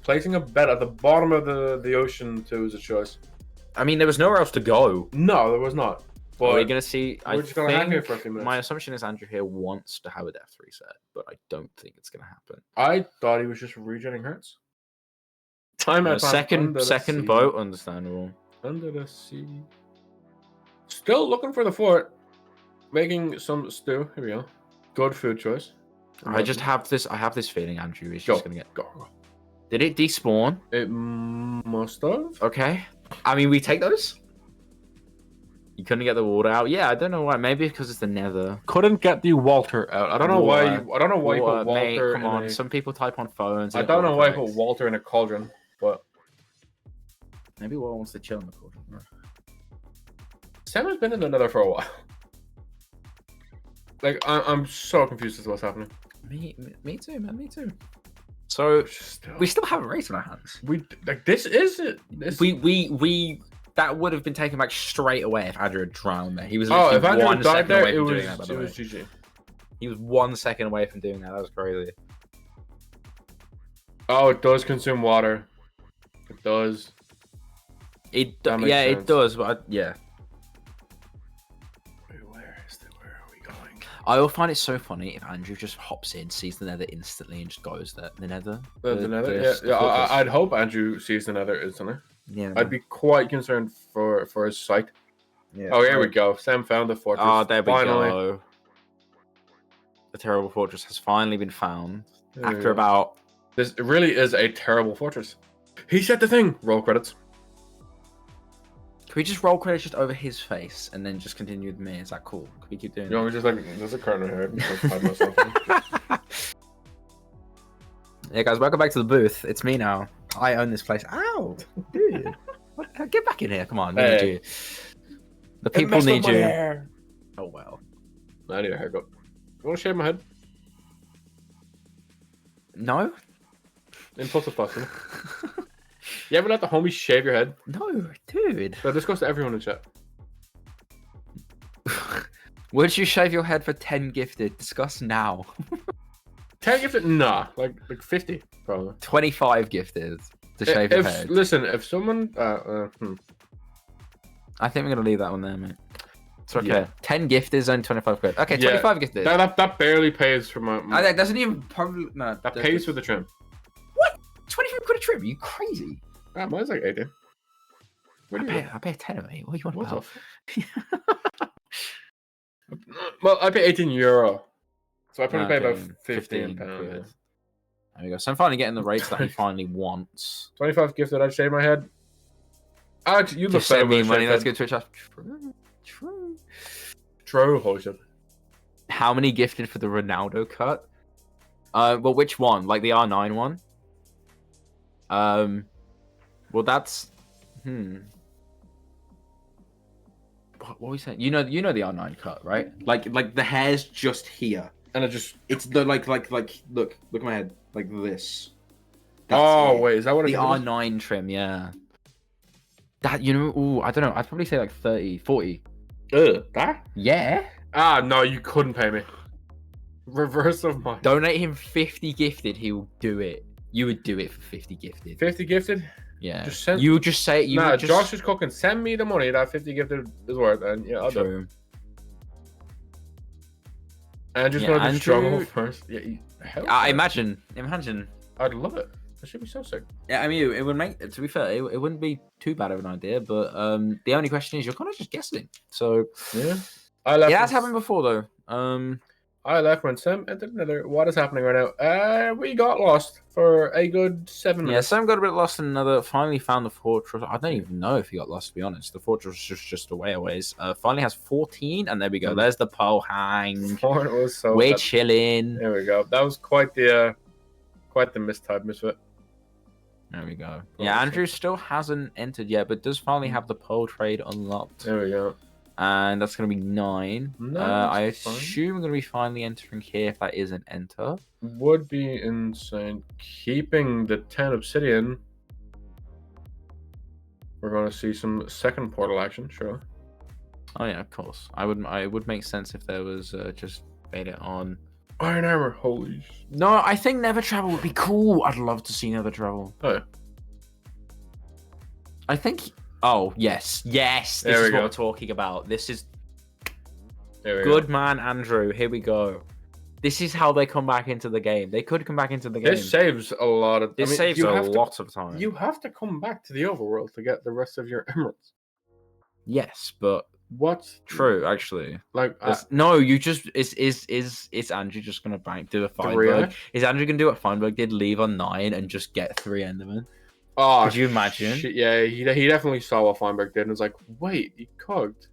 Placing a bet at the bottom of the ocean too is a choice. I mean, there was nowhere else to go. No, there was not. But we're gonna see. We're just gonna hang here for a few minutes. My assumption is Andrew here wants to have a death reset, but I don't think it's gonna happen. I thought he was just regenerating hearts. Time at second boat, understandable. Under the sea. Still looking for the fort. Making some stew. Here we go. Good food choice. I have this feeling Andrew is just gonna get. Go. Did it despawn? It must have. Okay. I mean, we take those. You couldn't get the water out. Yeah, I don't know why. Maybe because it's the Nether. Couldn't get the Walter out. I don't know why. I don't know why you put Walter. Mate, come on. Some people type on phones. I don't know why you put Walter in a cauldron, but maybe Walter wants to chill in the cauldron. Sam has been in the Nether for a while. Like I'm so confused as to what's happening. Me too, man. Me too. So we still have a race on our hands. This is it. We that would have been taken back straight away if Andrew had drowned there. He was if Andrew 1 died second there, away it from was doing that. By the way, GG. He was 1 second away from doing that. That was crazy. Oh, it does consume water. It does. It does. But yeah. Where are we going? I will find it so funny if Andrew just hops in, sees the Nether instantly, and just goes there. The Nether. The Nether. Yeah. I'd hope Andrew sees the Nether instantly. Yeah. I'd be quite concerned for his sight. Yeah. Oh, here we go. Sam found the fortress. Oh, there we go. the terrible fortress has finally been found There we after go. about. This really is a terrible fortress. He said the thing. Roll credits. Can we just roll credits just over his face and then just continue with me? Is that cool? Can we keep doing You know, that? just like there's a card in my head. Just, like, hide myself in. Yeah, guys, welcome back to the booth. It's me now. I own this place. Ow, dude, get back in here! Come on, we need Hey. you. The people need you. Hair. Oh well. I need a haircut. You want to shave my head? No, Impulsive thoughts. You know? You ever let the homies shave your head? no, dude. So this goes to everyone in chat. Would you shave your head for 10 gifted? Discuss now. 10 gifted? Nah, like 50 probably. 25 gifted to shave your If head. listen, if someone, I think we're gonna leave that one there, mate. It's okay. Yeah. 10 gifted is only 25 quid. Okay, Yeah, 25 gifted. that barely pays for my. That doesn't even probably no. That pays for the trim. 25 quid a trip? Are you crazy? Ah, mine's like 80. I pay a tenner, mate. What do you want What about? the Well, I pay 18 euro. So I probably pay about Okay, 15 quid. pounds. There we go. So I'm finally getting the rates that he finally wants. 25 gifted, I'd shave my head. Alex, you look Just better send me with a money. shaved Let's head. go Twitch app. True. True, holy shit. How many gifted for the Ronaldo cut? Well, which one? Like the R9 one? Well, that's What were we saying? You know the R9 cut, right? Like the hair's just here, And it just. it's the like look at my head like this. Oh, it. wait, is that what The it is? R9 trim, yeah. That I don't know. I'd probably say like 30, 40. That? Yeah. Ah, no, you couldn't pay me. Reverse of mine. Donate him 50 gifted. He will do it. You would do it for 50 gifted. 50 gifted? Yeah. Just send- You would just say you. Nah, would just... Josh is cooking. Send me the money that 50 gifted is worth, and yeah, I'll do it. True. Andrew's Yeah, gonna be Andrew- struggle first. Yeah, hell I yeah. imagine. I'd love it. That should be so sick. Yeah, I mean, it would make. To be fair, it wouldn't be too bad of an idea. But the only question is, you're kind of just guessing. So Yeah. I left. it has when- happened before, though. I left when Sam entered another. What is happening right now? We got lost for a good 7 Yeah, minutes. Sam got a bit lost in another. Finally found the fortress. I don't even know if he got lost, to be honest. The fortress was just a way away. Finally has 14, and there we go. There's the pole hang. It was so. We're bad. chilling. There we go. That was quite the misfit. There we go. Oh, Yeah, awesome. Andrew still hasn't entered yet, but does finally have the pole trade unlocked. There we go. And that's going to be 9. No, I that's fine. assume we're going to be finally entering here if that is an enter. Would be insane. Keeping the 10 obsidian. We're going to see some second portal action, sure. Oh yeah, of course. It would make sense if there was just made it on. Iron armor, holy sh... No, I think Nether Travel would be cool. I'd love to see Nether Travel. Oh, yeah. I think. Oh yes, yes. This There we is what go. we're talking about. This is There we good, go. man, Andrew. Here we go. This is how they come back into the game. They could come back into the game. This saves a lot of... This saves you a have to- lot of time. You have to come back to the overworld to get the rest of your emeralds. Yes, but What's true actually. like? No, you just is Andrew just gonna do a Feinberg? Is Andrew gonna do what Feinberg did? Leave on 9 and just get 3 Endermen? Oh, Could you imagine? shit, yeah, he definitely saw what Feinberg did and was like, "Wait, he cooked."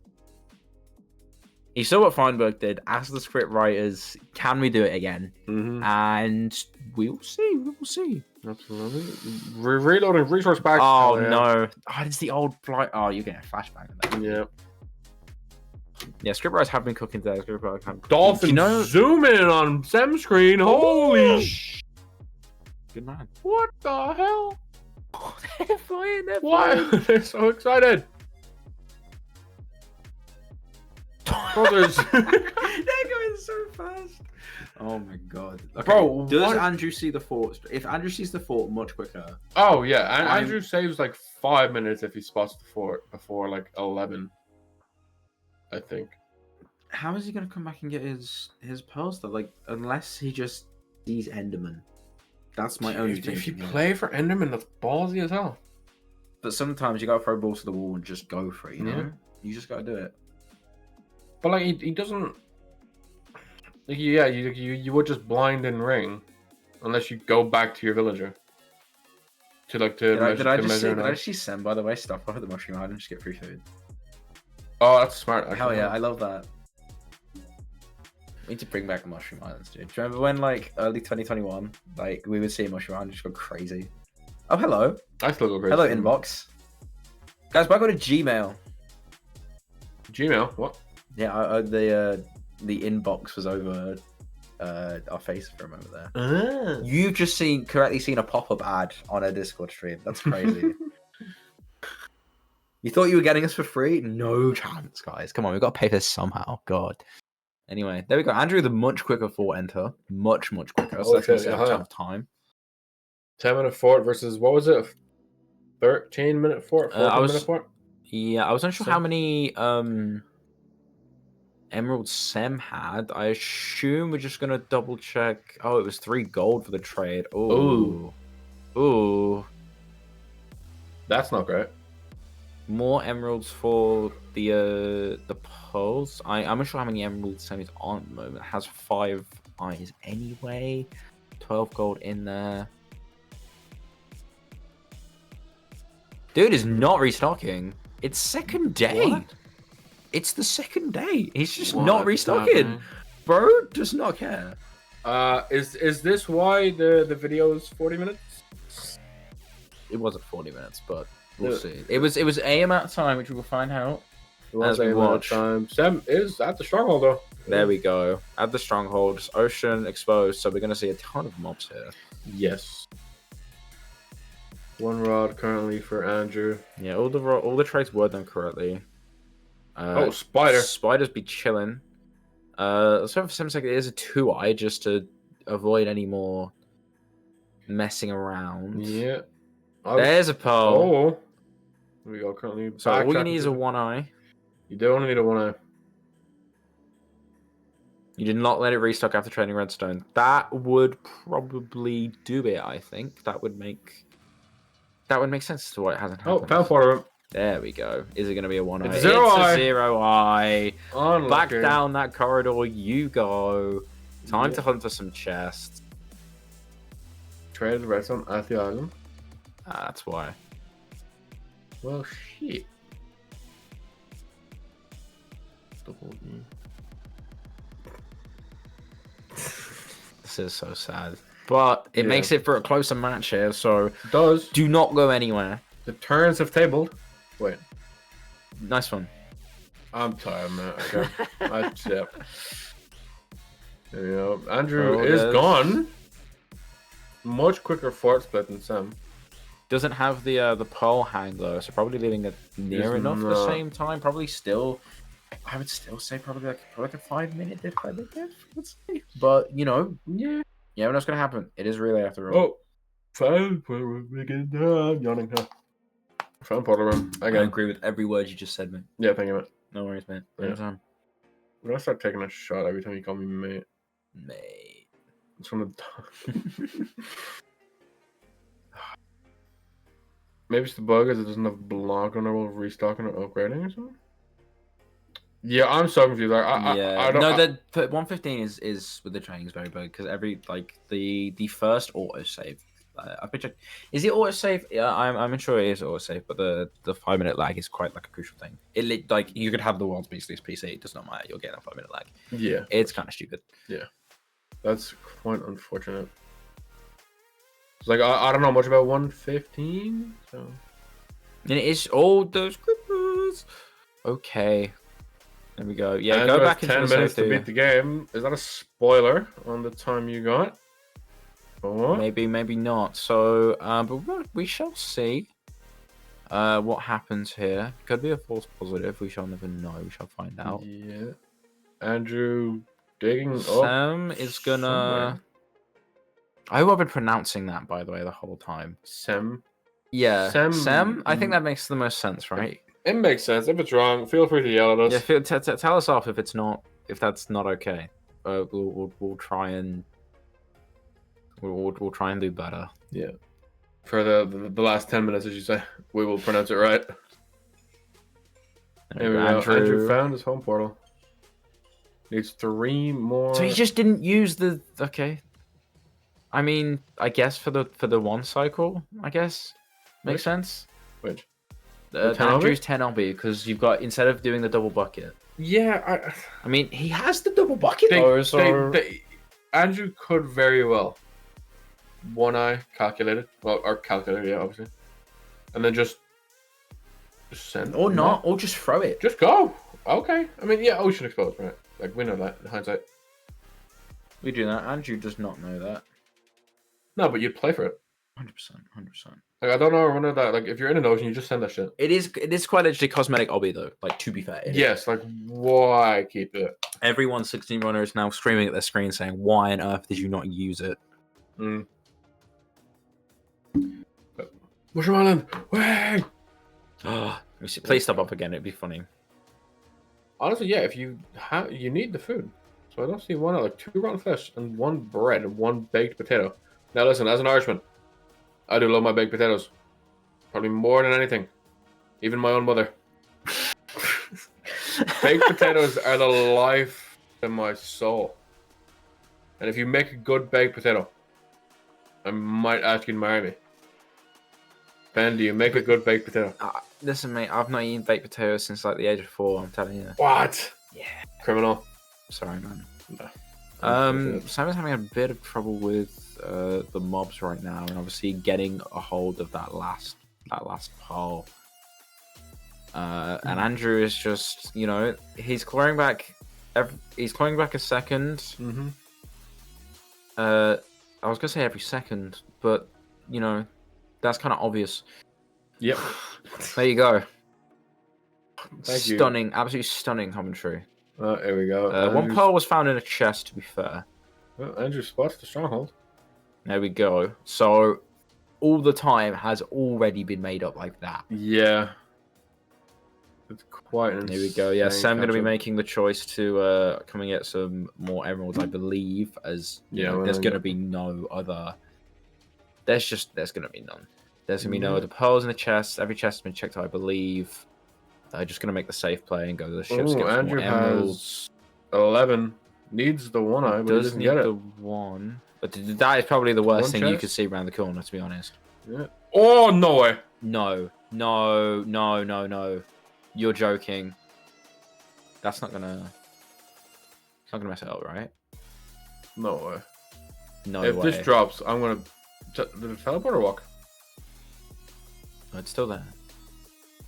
He saw what Feinberg did. Asked the script writers, "Can we do it again?" Mm-hmm. And we will see. We will see. Absolutely. Reloading resource packs. Oh Hell yeah. no! Oh, it's the old flight. Oh, you're getting a flashback of that. Yeah. Yeah, script writers have been cooking today. Script writers have been cooking. Dolphin, You know, zoom in on Sem screen. Holy sh! good man. What the hell? They're flying. They're Why? flying. They're so excited. Brothers. They're going so fast. Oh my god. Okay. Bro, does what- Andrew see the fort? If Andrew sees the fort much quicker, Oh yeah, and I'm- Andrew saves like 5 minutes if he spots the fort before like 11. I think. how is he going to come back and get his pearls though? Like, unless he just sees Enderman. That's my only thing. If you play for Enderman, that's ballsy as hell. But sometimes you gotta throw balls to the wall and just go for it. You Yeah. know, you just gotta do it. But like he doesn't. Yeah, you would just blind and ring, unless you go back to your villager. To Did I just measure. see Sem, by the way, stop off at the Mushroom Island and just get free food? Oh, that's smart. Actually. Hell yeah, I love that. We need to bring back Mushroom Islands, dude. Do you remember when, like, early 2021, like, we would see Mushroom Island just go crazy? Oh, hello. I still go crazy. Hello, inbox. Guys, why go to Gmail? Gmail? What? Yeah, the inbox was over our face for a moment there. You've just correctly seen a pop-up ad on a Discord stream. That's crazy. You thought you were getting us for free? No chance, guys. Come on, we've got to pay this somehow. God. Anyway, there we go. Andrew, the much quicker fort enter. Much quicker. So that's going to save a ton of time. 10-minute fort versus, what was it? 13-minute fort? 14-minute fort? Yeah, I was unsure how many Emerald Sem had. I assume we're just going to double check. Oh, it was 3 gold for the trade. Ooh. That's not great. More emeralds for the pearls. I'm not sure how many emerald semis on at the moment. It has 5 eyes anyway. 12 gold in there. Dude is not restocking. It's second day. What? It's the second day. He's just not restocking. Bro does not care. Is this why the video is 40 minutes? It wasn't 40 minutes, but we'll see. It was a amount of time, which we will find out as we watch. Sem is at the stronghold though. There we go. At the strongholds, ocean exposed. So we're gonna see a ton of mobs here. Yes. 1 rod currently for Andrew. Yeah, all the trades were done correctly. Spider. Spiders be chilling. So for Sim's sake, it is a 2-eye just to avoid any more messing around. Yeah. There's a pearl. Oh. There we go. Currently. So all you need is a 1-eye. You do only need a 1-eye. You did not let it restock after trading redstone. That would probably do it. I think that would make sense to why it hasn't happened. Oh, found for him. There we go. Is it going to be a 1-eye? It's a 0-eye. It's a 0-eye. Unlucky. Back down that corridor you go. Time to hunt for some chests. Traded redstone at the island. That's why. Well, shit. Double E. This is so sad. But it makes it for a closer match here, so it does. Do not go anywhere. The turns have tabled. Wait. Nice one. I'm tired, man. Okay. Yep. There you go. Andrew is gone. Much quicker fort split than Sem. Doesn't have the pearl hang though, so probably leaving it near enough at the same time. Probably still, I would still say probably like a 5-minute diff, let's say. But you know, yeah, we're not gonna happen. It is relay after all. Oh, found portal room. I'm yawning. Huh? Found portal room. I agree with every word you just said, man. Yeah, thank you, mate. No worries, man. Anytime. I'm gonna start taking a shot every time you call me mate. Mate. It's from the. Maybe it's the bug is it doesn't have block on it while restocking or upgrading or something. Yeah, I'm so confused. I don't. No, that 115 is with the training is very big because every the first autosave. I picture is it autosave? Yeah, I'm sure it is autosave, but the 5-minute lag is quite like a crucial thing. It like you could have the world's beastliest PC, it does not matter. You'll get a 5-minute lag. Yeah, it's kind of stupid. Yeah, that's quite unfortunate. It's like I don't know much about 115, so and it is all those creepers. Okay, there we go. Yeah, go back into 10 minutes to beat the game. Is that a spoiler on the time you got? Or maybe not. So, but we shall see. What happens here? Could be a false positive. We shall never know. We shall find out. Yeah. Andrew digging up. Sam is gonna. Somewhere. I hope I've been pronouncing that, by the way, the whole time. Sem. Yeah. Sem. I think that makes the most sense, right? It makes sense. If it's wrong, feel free to yell at us. Yeah, tell us off if it's not. If that's not okay. We'll try and. We'll try and do better. Yeah. For the last 10 minutes, as you say, we will pronounce it right. There we go. Andrew found his home portal. Needs 3 more. So he just didn't use the. Okay. I mean, I guess for the one cycle, I guess makes Which? sense. Which? The 10 Andrew's 10 LB because you've got instead of doing the double bucket. Yeah, I mean, he has the double bucket though, so Andrew could very well one eye calculated, well, or calculated, yeah, obviously, and then just send or not, or just throw it. Just go. Okay. I mean, yeah, ocean exposed, right? Like we know that in hindsight. We do that. Andrew does not know that. No, but you'd play for it. 100%. Like I don't know one of that. Like if you're in an ocean, you just send that shit. It is quite literally cosmetic obby though. Like to be fair. Yes. Like why keep it? Every 116 runner is now screaming at their screen saying, "Why on earth did you not use it?" Mushroom Island. Way. Please stop up again. It'd be funny. Honestly, yeah. If you need the food, so I don't see one like 2 rotten fish and 1 bread and 1 baked potato. Now listen, as an Irishman, I do love my baked potatoes. Probably more than anything. Even my own mother. Baked potatoes are the life in my soul. And if you make a good baked potato, I might ask you to marry me. Ben, do you make a good baked potato? Listen, mate, I've not eaten baked potatoes since like the age of 4. I'm telling you. What? Yeah. Criminal. Sorry, man. No. Simon's having a bit of trouble with the mobs right now, and obviously getting a hold of that last pole. And Andrew is just, he's clawing back. He's clawing back a second. Mm-hmm. I was gonna say every second, but that's kind of obvious. Yep. There you go. Thank you. Absolutely stunning commentary. There we go. One pearl was found in a chest, to be fair. Well, Andrew spots the stronghold. There we go. So, all the time has already been made up like that. Yeah. It's quite an There we go. Yeah, Sam going to be catch-up. making the choice to come and get some more emeralds, I believe, as there's going to be no other... There's going to be none. There's going to be no other pearls in the chest. Every chest has been checked out, I believe. Just going to make the safe play and go to the ships. Get some Andrew more emeralds. has 11. Needs the 1 eye, but he Does doesn't need get it. the 1. But that is probably the worst One thing you chest? could see around the corner, to be honest. Yeah. Oh, no way. No. You're joking. That's not gonna... It's not gonna mess it up, right? No way. No if way. this drops, I'm going to... Did it teleport or walk? Oh, it's still there.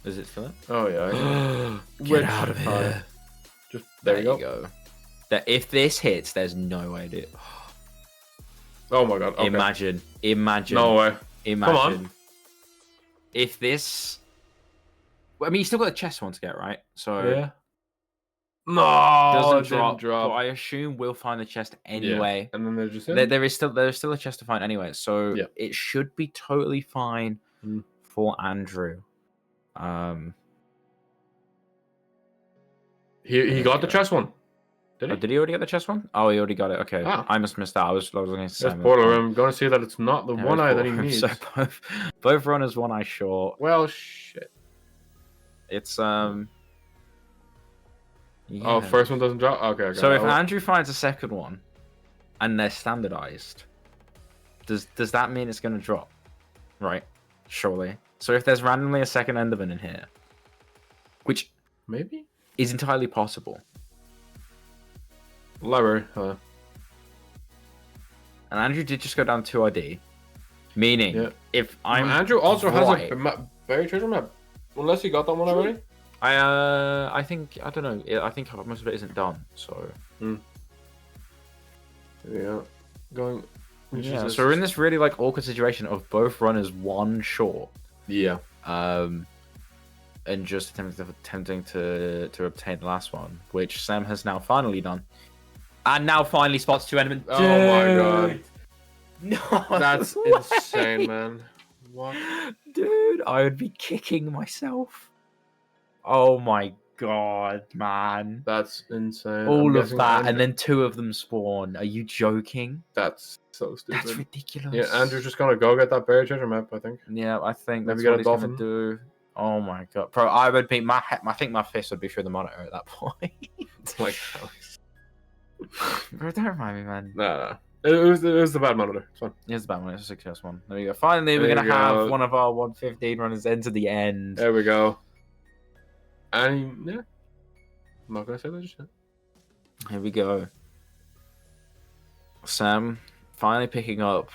Is it still there? Oh, yeah. Get out of here. Just There you go. That if this hits, there's no way to... Oh my god. Okay. Imagine. No way. Imagine. Come on. If this... Well, I mean, you still got a chest one to get, right? So... Yeah. No, Doesn't it didn't drop. But I assume we'll find the chest anyway. Yeah. And then they're just There's still a chest to find anyway, so Yeah. it should be totally fine for Andrew. He got the chest one. Did he? Did he already get the chest one? Oh, he already got it. Okay, Ah. I must have missed that. I was going to say. That's portal room. I'm going to see that it's not the Yeah, one eye that he portal room. needs. So both runners 1 eye short. Well, shit. It's Oh, yeah. first one doesn't drop. Okay. So if Andrew finds a second one, and they're standardized, does that mean it's going to drop? Right. Surely. So if there's randomly a second Enderman in here, which maybe is entirely possible. library. And Andrew did just go down 2 ID, meaning if I'm Andrew also right, has a buried treasure map. Unless he got that one already. I think I don't know. I think most of it isn't done. So Yeah. Going. yeah. So we're in this really like awkward situation of both runners 1 short. Yeah. And just attempting to obtain the last one, which Sam has now finally done, and now finally spots 2 Endermen. Oh my god. No, That's way. insane, man. What? Dude, I would be kicking myself. Oh my god, man. That's insane. All of that, and then 2 of them spawn. Are you joking? That's so stupid. That's ridiculous. Yeah, Andrew's just gonna go get that buried treasure map, I think. Yeah, I think Maybe that's get what a he's dolphin. gonna do. Oh my god, bro! I would be I think my fist would be through the monitor at that point. It's like, Bro, don't remind me, man. No. It was the bad monitor. It's fine. Here's the bad one. It's a 6 one. There we go. Finally, we're There gonna you have go. one of our 115 runners into the end. There we go. And yeah, I'm not gonna say that just yet. Here we go. Sam finally picking up,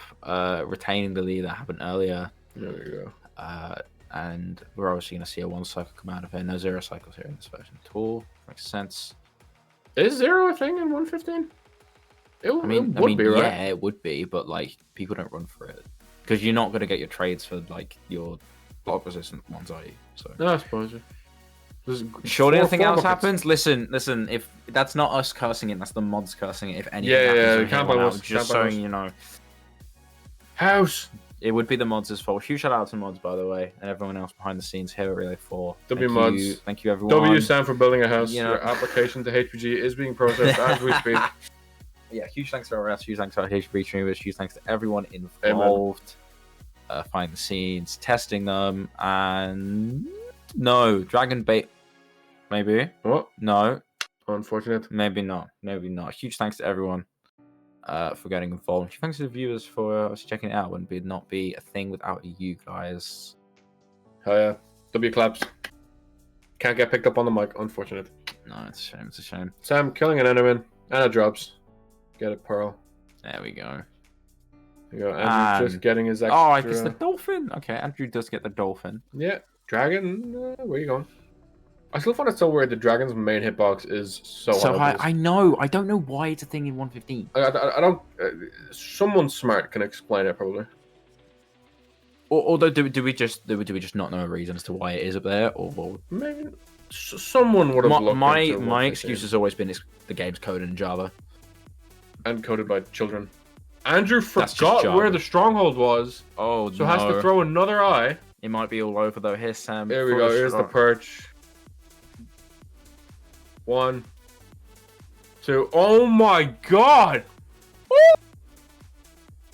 retaining the lead that happened earlier. There we go. And we're obviously gonna see a 1 cycle come out of here. No 0 cycles here in this version at all. Makes sense. Is 0 a thing in 115? It would be, right? Yeah, it would be, but like people don't run for it because you're not gonna get your trades for like your block resistant ones, are you? So No, I suppose. surely anything else happens. Listen. If that's not us cursing it, that's the mods cursing it. If anything happens, you from can't here blame on us, out, just can't blame so us. you know, House. it would be the mods' fault. Huge shout out to mods, by the way, and everyone else behind the scenes here at Relay 4. W Thank mods. you, thank you everyone. W stand for building a house. You know- Your application to HPG is being processed as we speak. Yeah, huge thanks to our rest, huge thanks to our HB streamers, huge thanks to everyone involved, finding the scenes, testing them, and no, Dragon Bait, maybe? What? No, Unfortunate. maybe not, Huge thanks to everyone for getting involved. Huge thanks to the viewers for us checking it out. Wouldn't not be a thing without you guys. Hell yeah. W claps. Can't get picked up on the mic, unfortunate. No, it's a shame. Sam killing an enemy, and it drops. Get it, Pearl. There we go. There you go. Andrew just getting his extra. Oh, I guess the dolphin. Okay, Andrew does get the dolphin. Yeah. Dragon, where you going? I still find it so weird the Dragon's main hitbox is so high. I know. I don't know why it's a thing in 115. I don't. Someone smart can explain it probably. Although, do we just not know a reason as to why it is up there? Or Maybe someone would have looked my into my 115. excuse has always been the game's coded in Java. And coded by children. Andrew That's just forgot Java. where the stronghold was, Oh so no! has to throw another eye. It might be all over though. Here's Sam. Here we go. Here's the perch. 1, 2. Oh my god!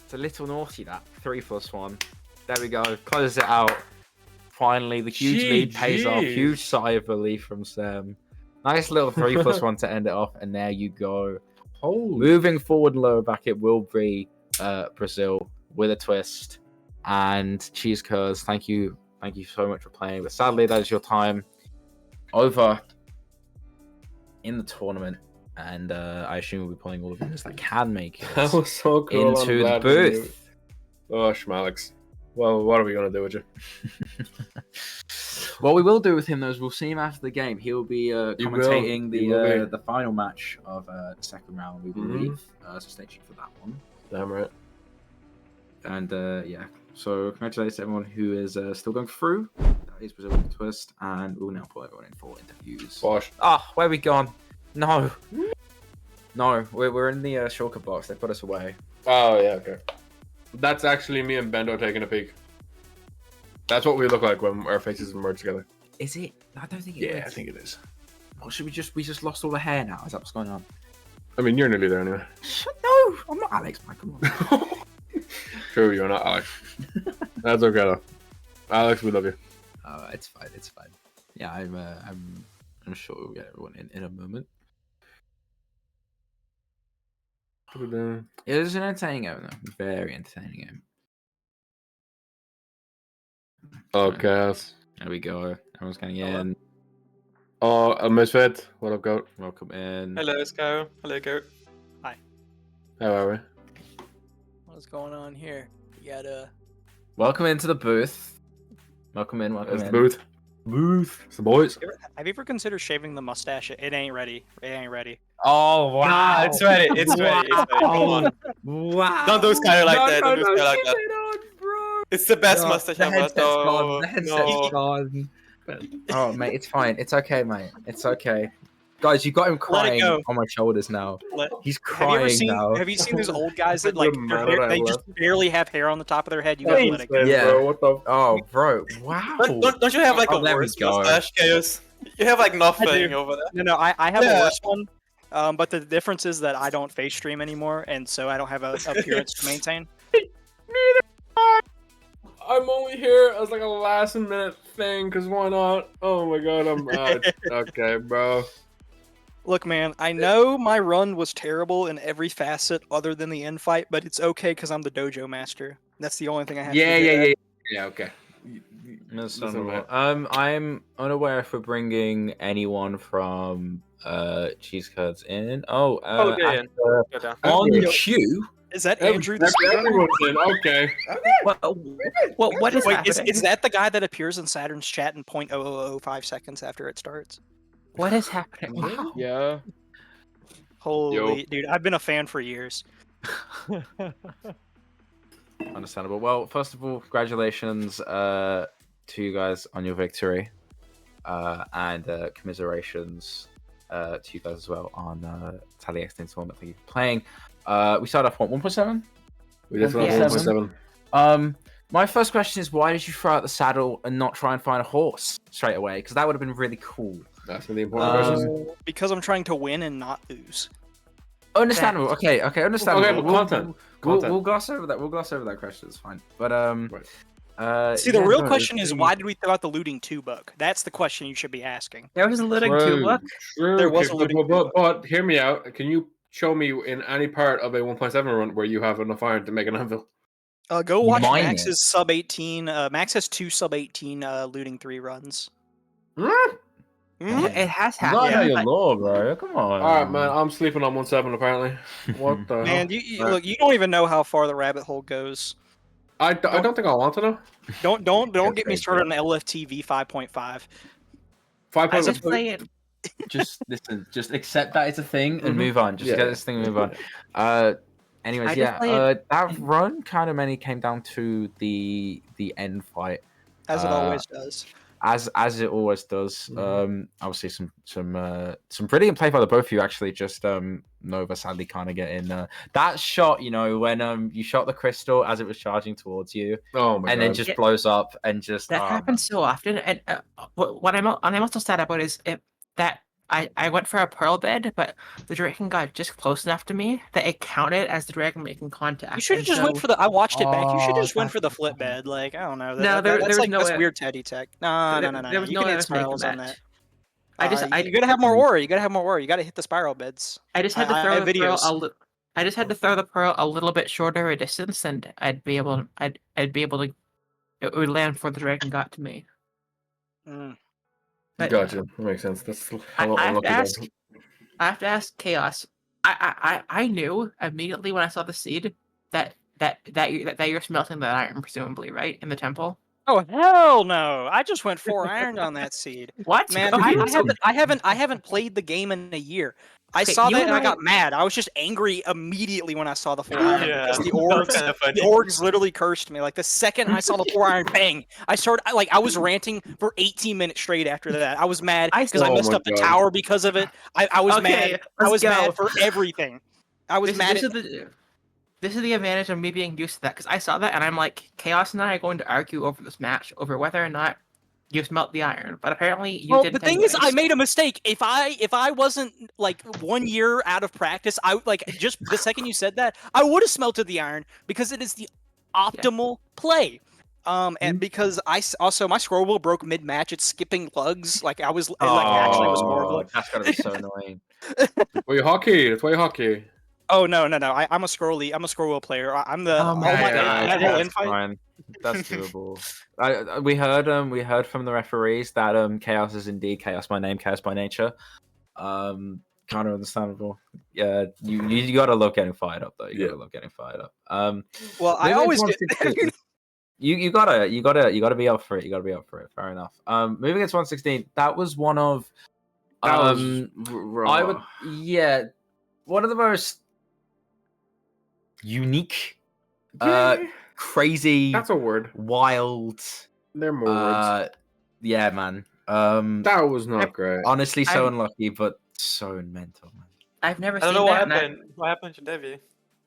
It's a little naughty that 3+1. There we go. Closes it out. Finally, the huge lead pays off. GG. Huge sigh of relief from Sam. Nice little 3+1 to end it off, and there you go. Holy. Moving forward, lower back, it will be Brazil with a twist. And Cheese Curls, thank you so much for playing. But sadly, that is your time over in the tournament. And I assume we'll be pulling all the winners that can make it That was so cool. I'm into the glad we knew it. booth. Oh, Schmalix. Well, what are we going to do with you? What we will do with him, though, is we'll see him after the game. He'll be commentating He will be. the final match of the second round, we believe. So stay tuned for that one. Damn right. And yeah, so congratulations to everyone who is still going through. That is Brazil with a twist, and we'll now pull everyone in for interviews. Bosh. Ah, where are we gone? No, we're in the shortcut box. They put us away. Oh, yeah, okay. That's actually me and Bendo taking a peek. That's what we look like when our faces merge together. Is it? I don't think it Yeah, is. I think it is. Well, should we just lost all the hair now? Is that what's going on? I mean, you're nearly there anyway. No, I'm not Alex, man. Come on. True, you're not Alex. That's okay though. Alex, we love you. It's fine. It's fine. Yeah, I'm sure we'll get everyone in a moment. It was an entertaining game, though. Very entertaining game. Okay. There we go. Everyone's getting in. Oh, a misfit. What up, Goat? Welcome in. Hello, Sky. Hello, Goat. Hi. How are we? What's going on here? You got Welcome into the booth. Welcome in. Welcome It's in. the booth. Booth. It's the boys. Have you ever considered shaving the mustache? It ain't ready. It ain't ready. Oh wow! Nah, it's ready. It's ready. It's ready. Come on. Wow! Don't do Sky like that. No, Don't do Sky like that. keep it on, bro. It's the best No, mustache the ever. headset's gone. The headset's No. gone. Oh mate, it's fine. It's okay, mate. It's okay. Guys, you got him crying go. on my shoulders now. He's Have you crying ever seen? now. Have you seen those old guys that like The their amount hair, I they love. just barely have hair on the top of their head? You gotta let it go. Yeah. Bro, what the? Oh, bro! Wow. Don't you have like Oh, a there we worse go. mustache, Chaos? You have like nothing over there. No, I have a worse one. But the difference is that I don't face stream anymore, and so I don't have a appearance to maintain. I'm only here as like a last minute thing, cause why not? Oh my god, I'm okay, bro. Look, man, I know my run was terrible in every facet other than the end fight, but it's okay because I'm the dojo master. That's the only thing I have to Yeah, do. yeah, yeah, yeah. Okay. That's Listen, understandable. man. I'm unaware if we're bringing anyone from Cheese Curds in. Oh, yeah. on Yo, cue. Is that Andrew the Everyone's in. Okay. What is Wait, happening? is that the guy that appears in Saturn's chat in 0.0005 seconds after it starts? What is happening? Wow. Yeah. Holy dude, I've been a fan for years. Understandable. Well, first of all, congratulations to you guys on your victory, and commiserations to you guys as well on Tally Extinct Tournament. Thank you for playing. We started off what 1.7. We just went 1.7. My first question is, why did you throw out the saddle and not try and find a horse straight away? Because that would have been really cool. That's really important question. Because I'm trying to win and not lose. Understandable. Okay, understandable. Okay, but content. We'll gloss over that. We'll gloss over that question. It's fine. But See, the real question is, why did we throw out the looting 2 book? That's the question you should be asking. There was a looting 2 book. There was a looting but hear me out. Can you show me in any part of a 1.7 run where you have enough iron to make an anvil? Go watch Max's sub 18. Max has 2 sub 18 looting 3 runs. It has Not how happened. your law, bro. Come on. Alright, man. I'm sleeping on 1.7 apparently. What the Man, hell? look, you don't even know how far the rabbit hole goes. I don't think I want to know. Don't get me started on LFTV 5.5. 5.5. Just listen. Just accept that it's a thing and move on. Just get this thing and move on. Anyways, that run kind of mainly came down to the end fight, as it always does. As it always does. Obviously some brilliant play by the both of you. Actually, just Nova sadly kind of getting that shot. You know, when you shot the crystal as it was charging towards you, and then just blows up and just that happens so often. And what I'm also sad about is that I went for a pearl bed, but the dragon got just close enough to me that it counted as the dragon making contact. You should have just went for the. I watched it back. You should have just went for the flip bed. Like, I don't know. That's like that's weird Teddy tech. No. You can hit spirals on that. You gotta have more aura. You gotta have more aura. You gotta hit the spiral beds. I just had to throw the pearl. I just had to throw the pearl a little bit shorter a distance, and I'd be able to. It would land before the dragon got to me. But Gotcha. That makes sense. That's I have to ask Chaos. I knew immediately when I saw the seed that you're smelting that iron, presumably, right, in the temple. Oh hell no! I just went 4 iron on that seed. What? Man, I haven't played the game in a year. I saw that and I got mad. I was just angry immediately when I saw the 4 iron because the orgs literally cursed me. Like the second I saw the 4 iron, bang! I was ranting for 18 minutes straight after that. I was mad because I messed up the tower because of it. I was mad. I was mad for everything. I was mad. This is the advantage of me being used to that, because I saw that and I'm like, Chaos and I are going to argue over this match over whether or not you smelt the iron. But apparently you didn't. The thing is, I made a mistake. If I wasn't like 1 year out of practice, I like just the second you said that, I would have smelted the iron because it is the optimal play. And because also my scroll wheel broke mid match, it's skipping lugs. Like actually was horrible. That's gotta be so annoying. That's why you hockey. Oh no! I'm a scroll wheel player. I'm the. Oh my God. That's fine. That's doable. We heard from the referees that Chaos is indeed Chaos by name, Chaos by nature. Kind of understandable. Yeah, you gotta love getting fired up though. You gotta love getting fired up. Well, I always get. You gotta be up for it. You gotta be up for it. Fair enough. Moving into 116, that was one of. One of the most unique, crazy. That's a word. Wild. They're more words. Yeah, man. That was not great. Honestly, so unlucky, but so mental, man. I've never I seen don't know that. what happened. What happened to Devi?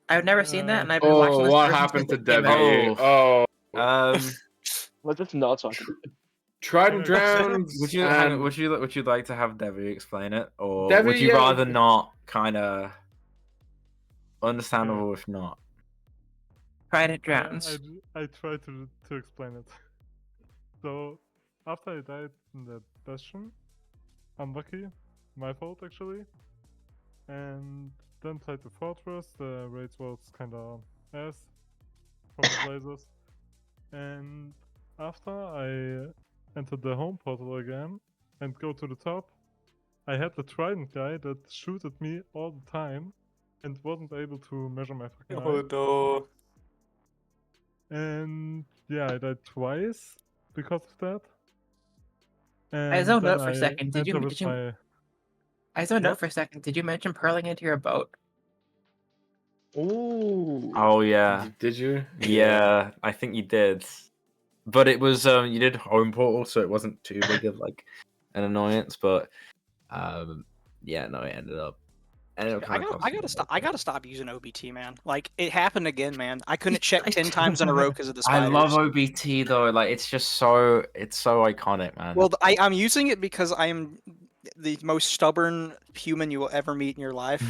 I've never seen that, and I've been watching this. What happened to Devi? Oh. Let's just not talk about it. Tried and drowned. Would you like to have Devi explain it, or Devi, would you rather not? Kind of understandable if not. Tried and drowns. I try to explain it. So after I died in that bastion, unlucky, my fault actually. And then played the Fortress. The raids was kinda ass from the Blazers. And after I entered the home portal again and go to the top, I had the Trident guy that shoot at me all the time and wasn't able to measure my fucking height. no. And yeah, I died twice because of that. And I zoned then out for a second. Did you? enter with my... I zoned What? out for a second. Did you mention pearling into your boat? Ooh. Oh yeah. Did you? Yeah, I think you did. But it was you did home portal, so it wasn't too big of like an annoyance. But yeah, no, it ended up. I gotta stop using OBT, man. Like it happened again, man. I couldn't check 10 times in a row because of the spiders. I love OBT though. Like it's just so iconic, man. Well, I'm using it because I am the most stubborn human you will ever meet in your life.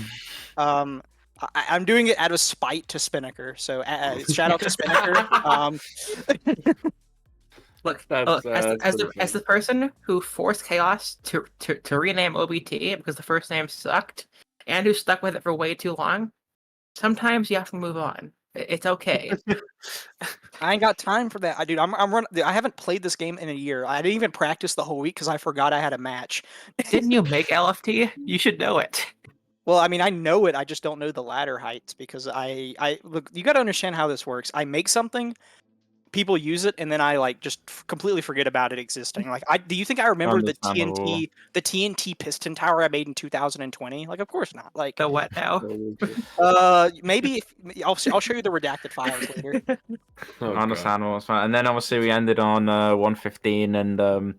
I'm doing it out of spite to Spinnaker. So shout out to Spinnaker. Look, as the person who forced Chaos to rename OBT because the first name sucked, and who stuck with it for way too long, sometimes you have to move on. It's okay. I ain't got time for that. Dude, I'm running. I haven't played this game in a year. I didn't even practice the whole week because I forgot I had a match. Didn't you make LFT? You should know it. Well, I mean, I know it. I just don't know the ladder heights because I look. You got to understand how this works. I make something, people use it, and then I like just completely forget about it existing. Like, do you think I remember the TNT piston tower I made in 2020? Like, of course not. Like the what now? Maybe I'll show you the redacted files later. Understandable. And then obviously we ended on 115, and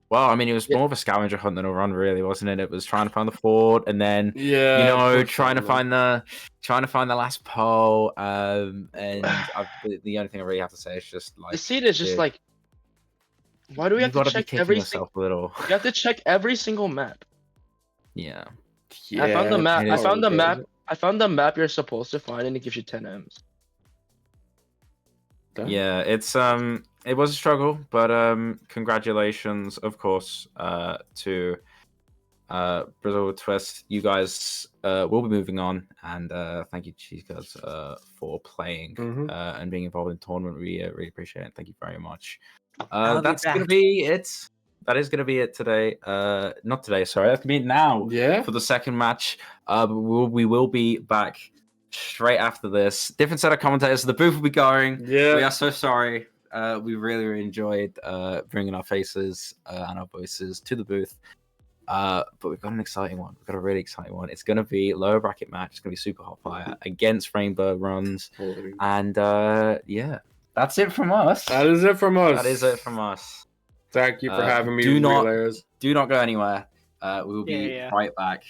well, I mean, it was more of a scavenger hunt than a run, really, wasn't it? It was trying to find the fort, and then trying to find the last pole. And the only thing I really have to say is just like the seed is just like, why do we have to check every single? You have to check every single map. Yeah. I found the map. I found the map you're supposed to find, and it gives you 10 M's. Yeah, it was a struggle, but congratulations, of course, to Brazil Twist. You guys will be moving on, and thank you, Cheese Curds, for playing and being involved in the tournament. We really appreciate it. Thank you very much. That's gonna be it. That is gonna be it today. Not today, sorry. That's gonna be it now. Yeah. For the second match, we will be back straight after this. Different set of commentators. The booth will be going. Yeah. We are so sorry. We really enjoyed bringing our faces and our voices to the booth. But we've got an exciting one. We've got a really exciting one. It's going to be lower bracket match. It's going to be super hot fire against Rainbow Runs. And yeah, that's it from us. That is it from us. That is it from us. Thank you for having me. Do not go anywhere. We will be right back.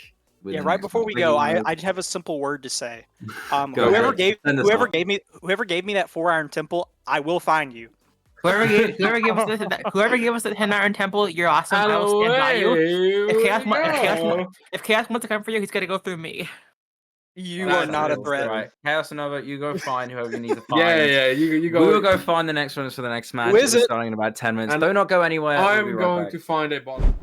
Yeah, right before we go, I just have a simple word to say. Go whoever ahead. gave me that 4-iron temple, I will find you. Whoever gave us the 10-iron temple, you're awesome. I will stand by you. If Chaos wants to come for you, he's got to go through me. You are not a threat. Right. Chaos and Nova, you go find whoever you need to find. Yeah, you go. We will go find the next one for the next match. Who is it? Starting in about 10 minutes. Do not go anywhere. I'm going to find a bottom.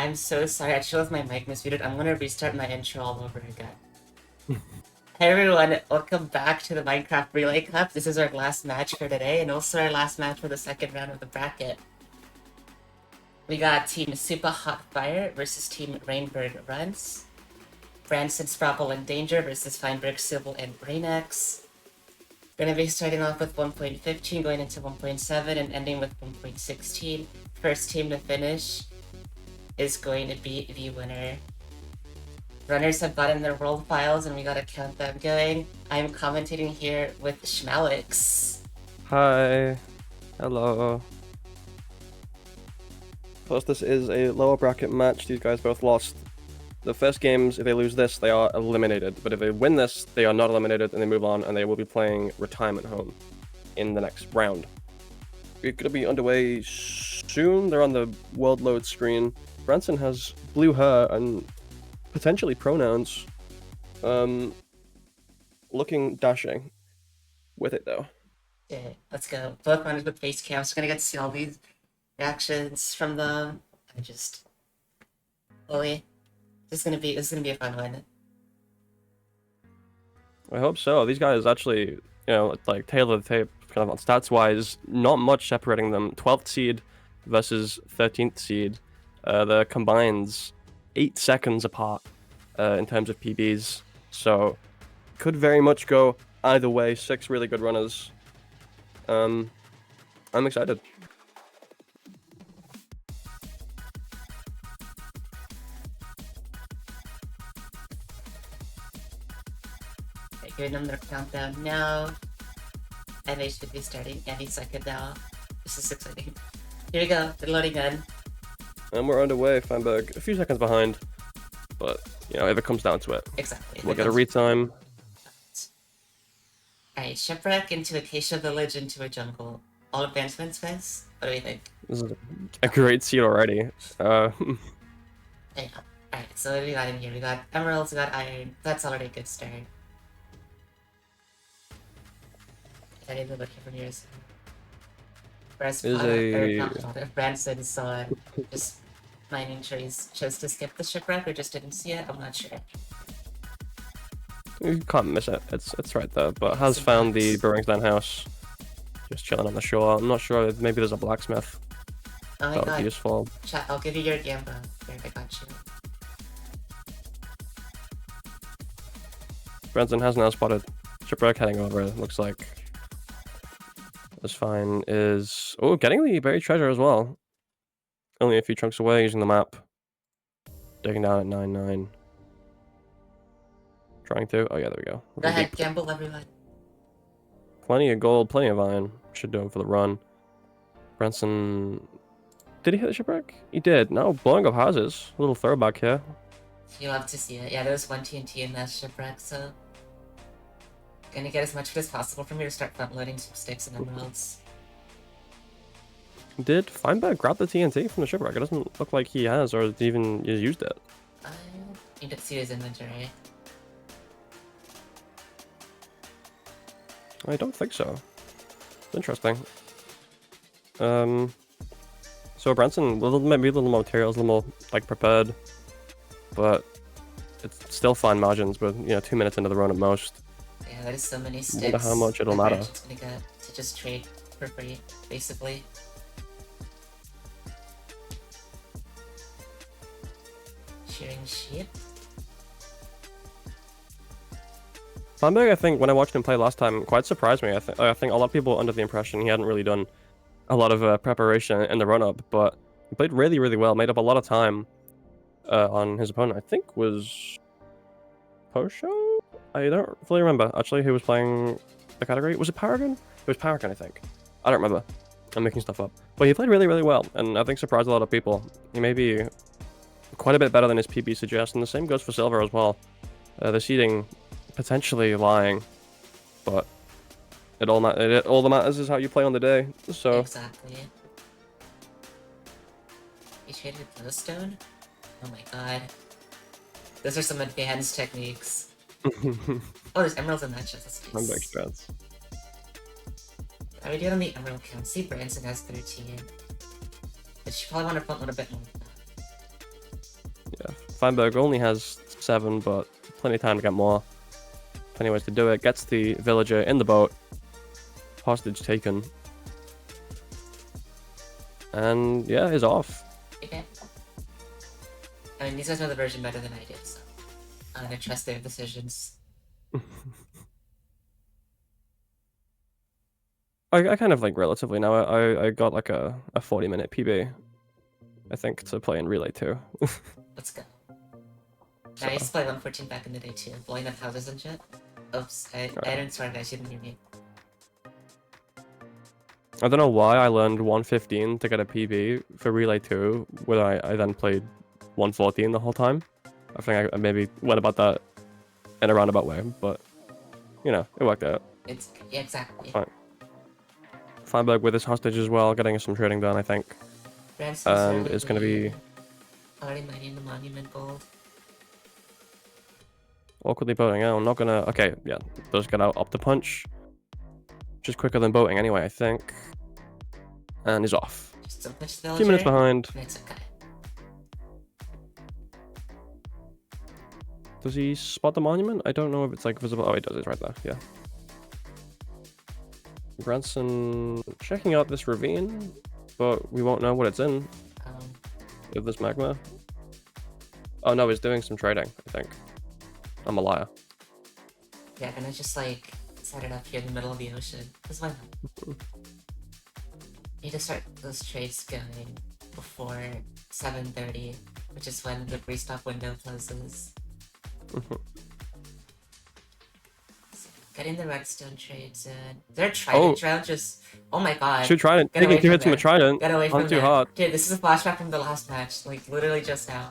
I'm so sorry. I chose my mic mismuted. I'm gonna restart my intro all over again. Hey everyone, welcome back to the Minecraft Relay Cup. This is our last match for today, and also our last match for the second round of the bracket. We got Team Super Hot Fire versus Team Rainbird Runs. Branson Sprapple and Danger versus Feinberg, Sybil, and Brainex. We're gonna be starting off with 1.15, going into 1.7, and ending with 1.16. First team to finish is going to be the winner. Runners have gotten their world files and we gotta count them going. I'm commentating here with Schmalix. Hi. Hello. Plus, this is a lower bracket match. These guys both lost. The first games, if they lose this, they are eliminated. But if they win this, they are not eliminated and they move on and they will be playing Retirement Home in the next round. We're going to be underway soon. They're on the world load screen. Branson has blue hair and potentially pronouns. Looking dashing with it though. Okay, let's go. Both runners with face cams. We're gonna get to see all these reactions from them. Chloe, this is gonna be a fun one. I hope so. These guys actually, you know, like tailor the tape kind of on stats wise, not much separating them. 12th seed versus 13th seed. The combines 8 seconds apart in terms of PBs. So could very much go either way. 6 really good runners. I'm excited. Okay, giving them their countdown now. And they should be starting any second now. This is exciting. Here we go, they're loading in. And we're underway, Feinberg. A few seconds behind. But, you know, if it comes down to it. Exactly. We'll get a retime. Alright, shipwreck into Acacia Village into a jungle. All advancements, guys? What do we think? This is a great seed already. Yeah. Alright, so what do we got in here? We got emeralds, we got iron. That's already a good start. I need to look here from here. Whereas Branson saw just mining trees, chose to skip the shipwreck or just didn't see it. I'm not sure. You can't miss it. It's right there. But has found the Burrington house. Just chilling on the shore. I'm not sure. Maybe there's a blacksmith. Oh my That would god. be useful. Chat, I'll give you your gamba. There, I got you. Branson has now spotted shipwreck heading over. It looks like. That's fine. Is getting the buried treasure as well. Only a few chunks away using the map. Digging down at 9-9. Trying to. Oh yeah, there we go. Go ahead, gamble everyone. Plenty of gold, plenty of iron. Should do him for the run. Branson. Did he hit the shipwreck? He did. Now blowing up houses. A little throwback here. You love to see it. Yeah, there was one TNT in that shipwreck, so gonna get as much of it as possible from here to start front loading some sticks and emeralds. Did Feinberg grab the TNT from the shipwreck? It doesn't look like he has or even used it. I need to see his inventory. I don't think so. Interesting. So Branson, maybe a little more materials, a little more like prepared, but it's still fine margins. But you know, 2 minutes into the run at most. Yeah, that is so many sticks. Wonder how much it'll matter. Just gonna get to just trade for free, basically. Shearing sheep. Feinberg, I think, when I watched him play last time, quite surprised me. I think a lot of people were under the impression he hadn't really done a lot of preparation in the run-up, but he played really, really well. Made up a lot of time on his opponent. I think was Posho? I don't fully remember, actually, who was playing the category. Was it Paragon? It was Paragon, I think. I don't remember. I'm making stuff up. But he played really, really well, and I think surprised a lot of people. He may be quite a bit better than his PB suggests, and the same goes for Silver as well. The seeding potentially lying, but all that matters is how you play on the day. So exactly. He traded glowstone? Oh my god. Those are some advanced techniques. Oh, there's emeralds in that chest. I'm big strats. How are we doing on the emerald count? See, Branson has 13. But she probably want to front load a bit more. Feinberg only has 7, but plenty of time to get more. Plenty of ways to do it. Gets the villager in the boat. Hostage taken. And yeah, he's off. Okay. I mean, these guys know the version better than I do, so I'm gonna trust their decisions. I kind of like relatively now. I got like a 40-minute PB, I think, to play in Relay 2. Let's go. I used to play 114 back in the day too, blowing up houses and shit. Oops, I didn't swear, guys, you didn't hear me. I don't know why I learned 115 to get a PB for Relay 2, where I then played 114 the whole time. I think I maybe went about that in a roundabout way, but, you know, it worked out. Yeah, exactly. Fine. Feinberg with his hostage as well, getting some trading done, I think. And it's going to be... Already mining the monument gold. Awkwardly boating out. I'm not going to... Okay, yeah, does get out up the punch. Just quicker than boating anyway, I think. And he's off. Just a push a few minutes behind. It's okay. Does he spot the monument? I don't know if it's like visible. Oh, he does. It's right there. Yeah. Branson checking out this ravine, but we won't know what it's in with this magma. Oh no, he's doing some trading, I think. I'm a liar. Yeah, gonna just like set it up here in the middle of the ocean. Because why not? Need to start those trades going before 7:30, which is when the restock window closes. Getting the redstone trades in. Is there a trident round? Just oh my god. Shoot trident. Taking 2 hits from a trident. Get away from too there. hard. Dude, this is a flashback from the last match. Like literally just now.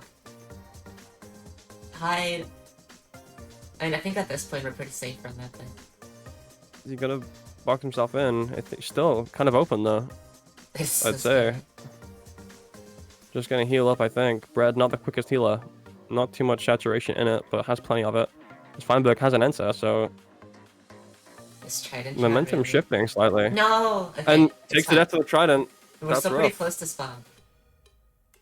Hide. I mean, I think at this point we're pretty safe from that thing. Is he gonna box himself in? I think still kind of open though. I'd say. Just gonna heal up, I think. Bread, not the quickest healer. Not too much saturation in it, but has plenty of it. Feinberg has an enter, so momentum shifting slightly. No! Okay, and takes the death to the trident. We're still pretty close to spawn.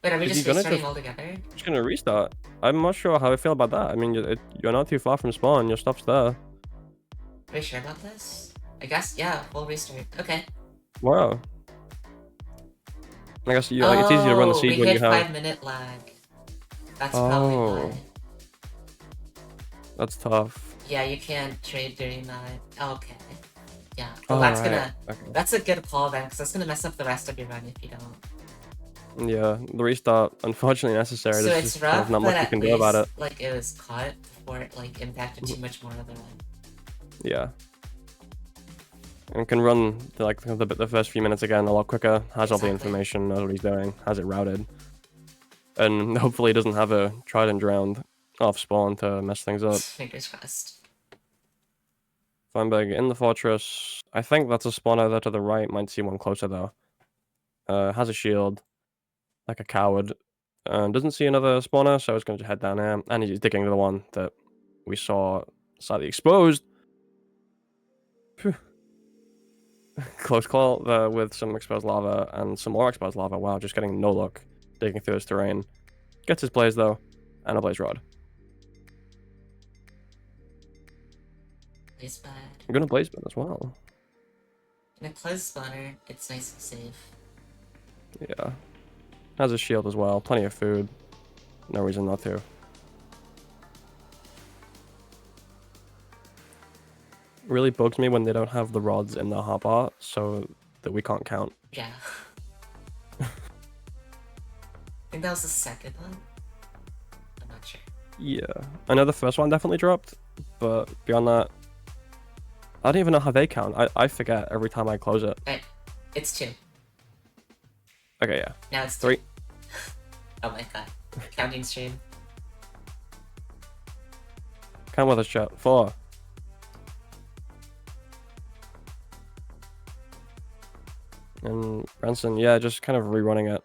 Wait, are we just restarting altogether? Just gonna restart. I'm not sure how I feel about that. I mean, you're not too far from spawn. Your stuff's there. Are you sure about this? I guess, yeah, we'll restart. Okay. Wow. I guess like, it's easy to run the siege when you have... we hit 5-minute lag. That's probably why. That's tough. Yeah, you can't trade during that. Okay. Yeah. Well, that's gonna... Okay. That's a good call then, because that's gonna mess up the rest of your run if you don't. Yeah, the restart, unfortunately necessary. So There's it's just rough, kind of not much you can do about it. Like, it was caught before it, like, impacted too much more of the run. Yeah. And can run, like, the first few minutes again a lot quicker. Has all the information, knows what he's doing, has it routed. And hopefully doesn't have a trident drowned off spawn to mess things up. Fingers crossed. Feinberg in the fortress. I think that's a spawner there to the right. Might see one closer though. Has a shield. Like a coward. Doesn't see another spawner, so he's going to head down there. And he's digging to the one that we saw slightly exposed. Phew. Close call with some exposed lava and some more exposed lava. Wow, just getting no luck digging through his terrain. Gets his blaze though, and a blaze rod. Blaze bad. I'm gonna blaze bed as well. In a closed spawner, it's nice and safe. Yeah. Has a shield as well. Plenty of food. No reason not to. Really bugs me when they don't have the rods in the hotbar, so that we can't count. Yeah. I think that was the second one. I'm not sure. Yeah. I know the first one definitely dropped, but beyond that, I don't even know how they count. I forget every time I close it. It's 2. Okay, yeah. Now it's 3. Oh my god. Counting stream. Count with us, chat. 4. And Branson, yeah, just kind of rerunning it.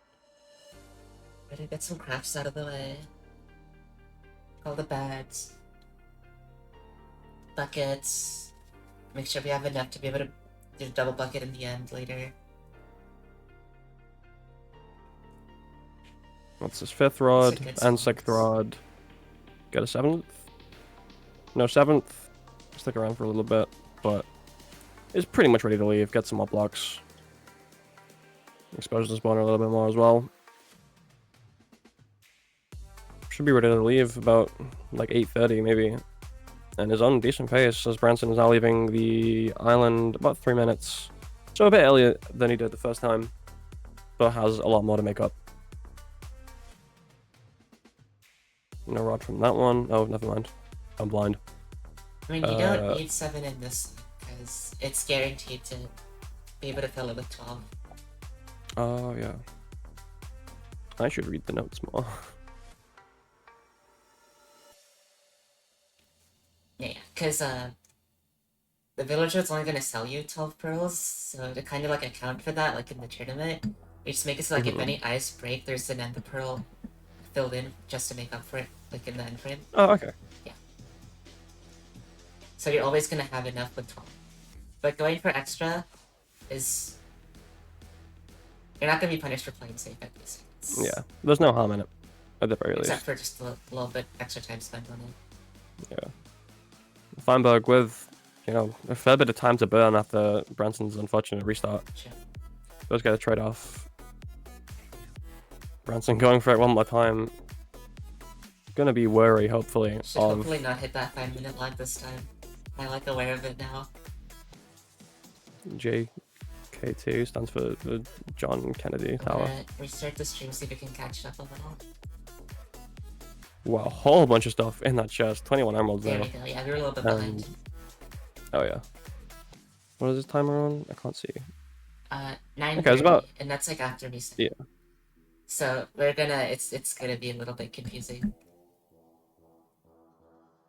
Better get some crafts out of the way. All the bags. Buckets. Make sure we have enough to be able to do a double bucket in the end later. What's his 5th rod and 6th rod? get a 7th. No, 7th. Stick around for a little bit, but is pretty much ready to leave. Get some more blocks. Expose the spawner a little bit more as well. Should be ready to leave about like 8:30 maybe. And is on decent pace as Branson is now leaving the island about 3 minutes. So a bit earlier than he did the first time, but has a lot more to make up. No rod from that one. Oh, never mind. I'm blind. I mean, you don't need 7 in this because it's guaranteed to be able to fill it with 12. Oh, yeah. I should read the notes more. Yeah, because the villager is only going to sell you 12 pearls, so to kind of like account for that, like in the tournament, we just make it so like if any ice break, there's an ender pearl filled in just to make up for it, like in the end frame. Oh, okay. Yeah. So you're always going to have enough with 12. But going for extra is... You're not going to be punished for playing safe at least. Yeah, there's no harm in it, at the very least. Except for just a little bit extra time spent on it. Yeah. Feinberg with, you know, a fair bit of time to burn after Branson's unfortunate restart. Sure. Does get a trade-off. Branson going for it one more time. Gonna be wary, hopefully. Should hopefully not hit that 5-minute lag this time. I'm like aware of it now. JK2 stands for the John Kennedy Tower. Restart the stream, see if we can catch up a little. Wow, a whole bunch of stuff in that chest. 21 emeralds There there. we go, yeah, we were a little bit behind. Oh yeah. What is this timer on? I can't see. 9:30, okay, it's about... and that's like after reset. Yeah. So we're gonna, it's gonna be a little bit confusing.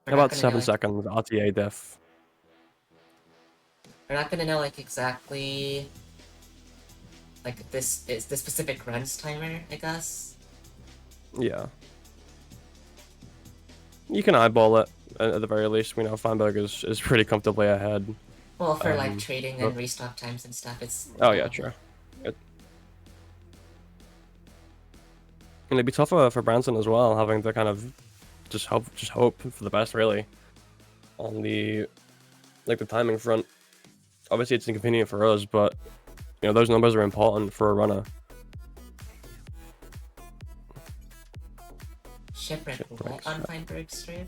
About 7 seconds, RTA diff. We're not gonna know like exactly like this is the specific runs timer, I guess. Yeah. You can eyeball it at the very least. We know Feinberg is pretty comfortably ahead. Well, for like trading and restock times and stuff, it's... Oh yeah, true. And it'd be tougher for Branson as well, having to kind of just hope for the best, really. On the the timing front, obviously it's inconvenient for us, but you know those numbers are important for a runner. Shipwreck what on Feinberg's stream?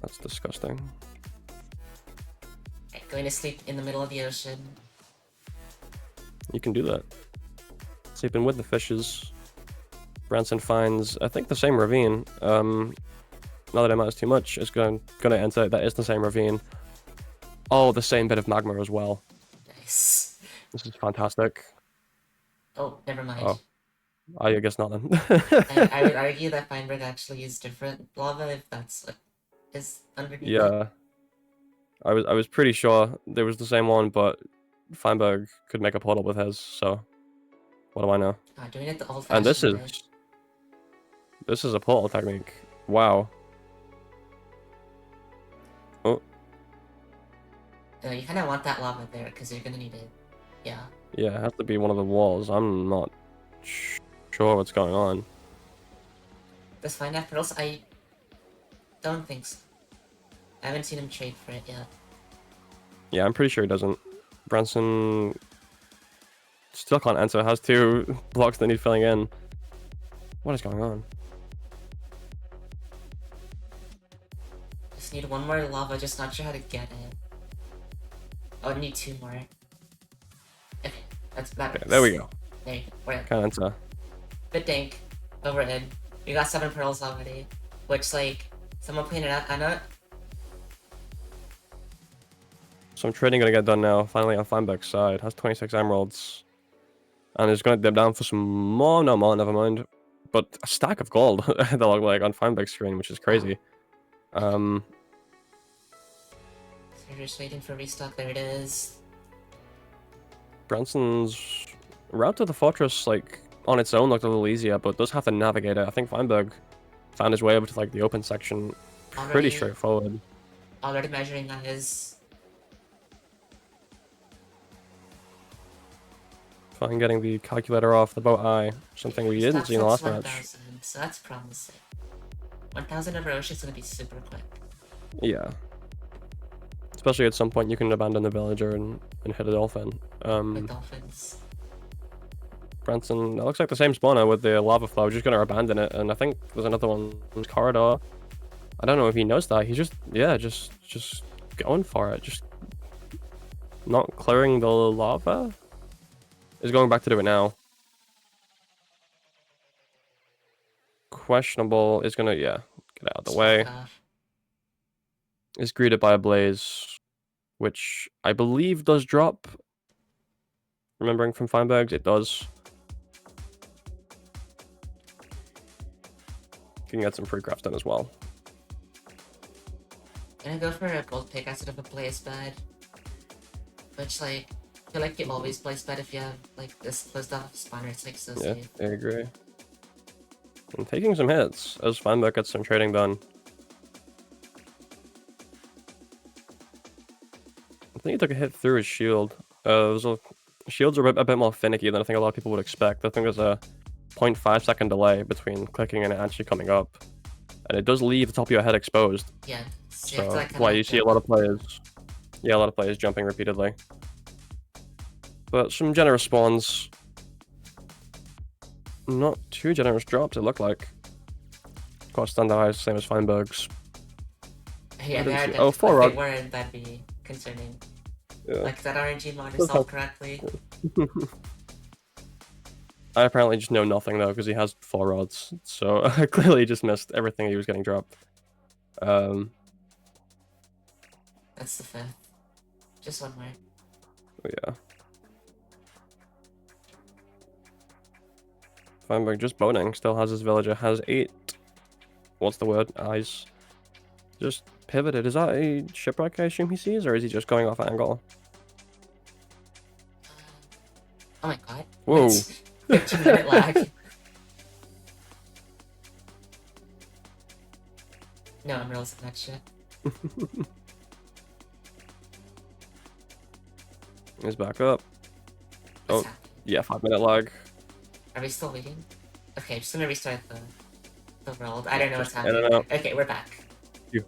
That's disgusting. Right, going to sleep in the middle of the ocean. You can do that. Sleeping with the fishes. Branson finds, I think, the same ravine. Not that it matters too much. It's gonna enter. That is the same ravine. Oh, the same bit of magma as well. Nice. This is fantastic. Oh, never mind. Oh, I guess not then. I would argue that Feinberg actually used different lava if that's what is underneath. Yeah, I was pretty sure there was the same one, but Feinberg could make a portal with his. So, what do I know? Doing it the old-fashioned And this is a portal technique. Wow. Oh. You kind of want that lava there because you're gonna need it. Yeah. Yeah, it has to be one of the walls. I'm not sure what's going on. Does Fine have pearls? I don't think so. I haven't seen him trade for it yet. Yeah, I'm pretty sure he doesn't. Branson still can't enter. Has 2 blocks that need filling in. What is going on? Just need one more lava, just not sure how to get it. Oh, I need 2 more. Okay, that works. There we go. There you go. We're in. Can't enter. Bit dank, but we're in. We got 7 pearls already, which like someone pointed out. I know. Some trading gonna get done now. Finally on Feinberg's side. Has 26 emeralds. And is gonna dip down for some more. No more, never mind. But a stack of gold that look like on Feinberg's screen, which is crazy. So we're just waiting for restock. There it is. Branson's route to the fortress, like, on its own looked a little easier, but does have to navigate it. I think Feinberg found his way over to, like, the open section pretty straightforward. Already measuring on his... Fine getting the calculator off the boat eye, something we didn't see in the last match. So that's promising. 1,000 over ocean is gonna be super quick. Yeah. Especially at some point you can abandon the villager and hit a dolphin. With dolphins. Branson, that looks like the same spawner with the lava flow, just gonna abandon it, and I think there's another one in the corridor. I don't know if he knows that. He's just, yeah, just going for it. Just not clearing the lava. He's going back to do it now. Questionable is gonna, yeah, get out of the way. Is greeted by a blaze, which I believe does drop. Remembering from Feinberg's, it does. You can get some free crafts done as well. Gonna go for a gold pickaxe out of a blaze bed. Which, like, I feel like you always blaze bed if you have, like, this closed off spawner. It's, like, so safe. I agree. And taking some hits as Feinberg gets some trading done. I think he took a hit through his shield. Shields are a bit more finicky than I think a lot of people would expect. I think there's a 0.5 second delay between clicking and it actually coming up. And it does leave the top of your head exposed. Yeah. So that's why you see a lot of players. Yeah, a lot of players jumping repeatedly. But some generous spawns. Not too generous drops, it looked like. Of course, standardized, same as Feinberg's. Yeah, oh, 4 if rod. they weren't, that'd be concerning. Yeah. Like, that RNG mod resolved correctly. I apparently just know nothing though, because he has 4 rods, so I clearly just missed everything he was getting dropped. That's the 5th. Just one more. Yeah. Feinberg just boning, still has his villager, has 8. What's the word? Eyes. Just pivoted. Is that a shipwreck I assume he sees, or is he just going off angle? Oh my god. Whoa. 15-minute lag. No, I'm realizing that shit. He's back up. Oh, yeah, 5-minute lag. Are we still waiting? Okay, I'm just gonna restart the world. I don't know what's I happening. don't know. Okay, we're back. You.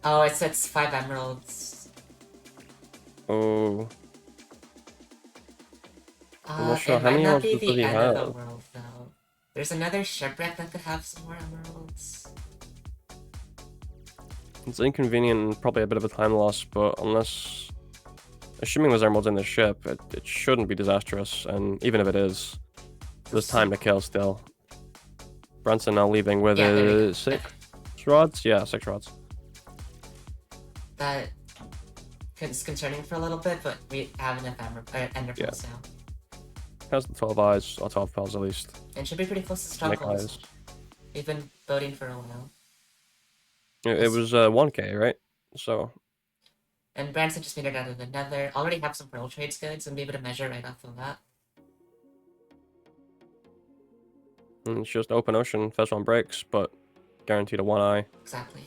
Oh, it says 5 emeralds. Oh. I'm not It sure how might many not be emeralds does the he end of the have. world, though. There's another shipwreck that could have some more emeralds. It's inconvenient and probably a bit of a time loss, but unless... Assuming there's emeralds in the ship, it shouldn't be disastrous, and even if it is, there's time to kill still. Branson now leaving with his 6 rods? Yeah, 6 rods. That is concerning for a little bit, but we have enough ender pearls now. Has the 12 eyes, or 12 pearls at least. And should be pretty close to Make strongholds. eyes. We've been voting for a while. It was 1k, right? So... And Branson just made it out of the nether. Already have some pearl trades goods and be able to measure right off of that. And it's just open ocean, first one breaks, but guaranteed a 1 eye. Exactly.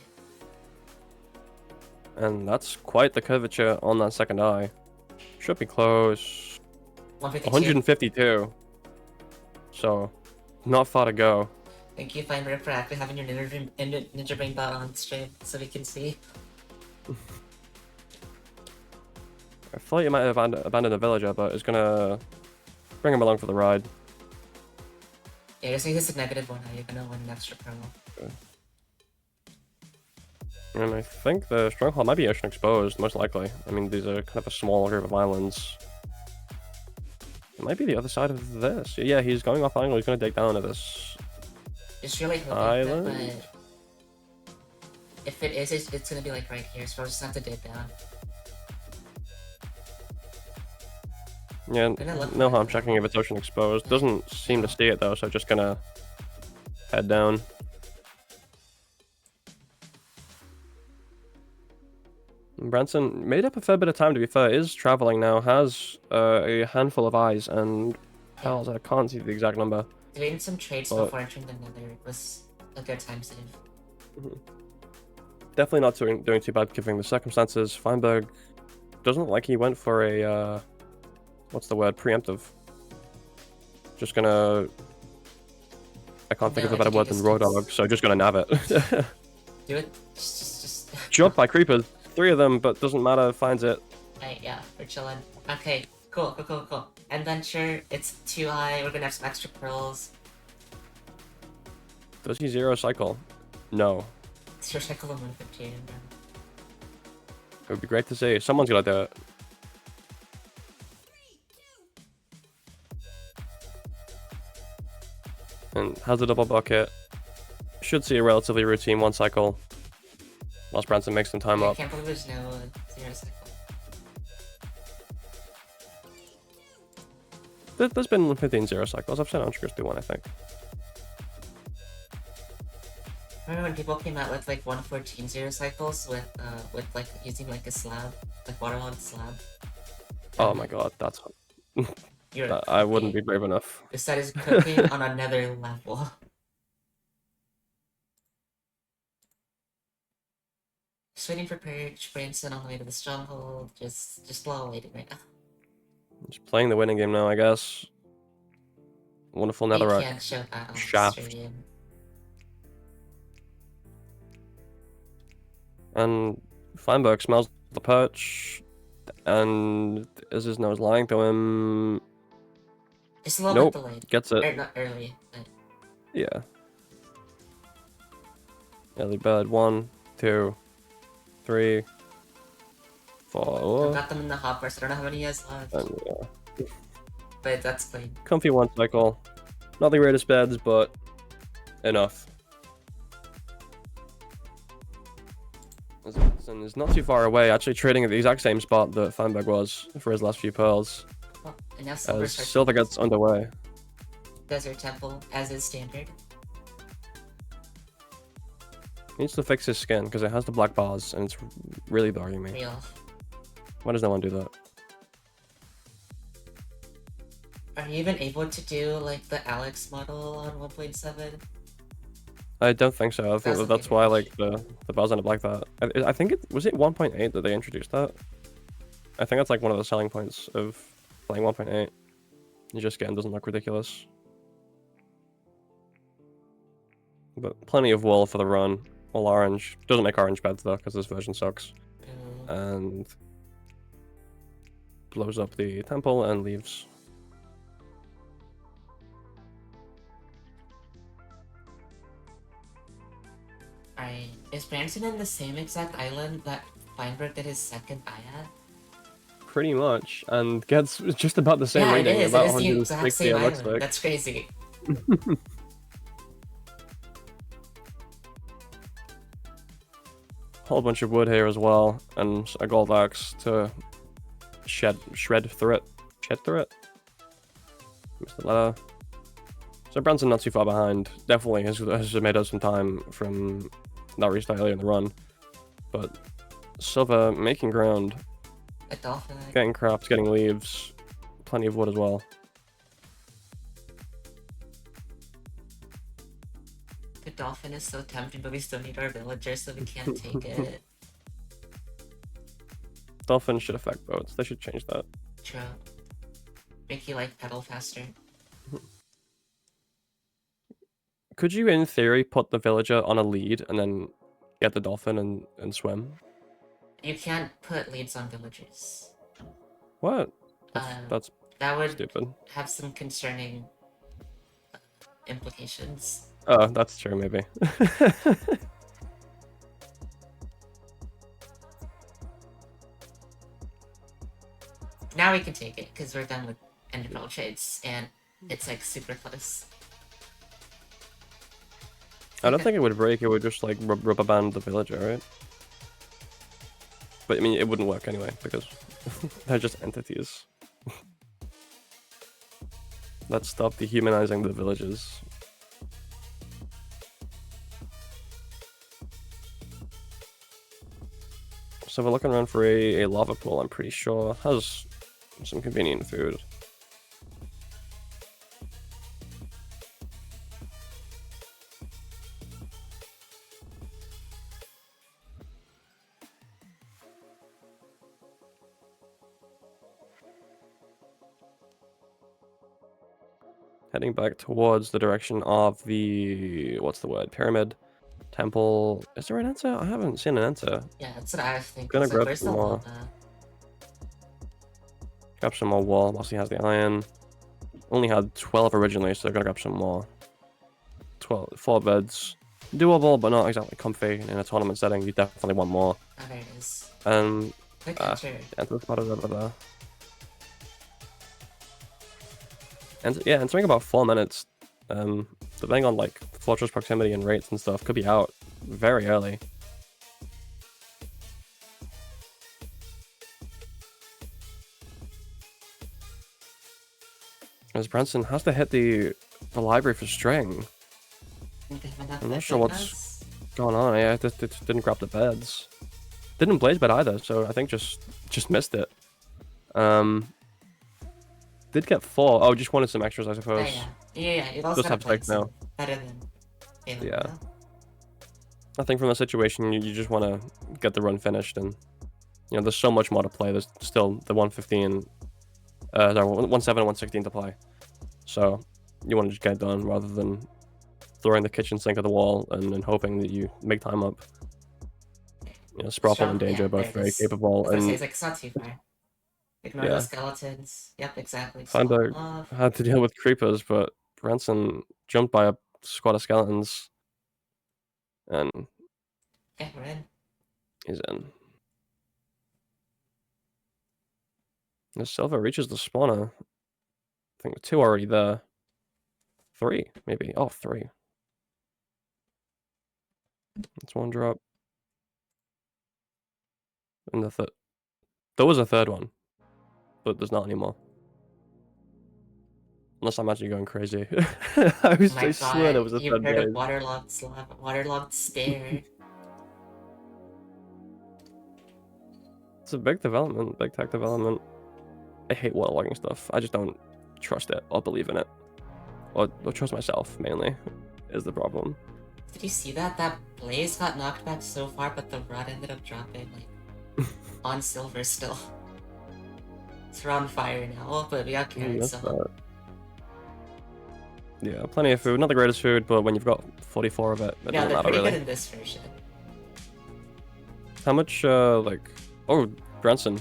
And that's quite the curvature on that second eye. Should be close. 152. So, not far to go. Thank you, Fine Rip, for actually having your Ninja Brain bot on stream so we can see. I thought you might have abandoned the villager, but it's gonna bring him along for the ride. Yeah, you're saying this is a -1 eye, you're gonna win an extra pearl. Okay. And I think the stronghold might be ocean exposed, most likely. I mean, these are kind of a small group of islands. It might be the other side of this. Yeah, he's going off angle. He's going to dig down to this It's really hoping island. that, but if it is, it's gonna be like right here, so we'll just have to dig down. Yeah, no harm checking if it's ocean exposed. Doesn't seem to see it though, so just gonna head down. Branson made up a fair bit of time, to be fair. Is traveling now, has a handful of eyes and pearls. I can't see the exact number. Doing some trades before entering the nether was a good time save. Definitely not doing too bad given the circumstances. Feinberg doesn't look like he went for a what's the word? Preemptive. Just gonna I can't think No, of a better word than raw dog, so just gonna nav it. Do it. Just. Jump by creepers. 3 of them, but doesn't matter. Finds it. Right, yeah, we're chilling. Okay, cool. Adventure, it's too high. We're gonna have some extra pearls. Does he zero cycle? No. Zero cycle of 115. It would be great to see. Someone's gonna do it. And has a double bucket. Should see a relatively routine 1 cycle. Whilst Branson makes some time I up. can't believe there's no zero cycle. There's been 15 zero cycles. I've seen Untrigger's do 1, I think. Remember when people came out with like 114 zero cycles with like using like a slab, like waterlogged slab? Oh my god, that's... I wouldn't be brave enough. This set is cooking on another level. Just waiting for Perch, Branson on the way to the stronghold. Just while waiting right now. Just playing the winning game now, I guess. Wonderful You netherrack. can't show that on Shaft. stream. And Feinberg smells the perch. And is his nose lying to him? Just a little Nope. bit delayed. Gets it. Or not early, but... Yeah. Early bird. 1, 2, 3, 4. I've got them in the hopper, so I don't know how many he has left. And yeah. But that's clean. Comfy 1 cycle. Not the greatest beds, but enough. And is not too far away, actually trading at the exact same spot that Feinberg was for his last few pearls. Well, and now Silver As starts Silver gets underway. Desert Temple, as is standard. He needs to fix his skin, because it has the black bars, and it's really bugging me. Real. Why does no one do that? Are you even able to do like the Alex model on 1.7? I don't think so. I think That's that's why like the bars end up like that. I think was it 1.8 that they introduced that? I think that's like one of the selling points of playing 1.8. Your skin doesn't look ridiculous. But plenty of wool for the run. All orange. Doesn't make orange beds though, because this version sucks. And blows up the temple and leaves. Alright, is Branson in the same exact island that Feinberg did his second eye at? Pretty much, and gets just about the same Yeah, rating. it is. About It is the exact 160, same it looks island. like. That's crazy. Whole bunch of wood here as well, and a gold axe to shred through it. Shed through it? Missed the letter. So Branson not too far behind. Definitely has made up some time from that restart earlier in the run. But Silver making ground. A dolphin. Getting crops, getting leaves. Plenty of wood as well. The dolphin is so tempting, but we still need our villagers, so we can't take it. Dolphins should affect boats. They should change that. True. Make you like pedal faster. Could you, in theory, put the villager on a lead and then get the dolphin and swim? You can't put leads on villagers. What? That's That would stupid. have some concerning implications. Oh, that's true, maybe. Now we can take it, because we're done with Enderpearl trades, and it's like super close. I don't think it would break, it would just like rubber band the villager, right? But I mean, it wouldn't work anyway, because they're just entities. Let's stop dehumanizing the villages. So we're looking around for a lava pool, I'm pretty sure. Has some convenient food. Heading back towards the direction of the... what's the word? Pyramid? Temple... Is there an enter? I haven't seen an enter. Yeah, that's what I was thinking. Gonna So grab where's some the more. lava? Grab some more wall whilst he has the iron. Only had 12 originally, so gonna grab some more. 4 beds. Doable, but not exactly comfy in a tournament setting. You definitely want more. Oh, there it is. Quick Enter enter. the spot over there. And yeah, entering about 4 minutes. Depending on like fortress proximity and rates and stuff, could be out very early. As Branson has to hit the library for string. I'm not sure what's going on. Yeah, it didn't grab the beds. Didn't blaze bed either, so I think just missed it. Did get 4. Oh, just wanted some extras, I suppose. Yeah. It also just have to take now. Better than Caleb, yeah. though. I think from the situation, you just want to get the run finished, and you know, there's so much more to play. There's still the 115, sorry, 117 and 116 to play. So you want to just get it done rather than throwing the kitchen sink at the wall and hoping that you make time up. You know, Sproffle and Danger are both very capable. And And it's like, it's not too far. Ignore the skeletons. Yep, exactly. Find out how to deal with creepers, but Branson jumped by a squad of skeletons. And yeah, we're in. He's in. The Silver reaches the spawner. I think 2 already there. 3, maybe. Oh, 3. That's 1 drop. And the third. There was a 3rd one, but there's not anymore. Unless I'm actually going crazy. I swear there was a 3rd You've heard of blaze. waterlogged stair. It's a big development, big tech development. I hate waterlogging stuff. I just don't trust it or believe in it. Or trust myself, mainly, is the problem. Did you see that? That blaze got knocked back so far, but the rod ended up dropping, like, on silver still. It's on fire now, but we got carried, so... Yeah, plenty of food. Not the greatest food, but when you've got 44 of it, it Yeah, doesn't they're matter, pretty really. good in this version. How much, like... Oh, Branson.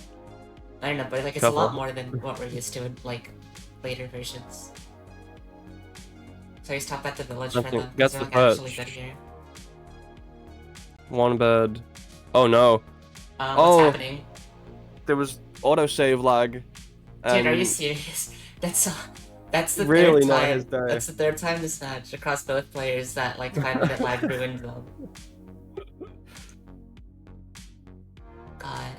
I don't know, but like it's Careful. a lot more than what we're used to in like later versions. So he's top at the village for them. Gets They're the like actually perch. good here. 1 bed. Oh no. What's happening? There was autosave lag. Dude, are you serious? That's the Really third not time. his day. That's the 3rd time this match across both players that like 5-minute lag ruined them. God.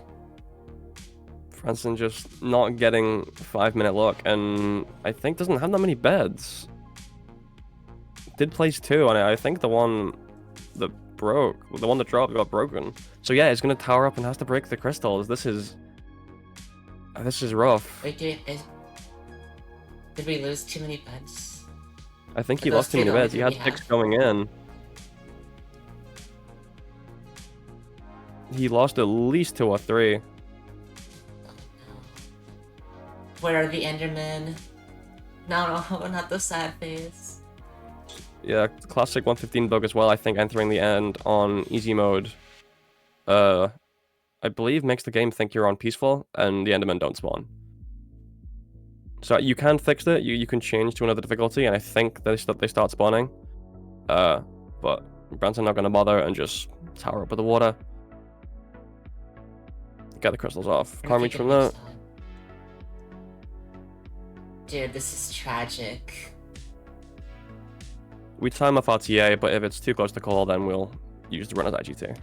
Branson just not getting 5-minute luck, and I think doesn't have that many beds. Did place 2, and I think the one that dropped got broken. So yeah, it's gonna tower up and has to break the crystals. This is rough. Wait, did we lose too many beds? I think But he those lost too two many the only beds. He two had we 6 have. going in. He lost at least 2 or 3. Where are the Endermen? No, not the sad face. Yeah, classic 115 bug as well, I think, entering the end on easy mode. I believe makes the game think you're on peaceful, and the Endermen don't spawn. So you can fix it, you can change to another difficulty, and I think they start spawning. But Branson not gonna bother and just tower up with the water. Get the crystals off. Can't reach from that. Dude, this is tragic. We time off RTA, but if it's too close to call, then we'll use the runner's IGT.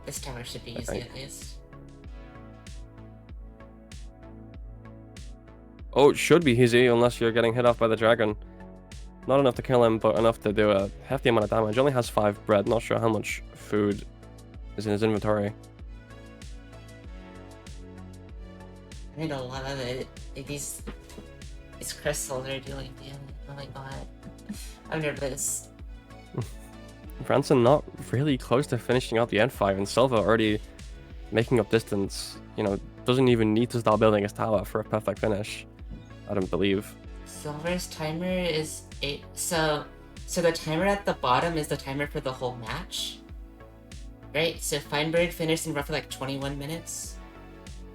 This tower should be easy at least. Oh, it should be easy unless you're getting hit off by the dragon. Not enough to kill him, but enough to do a hefty amount of damage. Only has 5 bread. Not sure how much food is in his inventory. I need a lot of it. Like, these crystals are doing damage. Oh my god. I'm nervous. Branson not really close to finishing up the end 5, and Silva already making up distance. You know, doesn't even need to start building his tower for a perfect finish. I don't believe. Silver's timer is 8. So the timer at the bottom is the timer for the whole match, right? So Feinberg finished in roughly like 21 minutes,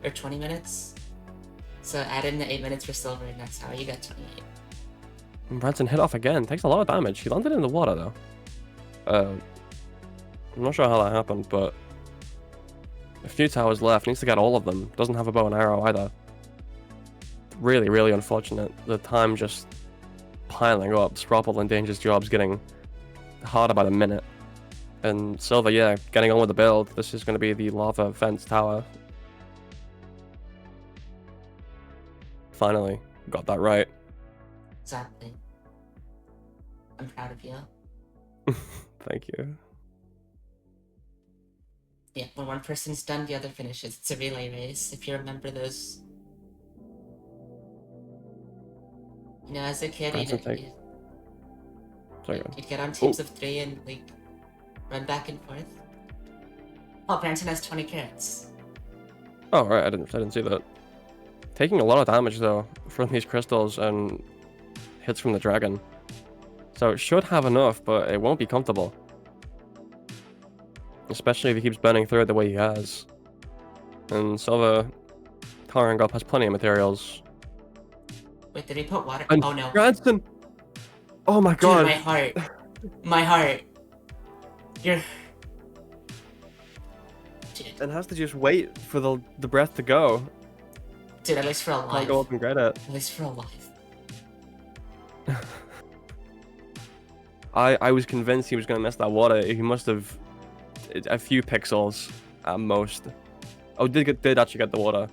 or 20 minutes. So add in the 8 minutes for Silver, and that's how you got 28. And Branson hit off again. Takes a lot of damage. He landed in the water though. I'm not sure how that happened, but a few towers left. Needs to get all of them. Doesn't have a bow and arrow either. Really, really unfortunate. The time just piling up. Sprapple and Danger's job's getting harder by the minute. And Silver, yeah, getting on with the build. This is going to be the lava fence tower. Finally, got that right. Exactly. I'm proud of you. Thank you. Yeah, when one person's done, the other finishes. It's a relay race, if you remember those. You know, as a kid, you'd get on teams of 3 and, like, run back and forth. Oh, Branson has 20 carrots. Oh, right, I didn't see that. Taking a lot of damage, though, from these crystals and hits from the dragon. So it should have enough, but it won't be comfortable. Especially if he keeps burning through it the way he has. And Silver powering up has plenty of materials. Wait, did he put water? And oh no. Branson! Oh my god! Dude, my heart. My heart. You're... Dude. It has to just wait for the breath to go. Dude, at least for a life. Can't go up and get it. At least for a life. I was convinced he was going to miss that water. He must have a few pixels at most. Oh, did actually get the water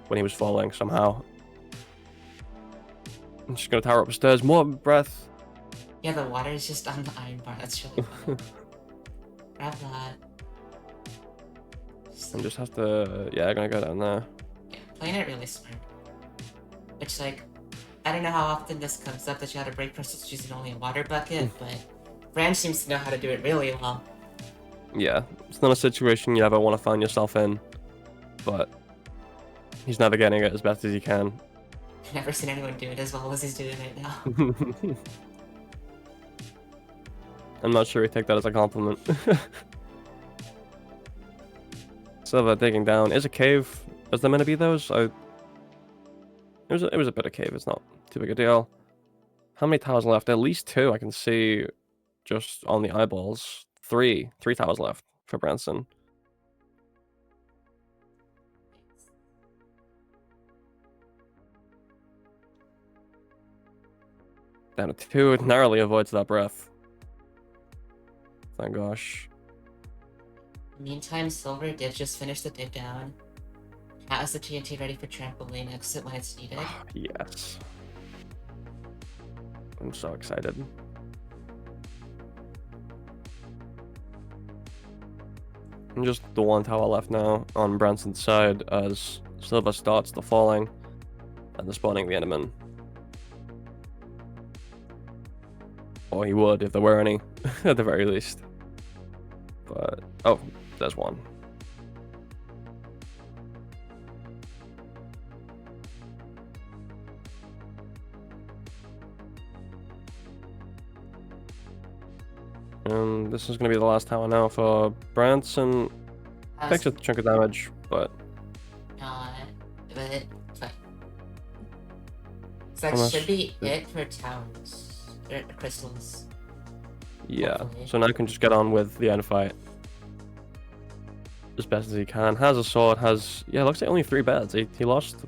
when he was falling somehow. I'm just going to tower upstairs. More breath. Yeah, the water is just on the iron bar. That's really funny. Grab that. And just have to... Yeah, I'm going to go down there. Yeah, playing it really smart. Which, like, I don't know how often this comes up that you had to break crystals using only a water bucket, but Brand seems to know how to do it really well. Yeah, it's not a situation you ever want to find yourself in, but he's navigating it as best as he can. I've never seen anyone do it as well as he's doing right now. I'm not sure he'd take that as a compliment. Silver digging down. Is a cave? Is there meant to be those? It was a bit of cave. It's not too big a deal. How many towers left? At least 2 I can see just on the eyeballs. 3 towers left for Branson. Down to 2. It narrowly avoids that breath. Thank gosh. Meantime, Silver did just finish the dig down. Has the TNT ready for trampoline exit when it's needed. Yes. I'm so excited. And just the 1 tower left now on Branson's side as Silver starts the falling and the spawning the Enderman. Or he would if there were any, at the very least. But, oh, there's one. And this is going to be the last tower now for Branson. Takes a chunk of damage, but... but fine. So that should be it for towers. Or crystals. Yeah, Hopefully. so now he can just get on with the end fight. As best as he can. Has a sword, has... Yeah, looks like only 3 beds. He lost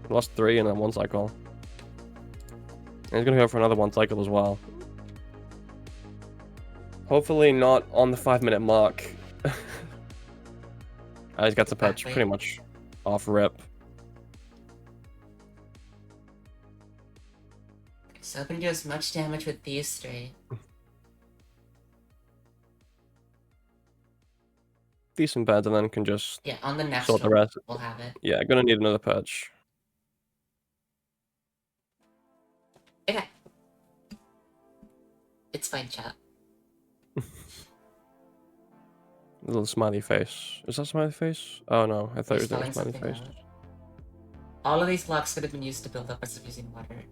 3 in that 1 cycle. And he's going to go for another 1 cycle as well. Hopefully not on the 5-minute mark. He's got the patch pretty much off rip. So hoping to do as much damage with these 3. Decent beds and then can just Yeah, on the next sort the one, rest. we'll have it. Yeah, gonna need another patch. Okay. It's fine, chat. Little smiley face. Is that smiley face? Oh no, I thought it was a spelling smiley something face. out. All of these blocks could have been used to build up instead of using water.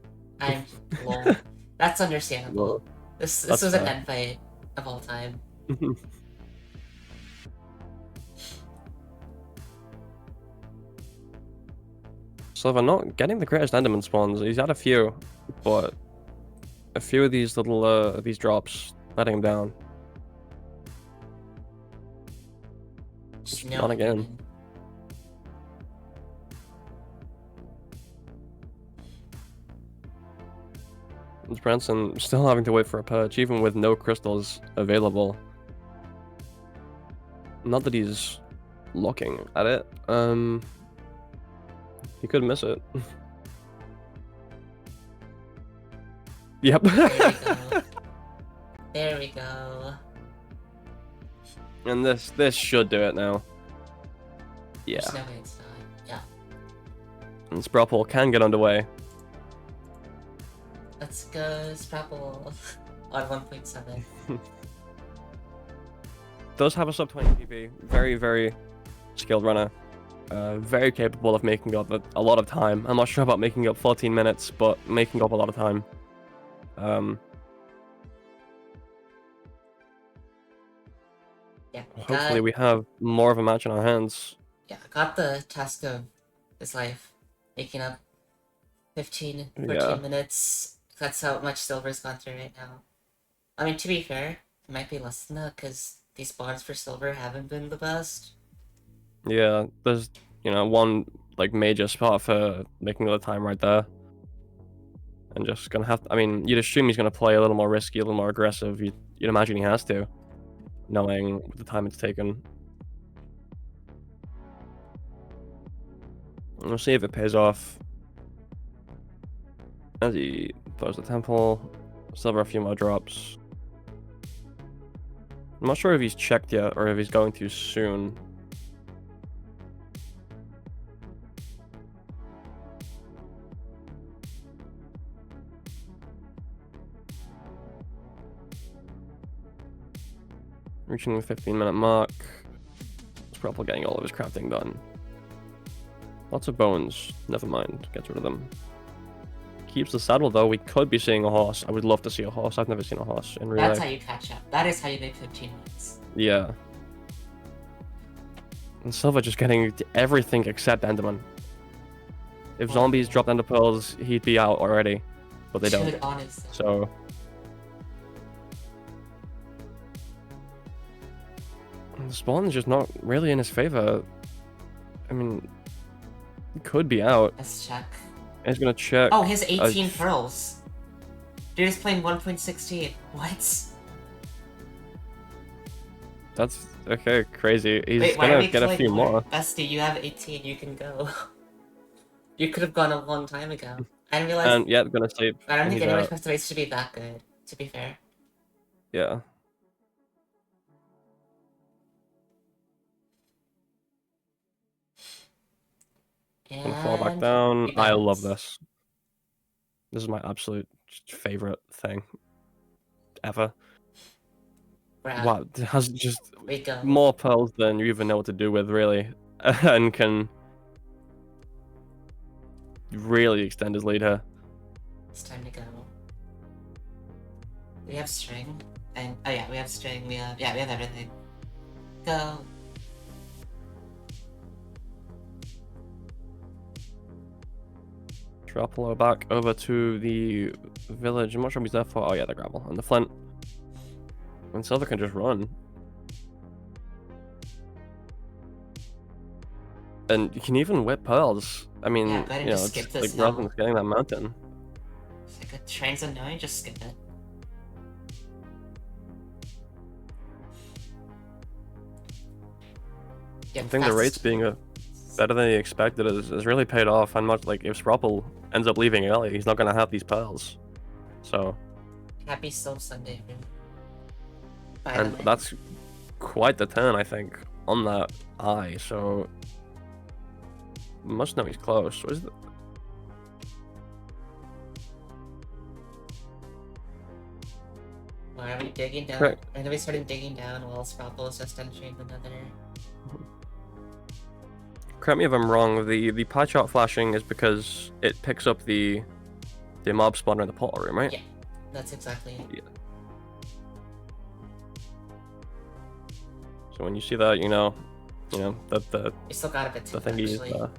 I'm lol. That's understandable. This was an end fight of all time. Silver not getting the greatest Enderman spawns. He's had a few, but a few of these little these drops letting him down. Just not again. It's Branson still having to wait for a perch, even with no crystals available. Not that he's looking at it. He could miss it. Yep. There we go. There we go. And this should do it now. Yeah. There's no way it's not. Yeah. And Sprapple can get underway. Let's go, Sprapple. On 1.7. Does have a sub 20 PB. Very, very skilled runner. Very capable of making up a lot of time. I'm not sure about making up 14 minutes, but making up a lot of time. Yeah. Hopefully we have more of a match in our hands. Yeah, got the task of his life. Making up 14 minutes. That's how much Silver's gone through right now. I mean, to be fair, it might be less than that, because these spawns for Silver haven't been the best. Yeah, there's, one, major spot for making all the time right there. And just gonna have to, you'd assume he's gonna play a little more risky, a little more aggressive. You'd imagine he has to, knowing the time it's taken. We'll see if it pays off. As he throws the temple, Silver a few more drops. I'm not sure if he's checked yet or if he's going to soon. Reaching the 15-minute mark. He's probably getting all of his crafting done. Lots of bones. Never mind. Gets rid of them. Keeps the saddle though. We could be seeing a horse. I would love to see a horse. I've never seen a horse in real life. That's how you catch up. That is how you make 15 minutes. Yeah. And Silver just getting everything except Enderman. If zombies dropped Ender Pearls, he'd be out already. But they don't. Honestly. So... the spawn is just not really in his favor. He could be out. Let's check. He's gonna check. Oh, his 18 pearls. Dude is playing 1.16. What? That's okay, crazy. He's Wait, gonna get a few more. Bestie, you have 18, you can go. You could have gone a long time ago. I didn't realize. And yeah, gonna save. I don't think anyone's customized to be that good, to be fair. Yeah. Gonna fall back down. I love this. This is my absolute favorite thing ever. Wow, it has just more pearls than you even know what to do with, really, and can really extend his lead here. It's time to go. We have string, and oh yeah, we have string. We have everything. Go. Trapolo back over to the village. I'm not sure what he's there for. Oh yeah, the gravel and the flint. And Silver can just run. And you can even whip pearls. It's like rather than getting that mountain. It's like a train's annoying, just skip it. I think the rates being better than he expected has really paid off. And much like if Sprapple ends up leaving early, he's not gonna have these pearls. So happy Silver Sunday, everyone. And that's quite the turn, I think, on that eye. So must know he's close. What is it? Why are we digging down? Right. And then we started digging down while Sprapple is just entering the nether. correct me if I'm wrong, the pie chart flashing is because it picks up the mob spawner in the portal room, right? Yeah, that's exactly it. Yeah. So when you see that, you know that the You still got a bit too, the thingy is actually.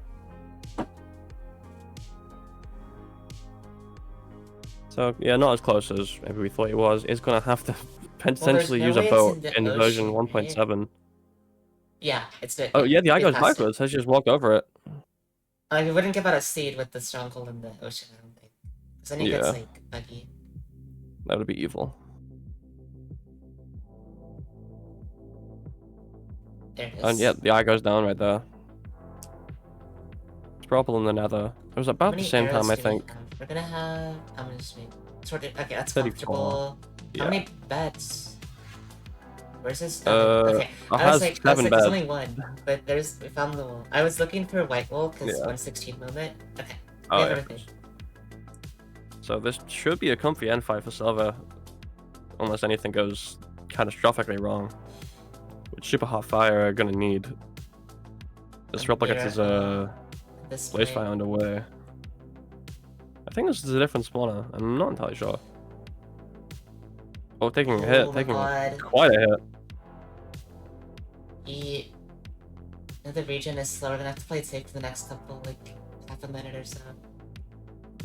So yeah, not as close as maybe we thought it was. It's gonna have to potentially no use a way it's boat in in the version ocean, right? 1.7. Yeah, it's good. Oh yeah, the eye it goes passed it. backwards. I just walked over it. We wouldn't give out a seed with the stronghold in the ocean, I don't think. Because then it gets, Yeah. like, buggy. That would be evil. There it is. And yeah, the eye goes down right there. It's probably in the nether. It was How about the many same time, arrows I do we think. have? We're gonna have... I'm gonna just make... Okay, that's 34. comfortable. Yeah. How many beds? Where's this? It Okay, I has was like, 7 there's beds. only one, but we found the wool. I was looking for white wool because Yeah. 116 moment. Okay, we Oh have yeah. everything. So this should be a comfy end fight for Silver, unless anything goes catastrophically wrong. Which super hot fire are gonna need. This Rebel gets his This blaze way. fire underway. I think this is a different spawner. I'm not entirely sure. Oh, taking a hit, Oh my taking God. quite a hit. The region is slow. We're gonna have to play it safe for the next couple, like, half a minute or so.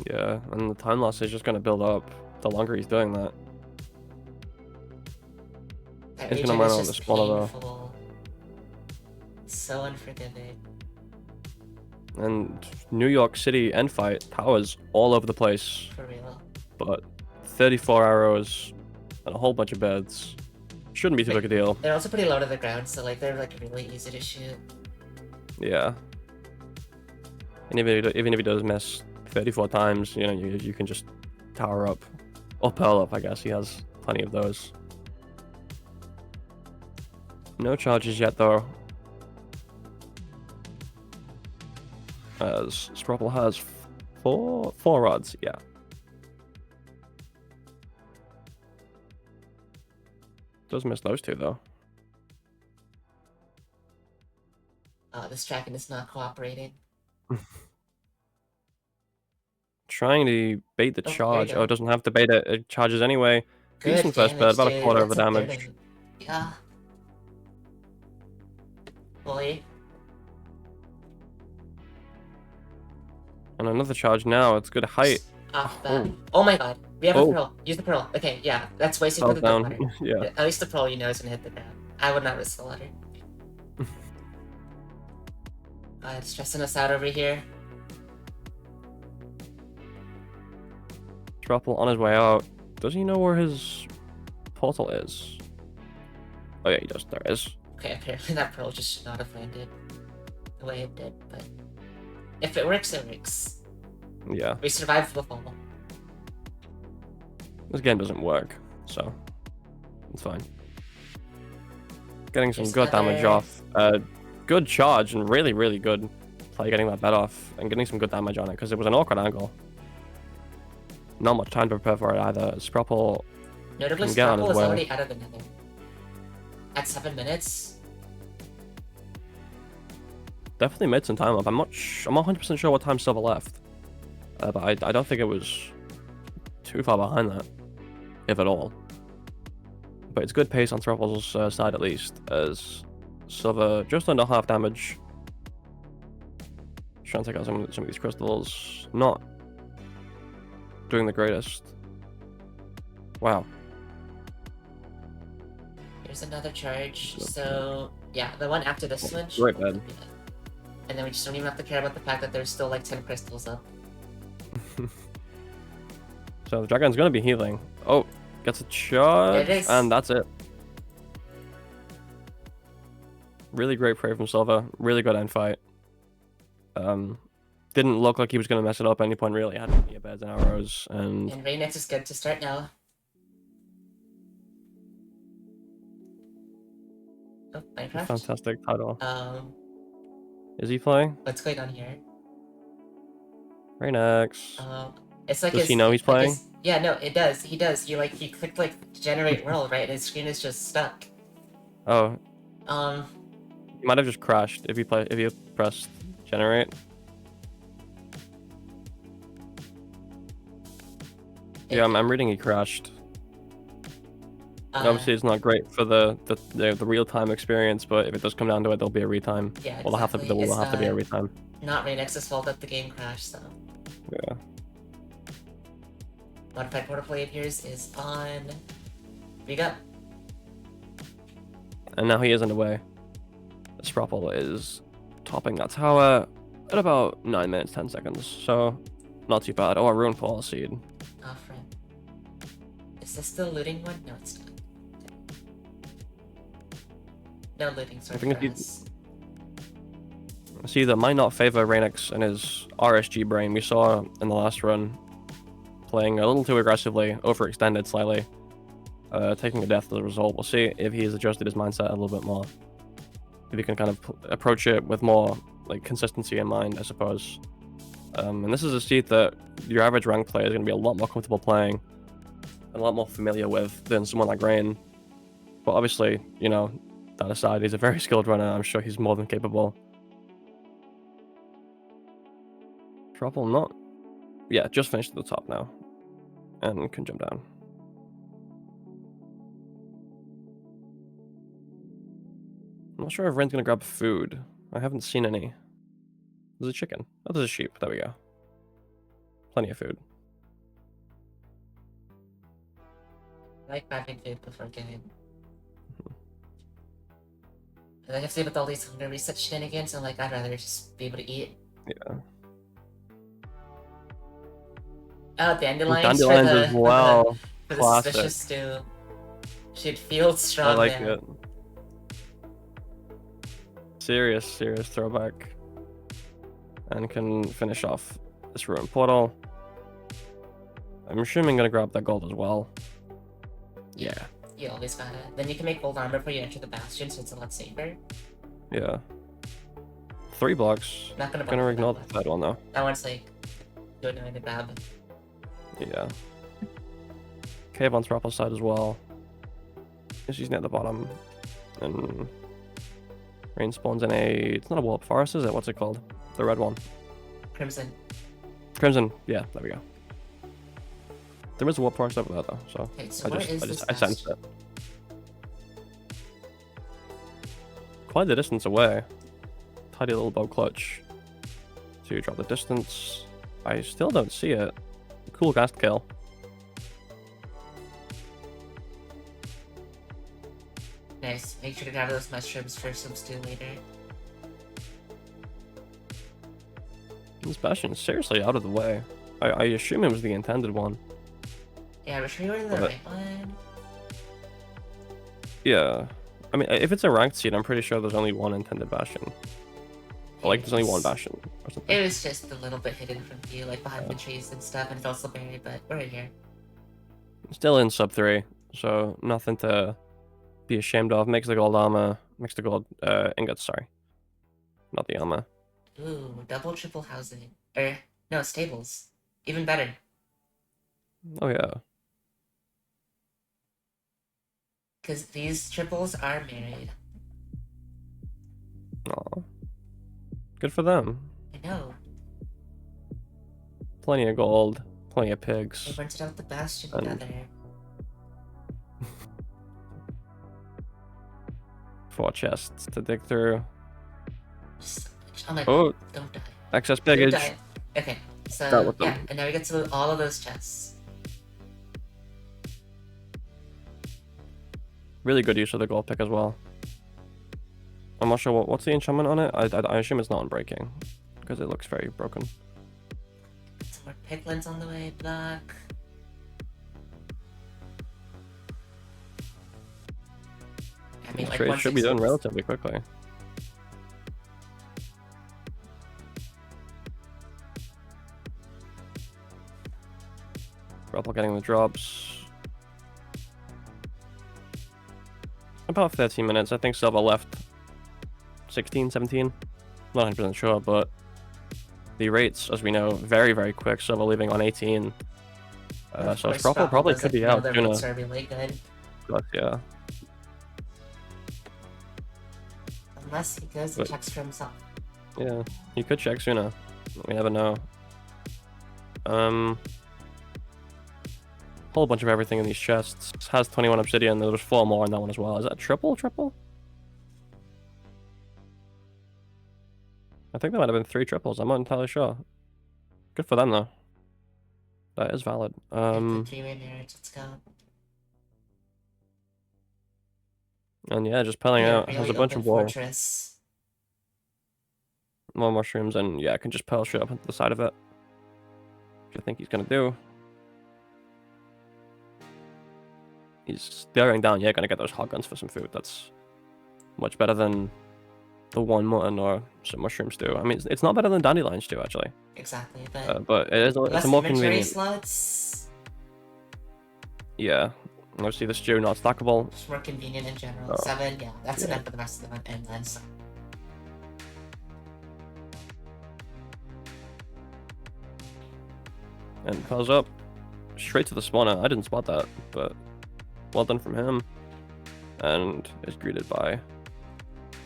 Yeah, and the time loss is just gonna build up the longer he's doing that. That He's region gonna is mine out the just spawner though. painful. So unforgiving. And New York City end fight, towers all over the place. For real. But 34 arrows and a whole bunch of beds. Shouldn't be too big a deal. They're also pretty low to the ground, so like they're like really easy to shoot. Yeah. And even if he does miss 34 times, you know, you can just tower up. Or pearl up, I guess. He has plenty of those. No charges yet, though. As Spropple has four rods, yeah. Does miss those two, though. This tracking is not cooperating. Trying to bait the Oh, there you charge. go. Oh, it doesn't have to bait it. It charges anyway. Good Decent first damage, bed, about a dude. quarter of the That's a third damage. of- Yeah. Boy. And another charge now. It's good height. Off back. Oh my god. We have a Oh. pearl. Use the pearl. Okay, yeah. That's wasting Fell for the down. water. Yeah. At least the pearl, you know, is gonna hit the ground. I would not risk the water. It's stressing us out over here. Spropple on his way out. Does he know where his portal is? Oh yeah, he does. There it is. Okay, apparently that pearl just should not have landed the way it did, but if it works, it works. Yeah. We survived the fall. This game doesn't work, so it's fine. Getting some Here's good damage another- off. Good charge and really, really good play getting that bed off and getting some good damage on it because it was an awkward angle. Not much time to prepare for it either. Spropple Notably, can get on Spropple his is way. already out of the nether. At 7 minutes. Definitely made some time up. I'm 100% sure what time Silver left. But I don't think it was too far behind that, if at all. But it's good pace on Spropple's side at least, as Silver just under half damage. Trying to take out some of these crystals. Not doing the greatest. Wow. Here's another charge. So, yeah, the one after this one. Great bed. And then we just don't even have to care about the fact that there's still like 10 crystals up. So the dragon's gonna be healing. Oh, gets a charge, There it is. and that's it. Really great play from Silver. Really good end fight. Didn't look like he was gonna mess it up at any point really. Had plenty of beds and arrows, and And Raynex is good to start now. Oh, Minecraft? fantastic title. Um, Is he playing? what's going on here? Very next. It's like Does his, he know he's like playing? his- yeah, no, it does. He does. He clicked like generate world, right? And his screen is just stuck. Oh, Um, he might have just crashed if he pressed generate. Yeah, I'm reading he crashed. Obviously, it's not great for the real-time experience, but if it does come down to it, there'll be a retime. Yeah, Well, exactly. there will have to be a retime. Not Rainex's fault that the game crashed, so. Yeah. Modified portal play appears is on. Big up. And now he is underway. Sprapple is topping that tower at about 9 minutes 10 seconds, so not too bad. Oh, a rune pole seed. Oh, friend. Is this the looting one? No, it's not. No looting, sorry. See, that might not favor Rainex and his RSG brain. We saw in the last run playing a little too aggressively, overextended slightly, taking a death as a result. We'll see if he's adjusted his mindset a little bit more. If he can kind of approach it with more like consistency in mind, I suppose. And this is a seat that your average rank player is going to be a lot more comfortable playing and a lot more familiar with than someone like Rain. But obviously, you know, that aside, he's a very skilled runner. I'm sure he's more than capable. Trouble not. Yeah, just finished at the top now. And can jump down. I'm not sure if Rain's gonna grab food. I haven't seen any. There's a chicken. Oh, there's a sheep. There we go. Plenty of food. I like grabbing food before game. I have to deal with all these hunger reset shenanigans, and like, I'd rather just be able to eat. Yeah. Oh, dandelions, Dandelions as well. For the Classic. suspicious stew. Should feel strong. I like now. it. Serious throwback. And can finish off this ruined portal. I'm assuming gonna grab that gold as well. Yeah. You always gotta. Then you can make gold armor before you enter the bastion, so it's a lot safer. Yeah. 3 blocks. Not gonna ignore the third one though. That one's like too annoying to grab. Yeah. Cave on Sprapple's side as well. She's near the bottom. And Rain spawns in a... It's not a warp forest, is it? What's it called? The red one. Crimson. Crimson. Yeah, there we go. There is a warp forest over there though, so, Okay, so I sensed it. Quite the distance away. Tidy little bow clutch to drop the distance. I still don't see it. Cool cast kill. Nice. Make sure to grab those mushrooms for some stew later. This bastion is seriously out of the way. I assume it was the intended one. Yeah, we're sure you were in the right one. Yeah. I mean, if it's a ranked seed, I'm pretty sure there's only one intended bastion. Or, like, there's only one bastion or something. It was just a little bit hidden from view, like behind the trees and stuff, and it's also buried, but we're in here. Still in sub 3, so nothing to be ashamed of. Makes the gold armor, makes the gold ingots, sorry. Not the armor. Ooh, double triple housing. No, stables. Even better. Oh yeah. Because these triples are married. Aw. Good for them. I know. Plenty of gold, plenty of They pigs. rented out the bastion And- together. 4 chests to dig through. Oh my Oh, god, don't die. excess Don't piggage. die. Okay, Start so with them. yeah, and now we get to loot all of those chests. Really good use of the gold pick as well. I'm not sure what's the enchantment on it. I assume it's not unbreaking because it looks very broken. Some more piglins on the way, block. I mean, This like trade should be done 166. relatively quickly. Grapple getting the drops. About 13 minutes. I think Silva left 16, 17. Not 100% sure, but the rates, as we know, very, very quick. Silva leaving on 18. So Sprapple probably could be out The sooner. rates are really good. But yeah. Unless he goes and checks for himself. Yeah, you could check sooner. We never know. Whole bunch of everything in these chests. This has 21 obsidian. There was 4 more in that one as well. Is that triple? I think there might have been 3 triples. I'm not entirely sure. Good for them though. That is valid. The 3-way marriage, let's go. And yeah, just pelling out. Really Has a bunch of wall. fortress. More mushrooms, and yeah, I can just pile shit up onto the side of it. Which I think he's gonna do. He's staring down. Yeah, gonna get those hot guns for some food. That's much better than the 1 mutton or some mushroom stew. I mean, it's not better than dandelion stew actually. Exactly, but it is. It's a more convenient. Slots. Yeah. Obviously, the stew not stackable. Just more convenient in general. Oh. 7, yeah, that's enough for the rest of them, and then some. And piles up straight to the spawner. I didn't spot that, but well done from him. And is greeted by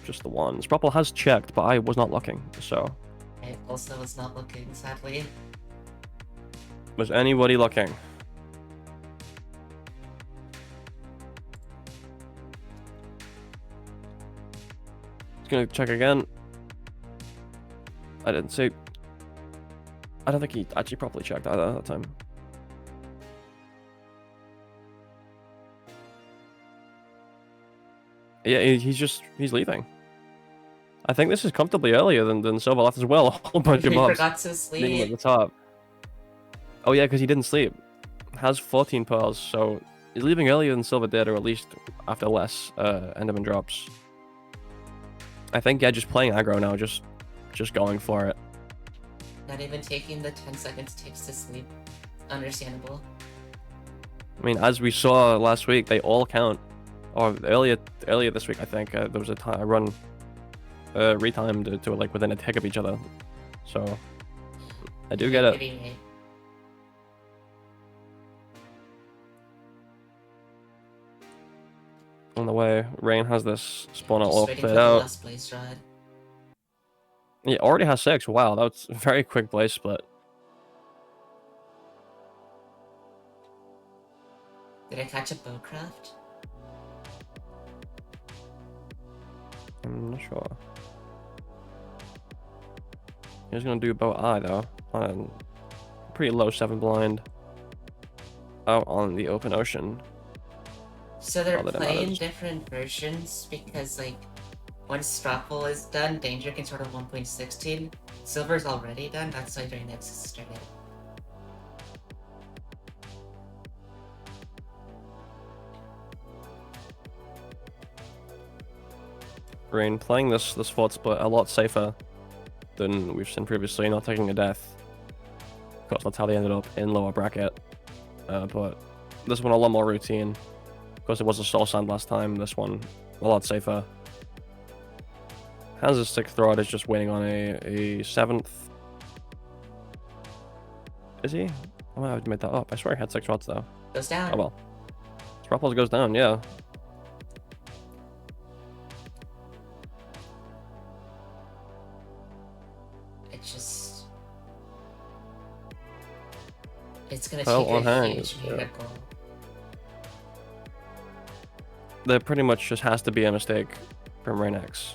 just the one. Sprapple has checked, but I was not looking, so. I also was not looking, sadly. Was anybody looking? He's gonna check again. I didn't see. I don't think he actually properly checked either at that time. Yeah, he's leaving. I think this is comfortably earlier than Silver left as well. A whole bunch of He mobs. forgot to sleep. Being at the top. Oh yeah, because he didn't sleep. Has 14 pearls, so he's leaving earlier than Silver did, or at least after less Enderman drops. I think yeah, just playing aggro now, just going for it. Not even taking the 10 seconds it takes to sleep. Understandable. I mean, as we saw last week, they all count. Or earlier this week, I think there was a run retimed to like within a tick of each other. So I do get it. On the way, Rain has this spawner all played out. Yeah, already has 6. Wow, that's a very quick blaze split. Did I catch a bowcraft? I'm not sure. He's gonna do bow eye though, on a pretty low 7 blind. Out on the open ocean. So they're playing different versions because, like, once Strapple is done, Danger can sort of 1.16. Silver's already done, that's why Drain X is started. Rain playing this fort split a lot safer than we've seen previously, not taking a death. Of course, that's how they ended up in lower bracket. But this one a lot more routine. Of course, it was a soul sand last time. This one a lot safer. Has a 6th rod, is just waiting on a 7th. Is he? I might have made that up. I swear he had 6 rods though. Goes down. Oh well. Sprapples goes down, yeah. It's gonna take a huge miracle. There pretty much just has to be a mistake from Raynex.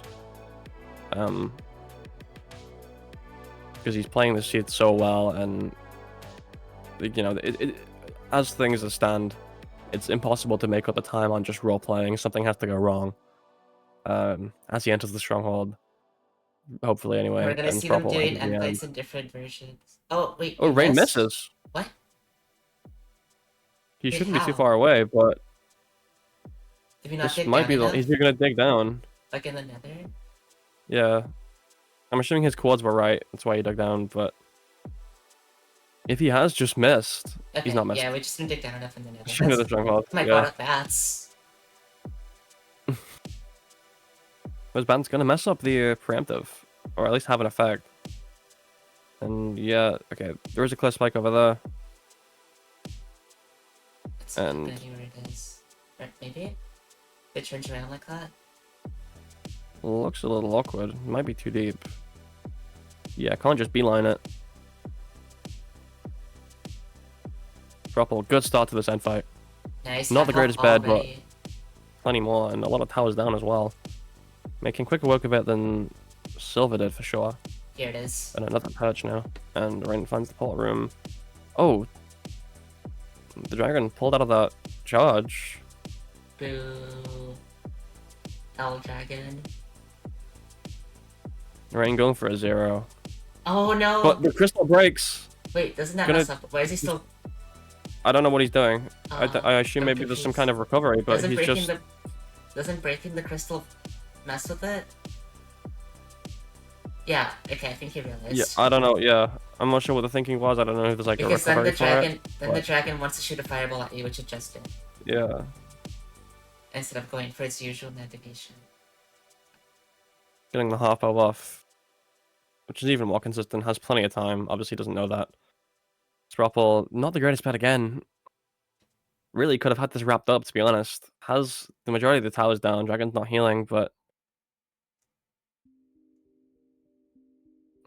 Because he's playing the seed so well, and you know, as things stand, it's impossible to make up the time on just role playing. Something has to go wrong. As he enters the stronghold, hopefully anyway. We're gonna see them doing endfights in different versions. Oh wait. Oh, Rain misses. What? He shouldn't be too far away, but this might be the. He's gonna dig down. Like in the Nether. Yeah, I'm assuming his quads were right. That's why he dug down. But if he has just missed, he's not missed. Yeah, we just didn't dig down enough in the Nether. Straight to the stronghold. My god, bats. Those bats gonna mess up the preemptive, or at least have an effect. And yeah, okay, there is a clear spike over there. And where it is. Right, maybe it turns around like that. Looks a little awkward. Might be too deep. Yeah, can't just beeline it. Thrupple, good start to this end fight. Nice. Not the greatest bed, but already. plenty more, and a lot of towers down as well. Making quicker work of it than Silver did for sure. Here it is. And another perch now. And Rain finds the port room. Oh! The dragon pulled out of that charge. Boo. Owl dragon. Rain going for a 0. Oh no! But the crystal breaks! Wait, doesn't that Gonna- mess up? Why is he still... I don't know what he's doing. I assume I'm maybe there's some confused. kind of recovery, but Doesn't he's breaking just... the... Doesn't breaking the crystal mess with it? Yeah, okay, I think he realized. Yeah, I don't know, yeah. I'm not sure what the thinking was. I don't know if there's like Because a then recovery the for dragon, it. then the dragon wants to shoot a fireball at you, which it just did, Yeah. instead of going for its usual navigation. Getting the half elf off, which is even more consistent, has plenty of time. Obviously doesn't know that. Thrupple, not the greatest bet again. Really could have had this wrapped up, to be honest. Has the majority of the towers down. Dragon's not healing, but...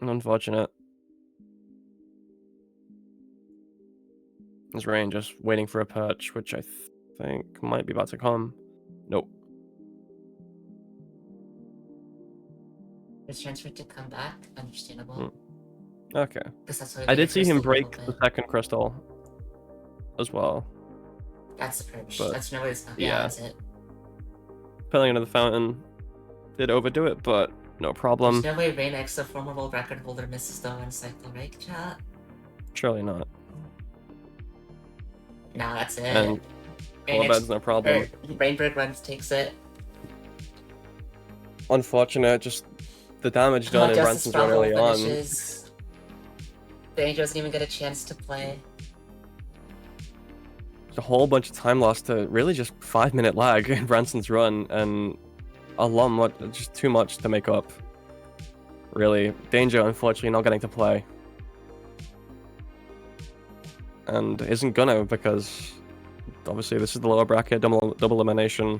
Unfortunate. There's Rain just waiting for a perch, which I think might be about to come. Nope. His transfer to come back, understandable. Okay. 'Cause that's why I they did see him crystal a little break the bit. second crystal as well. That's the purge. But, That's no way it's not. yeah. Yeah, that's it. Pelling into the fountain did overdo it, but no problem. There's no way Rain X, the former world record holder, misses the one cycle, right, chat? Surely not. Nah, that's it. And Rain bed's no problem. Rainbird runs, takes it. Unfortunate, just the damage done in Justice Branson's run Bravo early on. finishes. Danny doesn't even get a chance to play. There's a whole bunch of time lost to really just 5-minute lag in Branson's run, and a lot much, just too much to make up. Really, Danger unfortunately not getting to play, and isn't gonna because obviously this is the lower bracket, double elimination.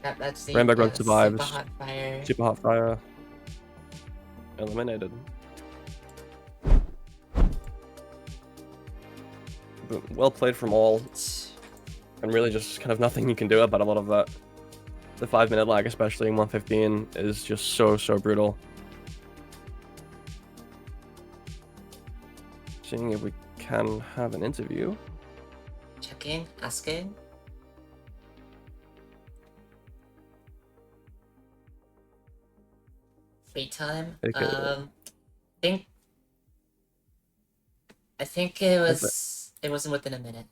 That's the Rainbow Run survives. Super hot fire. Super hot fire. Eliminated. But well played from all. And really just kind of nothing you can do about a lot of that. The 5-minute lag, especially in 115, is just so brutal. Seeing if we can have an interview. Checking, asking. Free time. Okay. I think it was. It wasn't within a minute.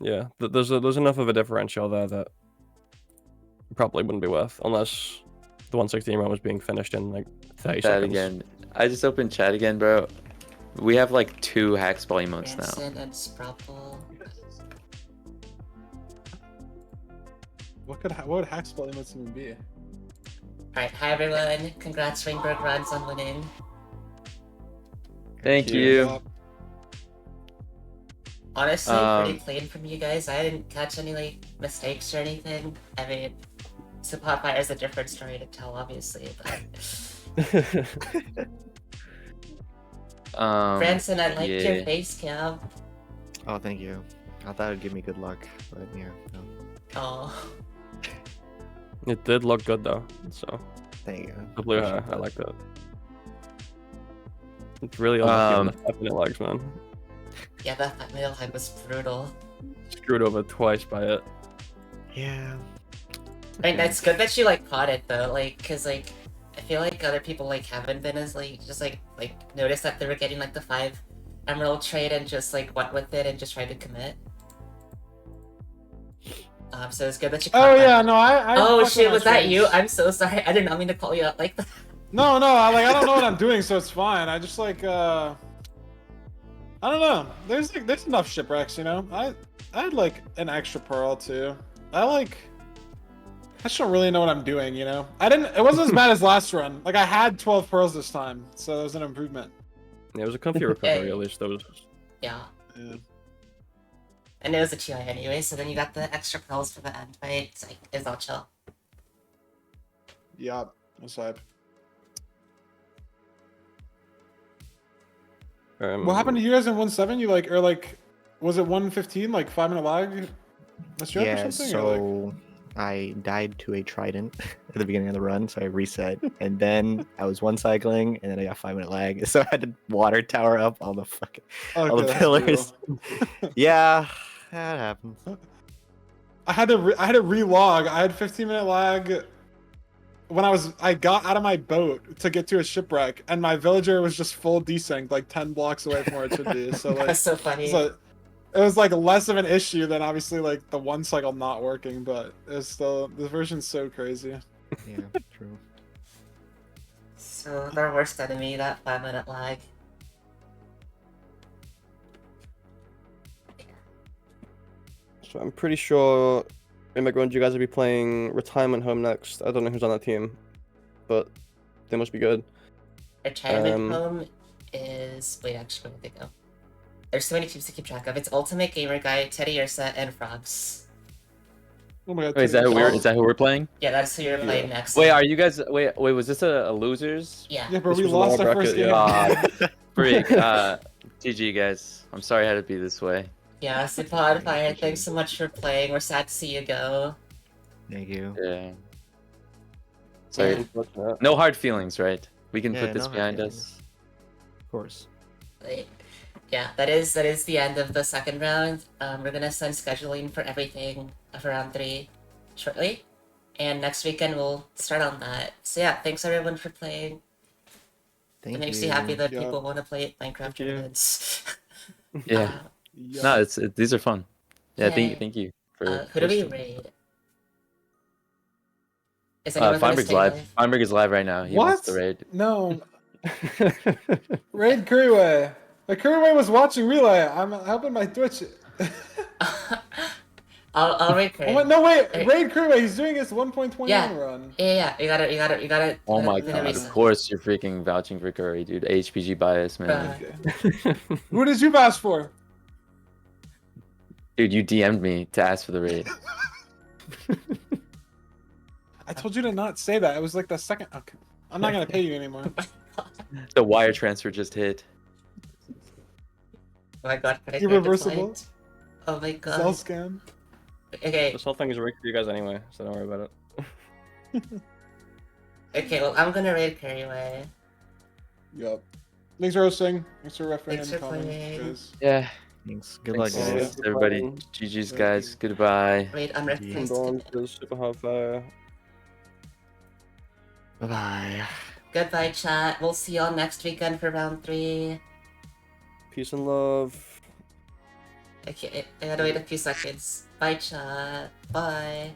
Yeah, there's enough of a differential there that it probably wouldn't be worth unless the 116 run was being finished in like 30 Chat seconds. again. I just opened chat again, bro. We have like 2 Haxball emotes now. Branson and Sprapple. What would Haxball emotes even be? Alright, hi everyone. Congrats, Rainberg Runs, on winning. Thank you. Honestly, pretty clean from you guys. I didn't catch any like mistakes or anything. I mean, Support Fire is a different story to tell, obviously, but. Branson, I liked your face cam. Oh, thank you. I thought it'd give me good luck, but yeah. No. Oh. It did look good though, so. Thank you. The blue hair, I like that. It's really unlucky on the 5-minute lags, man. Yeah, that 5-minute lag was brutal. Screwed over twice by it. Yeah. I mean, it's good that you like caught it though, like, cause like, I feel like other people like haven't been as like, just like noticed that they were getting like the 5 emerald trade and just like went with it and just tried to commit. So it's good that you caught that. Yeah, no, I oh shit, recognize was that trades. you? I'm so sorry. I did not mean to call you out like that. No, I don't know what I'm doing, so it's fine. I just like I don't know. There's enough shipwrecks, you know. I had like an extra pearl too. I just don't really know what I'm doing, you know. It wasn't as bad as last run. Like I had 12 pearls this time, so there's an improvement. Yeah, it was a comfy recovery at least. There was. Yeah. And it was a TI anyway, so then you got the extra pearls for the end fight. It's like, it's all chill. Yeah, that's hype. What happened to you guys in 1-7? You like, or like, was it 1-15? Like 5-minute lag? Yeah, or something? so I died to a trident at the beginning of the run, so I reset, and then I was one cycling, and then I got 5-minute lag, so I had to water tower up all the fucking all the that's pillars. Yeah, that happens. I had to relog. I had 15-minute lag when I got out of my boat to get to a shipwreck, and my villager was just full desync, like 10 blocks away from where it should be. So like, That's so funny. So it was like less of an issue than obviously like the one cycle not working, but it's still, the version's so crazy. Yeah, true. So their worst enemy, that 5-minute lag. So I'm pretty sure Immigrant, you guys will be playing Retirement Home next. I don't know who's on that team, but they must be good. Retirement Home is... Wait, actually, where did they go? There's so many teams to keep track of. It's Ultimate Gamer Guy, Teddy Ursa, and Frogs. Oh my god. Wait, is that who we're playing? Yeah, that's who you're playing next. Wait, are you guys... Wait, was this a losers? Yeah. Yeah, but we lost our first game. Freak. GG, guys. I'm sorry I had to be this way. Yeah, Sipod Fire, thanks so much for playing. We're sad to see you go. Thank you. Yeah. Sorry. No hard feelings, right? We can Yeah, put this no hard behind feelings. us. Of course. Like, yeah, that is the end of the second round. We're gonna send scheduling for everything of round 3 shortly, and next weekend we'll start on that. So yeah, thanks everyone for playing. Thank it makes you. you happy that Yeah. people want to play Minecraft tournaments. Yeah. No, these are fun. Yeah, Yay. thank you for. Who do we hosting. raid? Is anyone gonna Feinberg's stay live. live? Feinberg is live right now. He wants to raid. No. Raid Kuriway. The Kuriway was watching Relay. I'm helping my Twitch. I'll raid Curry. Oh, wait, no, wait. Raid Kuriway. He's doing his 1.21 Yeah. run. Yeah. You gotta. Oh my gotta god! reset. Of course you're freaking vouching for Curry, dude. HPG bias, man. Who did you pass for? Dude, you DM'd me to ask for the raid. I told you to not say that. It was like the second. Okay. I'm not gonna pay you anymore. The wire transfer just hit. Oh my god, can I Irreversible. declined? Oh my god. Cell scam. Okay. This whole thing is rigged for you guys anyway, so don't worry about it. Okay, well, I'm gonna raid Curryway. Yup. Thanks for hosting. Thanks for refereeing Thanks and for commenting, playing. guys. Yeah. Thanks. Good luck, Thanks, guys. everybody. GG's, guys. Goodbye. Wait, I'm Condolences, Super Hot Fire. Bye-bye. Goodbye, chat. We'll see y'all next weekend for round 3. Peace and love. Okay, I gotta wait a few seconds. Bye, chat. Bye.